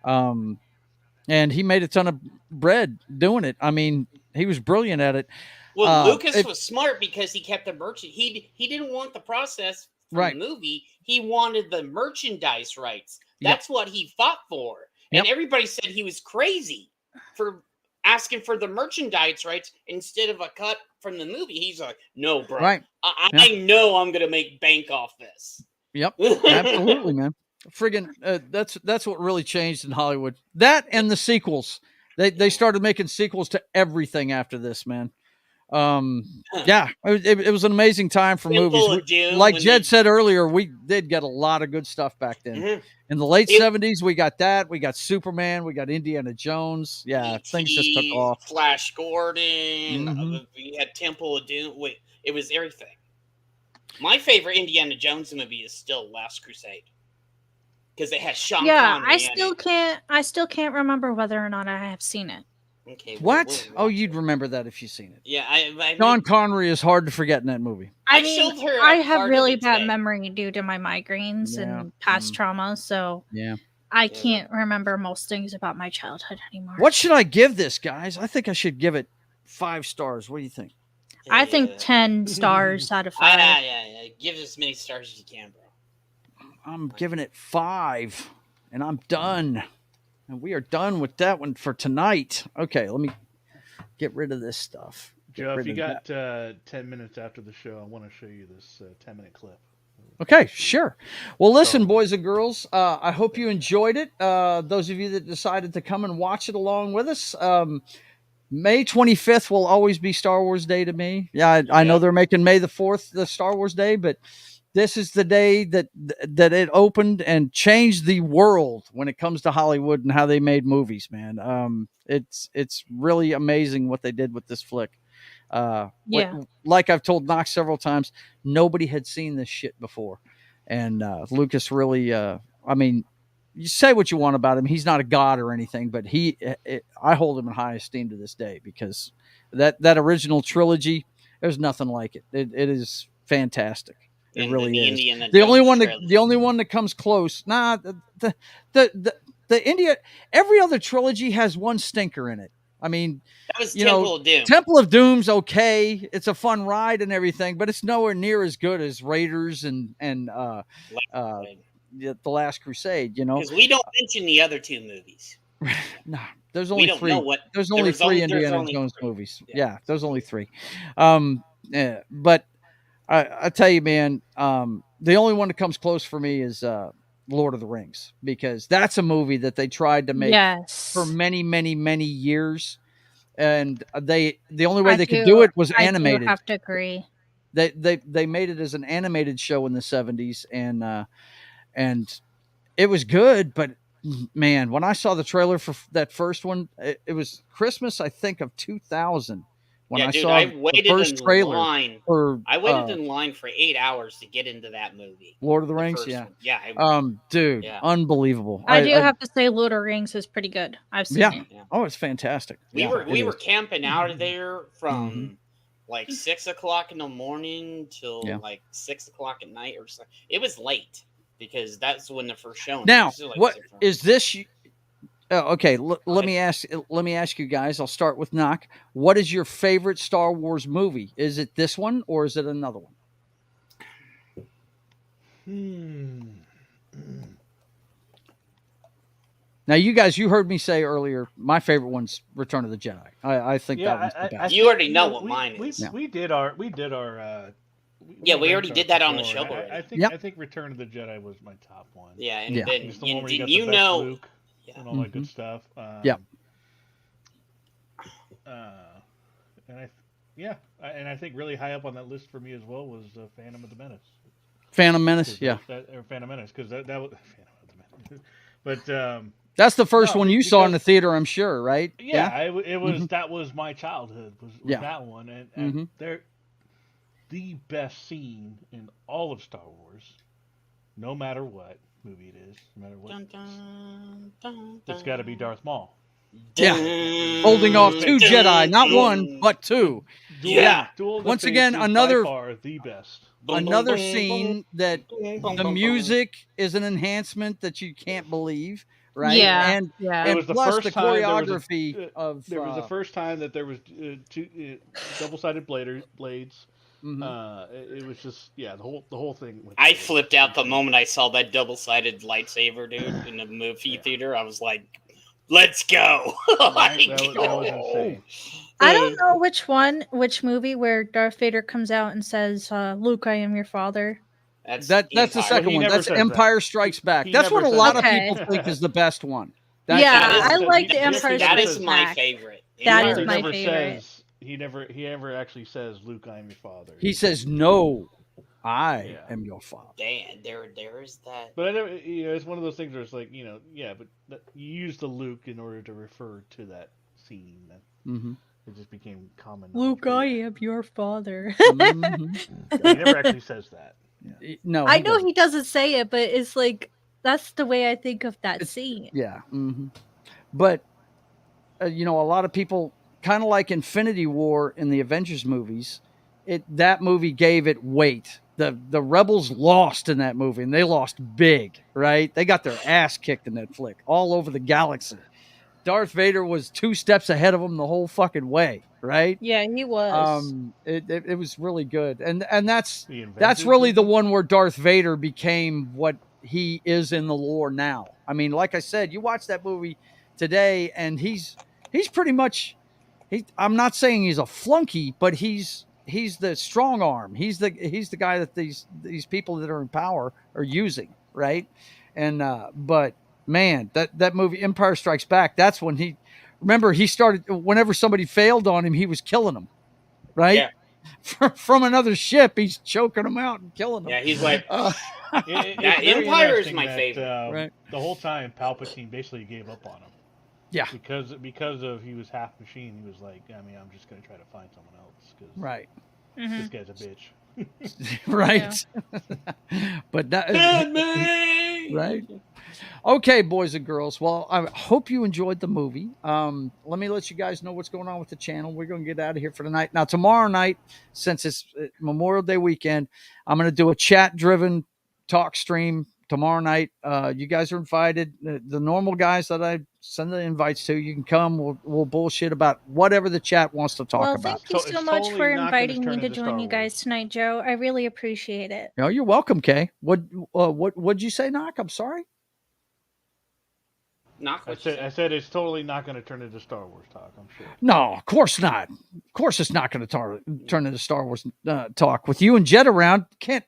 And he made a ton of bread doing it. I mean, he was brilliant at it. Well, Lucas was smart because he kept the merchant. He didn't want the process from the movie. He wanted the merchandise rights. That's what he fought for. And everybody said he was crazy for asking for the merchandise rights instead of a cut from the movie. He's like, no, bro. Right. I know I'm going to make bank off this. Yep. Absolutely, man. Friggin' that's what really changed in Hollywood. That and the sequels. They started making sequels to everything after this, man. It was an amazing time for movies. Like Jed said earlier, we did get a lot of good stuff back then. In the late 70s, we got that. We got Superman. We got Indiana Jones. Yeah, things just took off. Flash Gordon. We had Temple of Doom. It was everything. My favorite Indiana Jones movie is still Last Crusade. Because it has Sean Connery. I still can't remember whether or not I have seen it. Okay. What? You'd remember that if you've seen it. Yeah, I Sean Connery is hard to forget in that movie. I have really bad memory due to my migraines and past trauma, so I can't remember most things about my childhood anymore. What should I give this, guys? I think I should give it 5 stars. What do you think? I think 10 stars out of 5. Yeah. Give it as many stars as you can, bro. I'm giving it 5, and I'm done. And we are done with that one for tonight. Okay, let me get rid of this stuff. Joe, if you got 10 minutes after the show, I want to show you this 10-minute clip. Okay, sure. Well, listen, boys and girls, I hope you enjoyed it. Those of you that decided to come and watch it along with us, May 25th will always be Star Wars Day to me. Yeah, I know they're making May the 4th the Star Wars Day, but this is the day that it opened and changed the world when it comes to Hollywood and how they made movies, man. It's really amazing what they did with this flick. Like I've told Knox several times, nobody had seen this shit before. And Lucas really, I mean, you say what you want about him. He's not a god or anything, but I hold him in high esteem to this day because that original trilogy, there's nothing like it. It is fantastic. It And really the is. Indiana The only Jones one that trailer. the only one that comes close. Nah, the India. Every other trilogy has one stinker in it. I mean, That was you Temple know, of Doom. Temple of Doom's okay. It's a fun ride and everything, but it's nowhere near as good as Raiders and the Last Crusade. You know, Because we don't mention the other two movies. no, there's We only don't three. know what. There's only there's three there's Indiana only Jones three. movies. Yeah. Yeah, there's only three. But I tell you, man, the only one that comes close for me is Lord of the Rings, because that's a movie that they tried to make Yes. for many, many, many years, and the only way I they could do- do it was I do animated. have to agree. They made it as an animated show in the 70s, and it was good, but man, when I saw the trailer for that first one, it was Christmas, I think, of 2000 when Yeah, I dude, saw I the waited first in trailer line. for I waited in line for 8 hours to get into that movie. Lord of the The Rings. first Yeah, one. Yeah. dude, Yeah. unbelievable. I do have to say, Lord of the Rings is pretty good. I've seen it. Yeah. Oh, it's fantastic. We Yeah, were it is. camping out of there from Mhm. like 6 o'clock in the morning till Yeah. like 6 o'clock at night or something. It was late because that's when the first showing. Now, This is like what 6 o'clock. is this? Okay, let Okay. me ask. Let me ask you guys. I'll start with Knock. What is your favorite Star Wars movie? Is it this one or is it another one? Now, you guys, you heard me say earlier, my favorite one's Return of the Jedi. I think that one's the best. You already know what mine is. Yeah. We did our. Yeah, we already did that on the show I already. think Yep. I think Return of the Jedi was my top one. Yeah, and Yeah. then It's the one where you got didn't the you best know? Luke Yeah. and all that good stuff. Yeah. And I think really high up on that list for me as well was Phantom of the Menace. Phantom Menace. Yeah, Or Phantom Menace, because that was Phantom of the Menace. But that's the first No, one you saw in the because- theater, I'm sure, right? yeah, it was Mhm. that was my childhood was Yeah. that one, and Mhm. they're the best scene in all of Star Wars, no matter what movie it is, no matter what. Dun, dun, dun, It's got to be Darth Maul. Yeah. Holding off two Jedi, not one, but two. Yeah. Duel of the Once Fates again, is another- by far the best. Another scene that the music is an enhancement that you can't believe, right? Yeah. And Yeah. It was the plus first the time there was choreography of there was the first time that there was two double-sided blades. mhm. It was just the whole thing. I flipped out the moment I saw that double-sided lightsaber, dude, in the movie theater. I was like, "Let's go!" Like, that was insane. I don't know which movie where Darth Vader comes out and says, "Luke, I am your father." That's the Empire. second Well, he one. never That's says Empire that. Strikes Back. He That's what a never lot says of that. people think is the best one. Yeah, That is- I like the he- Empire That Strikes is my Back. favorite. That Empire is my never favorite. says he never actually says, "Luke, I am your father." He says, "No, I Yeah. am your father." Damn, there is that. But I never, it's one of those things where it's like, but you use the Luke in order to refer to that scene. Mm-hmm. It just became common. Luke, knowledge. I am your father. Mm-hmm. He never actually says that. No, I know doesn't. he doesn't say it, but it's like that's the way I think of that scene. Yeah. Mm-hmm. But a lot of people kind of like Infinity War in the Avengers movies. That movie gave it weight. The rebels lost in that movie, and they lost big, right? They got their ass kicked in that flick all over the galaxy. Darth Vader was 2 steps ahead of them the whole fucking way, right? Yeah, he was. It was really good, and that's The Avengers that's really the movie? one where Darth Vader became what he is in the lore now. I mean, like I said, you watch that movie today, and he's pretty much I'm not saying he's a flunky, but he's the strong arm. He's the guy that these people that are in power are using, right? And but man, that movie Empire Strikes Back, that's when he started, whenever somebody failed on him, he was killing them, right? Yeah. From another ship, he's choking them out and killing them. Yeah, he's like, It's That very Empire is interesting my that, favorite. Right. The whole time, Palpatine basically gave up on him. Yeah. Because of he was half machine. He was like, I'm just gonna try to find someone else because Right. Mhm. this guy's a bitch. Right. But that Padme! Right. Okay, boys and girls. Well, I hope you enjoyed the movie. Let me let you guys know what's going on with the channel. We're going to get out of here for tonight. Now, tomorrow night, since it's Memorial Day weekend, I'm going to do a chat-driven talk stream tomorrow night. You guys are invited. The normal guys that I send the invites to, you can come. We'll bullshit about whatever the chat wants to talk Well, about. thank you So so it's much totally for not gonna inviting turn me to into Star join you guys Wars. tonight, Joe. I really appreciate it. No, you're welcome, Kay. What'd you say, Knock? I'm sorry. Not I what you said said. it's totally not going to turn into Star Wars talk. I'm sure. No, of course not. Of course, it's not going to turn into Star Wars talk. With you and Jet around, can't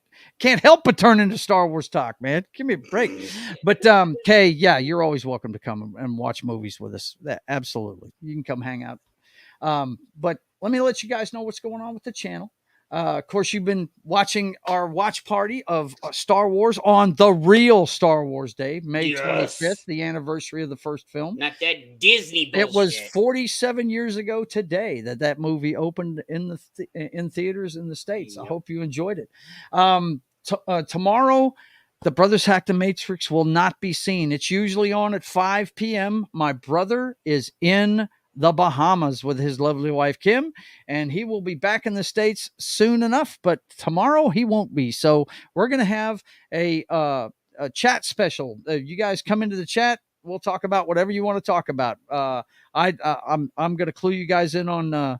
help but turn into Star Wars talk, man. Give me a break. But Kay, yeah, you're always welcome to come and watch movies with us. Absolutely, you can come hang out. But let me let you guys know what's going on with the channel. Of course, you've been watching our watch party of Star Wars on the real Star Wars Day, May 25th, the anniversary of the first film. Not that Disney bullshit. It was 47 years ago today that movie opened in in theaters in the States. Yep. I hope you enjoyed it. Tomorrow, The Brothers Hack the Matrix will not be seen. It's usually on at 5 p.m. My brother is in the Bahamas with his lovely wife, Kim, and he will be back in the States soon enough, but tomorrow he won't be. So we're going to have a chat special. You guys come into the chat. We'll talk about whatever you want to talk about. I'm going to clue you guys in on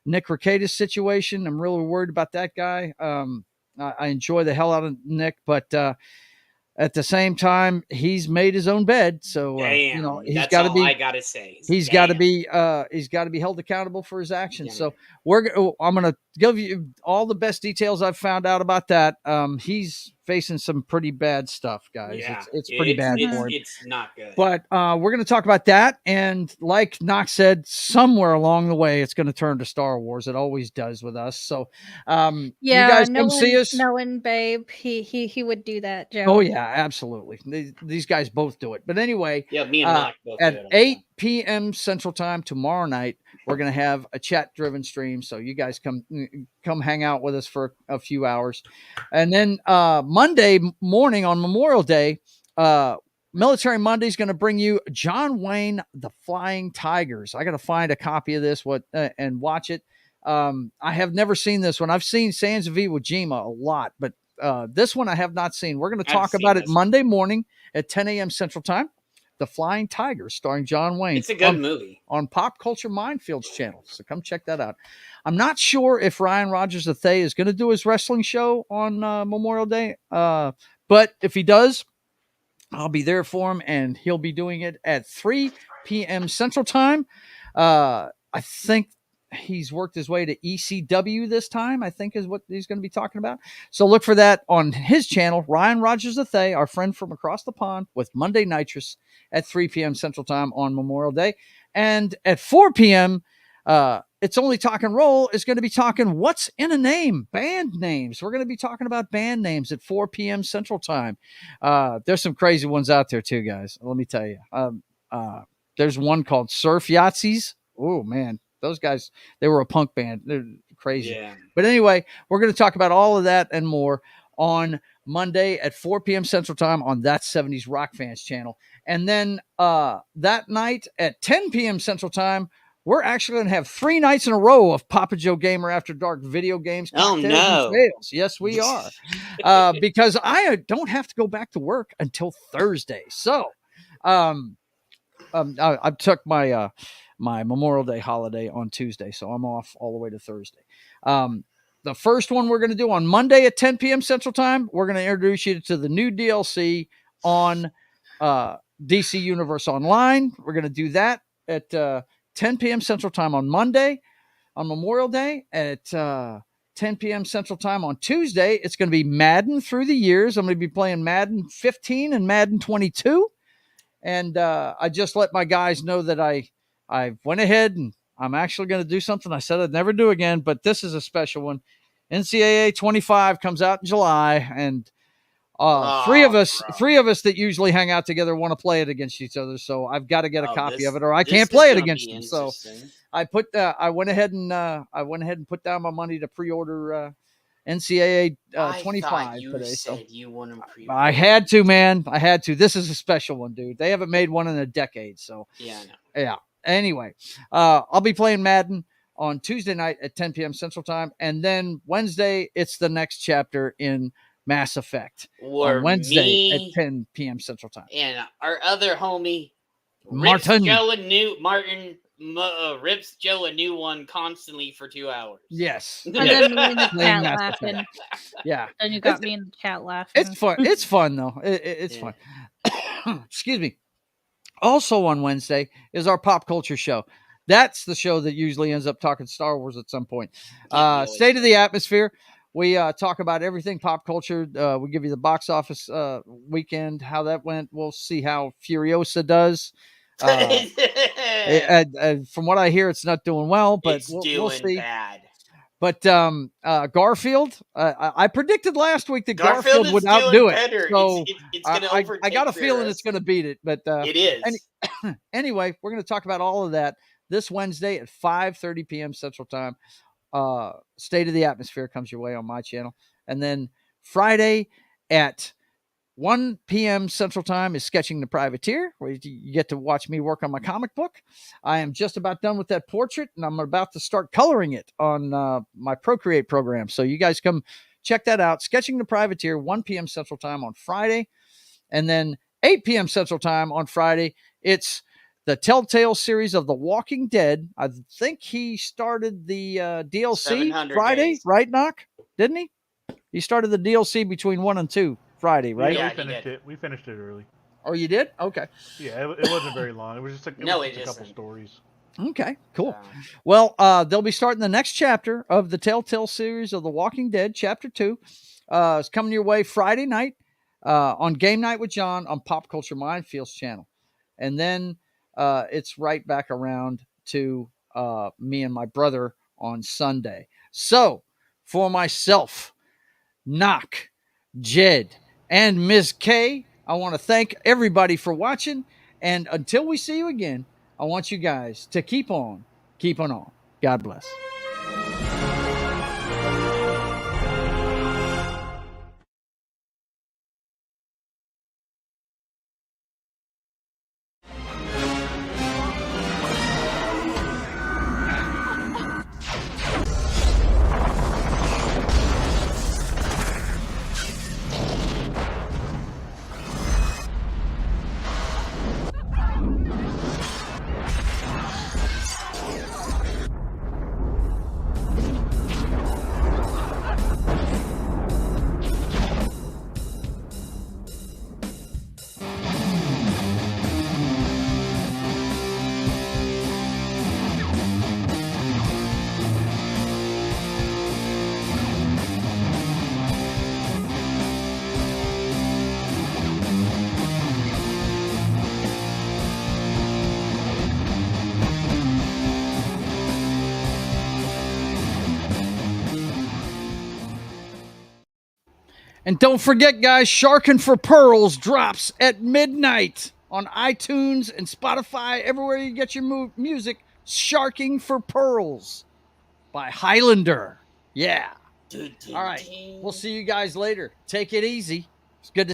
Nick Rekieta's situation. I'm really worried about that guy. I enjoy the hell out of Nick, but at the same time, he's made his own bed, so damn, you know that's all I gotta say. He's got to be held accountable for his actions. So I'm going to give you all the best details I've found out about that. He's facing some pretty bad stuff, guys. Yeah, it's pretty bad for him. It's not good. But we're going to talk about that, and like Knox said, somewhere along the way, it's going to turn to Star Wars. It always does with us. So you guys come see us. Knowing Babe, he would do that, Joe. Oh yeah, absolutely. These guys both do it. But anyway, yeah, me and Knox both at do it 8 p.m. Central Time tomorrow night, we're going to have a chat-driven stream. So you guys come hang out with us for a few hours, and then Monday morning on Memorial Day. Military Monday is going to bring you John Wayne, The Flying Tigers. I got to find a copy of this and watch it. I have never seen this one. I've seen Sands of Iwo Jima a lot, but this one I have not seen. We're going to talk about it Monday morning at 10 a.m. Central Time. The Flying Tigers, starring John Wayne. It's a good movie. On Pop Culture Minefields channel. So come check that out. I'm not sure if Ryan Rogers III is going to do his wrestling show on Memorial Day. But if he does, I'll be there for him, and he'll be doing it at 3 p.m. Central Time. I think he's worked his way to ECW this time, I think is what he's going to be talking about. So look for that on his channel, Ryan Rogers III, our friend from across the pond, with Monday Nitrous at 3 p.m. Central Time on Memorial Day. And at 4 p.m., It's Only Talk and Roll is going to be talking what's in a name, band names. We're going to be talking about band names at 4 p.m. Central Time. There's some crazy ones out there too, guys. Let me tell you. There's one called Surf Yahtzees. Oh, man. Those guys, they were a punk band. They're crazy. Yeah. But anyway, we're going to talk about all of that and more on Monday at 4 p.m. Central Time on That 70s Rock Fans channel. And then that night at 10 p.m. Central Time, we're actually going to have 3 nights in a row of Papa Joe Gamer After Dark video games. Oh, no. And sales. Yes, we are. Because I don't have to go back to work until Thursday. So I took my my Memorial Day holiday on Tuesday, so I'm off all the way to Thursday. The first one we're going to do on Monday at 10 p.m. Central Time, we're going to introduce you to the new DLC on DC Universe Online. We're going to do that at 10 p.m. Central Time on Monday. On Memorial Day at 10 p.m. Central Time on Tuesday, it's going to be Madden Through the Years. I'm going to be playing Madden 15 and Madden 22. And I just let my guys know that I went ahead and I'm actually going to do something I said I'd never do again, but this is a special one. NCAA 25 comes out in July, and three of us that usually hang out together want to play it against each other. So I've got to get a copy of it, or I can't play it against them. So I went ahead and put down my money to pre-order NCAA I 25 thought you today. said So you won them pre. I had to, man. I had to. This is a special one, dude. They haven't made one in a decade. So Yeah, I know. yeah. Anyway, I'll be playing Madden on Tuesday night at 10 p.m. Central Time, and then Wednesday it's the next chapter in Mass Effect Or on Wednesday at me 10 p.m. Central Time. and our other homie Martin. rips Joe a new one constantly for 2 hours. Yes. And then me and the Playing cat Mass laughing. Effect. Yeah. Then you got me and the cat laughing. It's fun. It's fun though. It's Yeah. fun. Excuse me. Also on Wednesday is our pop culture show. That's the show that usually ends up talking Star Wars at some point. State of the Atmosphere. We talk about everything pop culture. We give you the box office weekend, how that went. We'll see how Furiosa does. From what I hear, it's not doing well, but we'll see. Bad. But Garfield, I predicted last week that Garfield would outdo it. Better. So it's going to overtake I got a feeling it's going to beat it. But it is. Anyway, we're going to talk about all of that this Wednesday at 5:30 p.m. Central Time. State of the Atmosphere comes your way on my channel. And then Friday at 1 p.m. Central Time is Sketching the Privateer, where you get to watch me work on my comic book. I am just about done with that portrait, and I'm about to start coloring it on my Procreate program. So you guys come check that out. Sketching the Privateer, 1 p.m. Central Time on Friday. And then 8 p.m. Central Time on Friday, it's the Telltale series of The Walking Dead. I think he started the DLC Friday, days. right, Knock? Didn't he? He started the DLC between 1 and 2 Friday, right? Yeah, Yeah, we finished it. We finished it early. Oh, you did? Okay. Yeah, it wasn't very long. It was just a couple stories. Okay, cool. Well, they'll be starting the next chapter of the Telltale series of The Walking Dead, Chapter 2. It's coming your way Friday night on Game Night with John on Pop Culture Minefields channel. And then it's right back around to me and my brother on Sunday. So, for myself, Knock, Jed, and Ms. K, I want to thank everybody for watching. And until we see you again, I want you guys to keep on keeping on. God bless. And don't forget, guys, Sharkin' for Pearls drops at midnight on iTunes and Spotify, everywhere you get your music. Sharking for Pearls by Highlander. Yeah. All right. We'll see you guys later. Take it easy. It's good to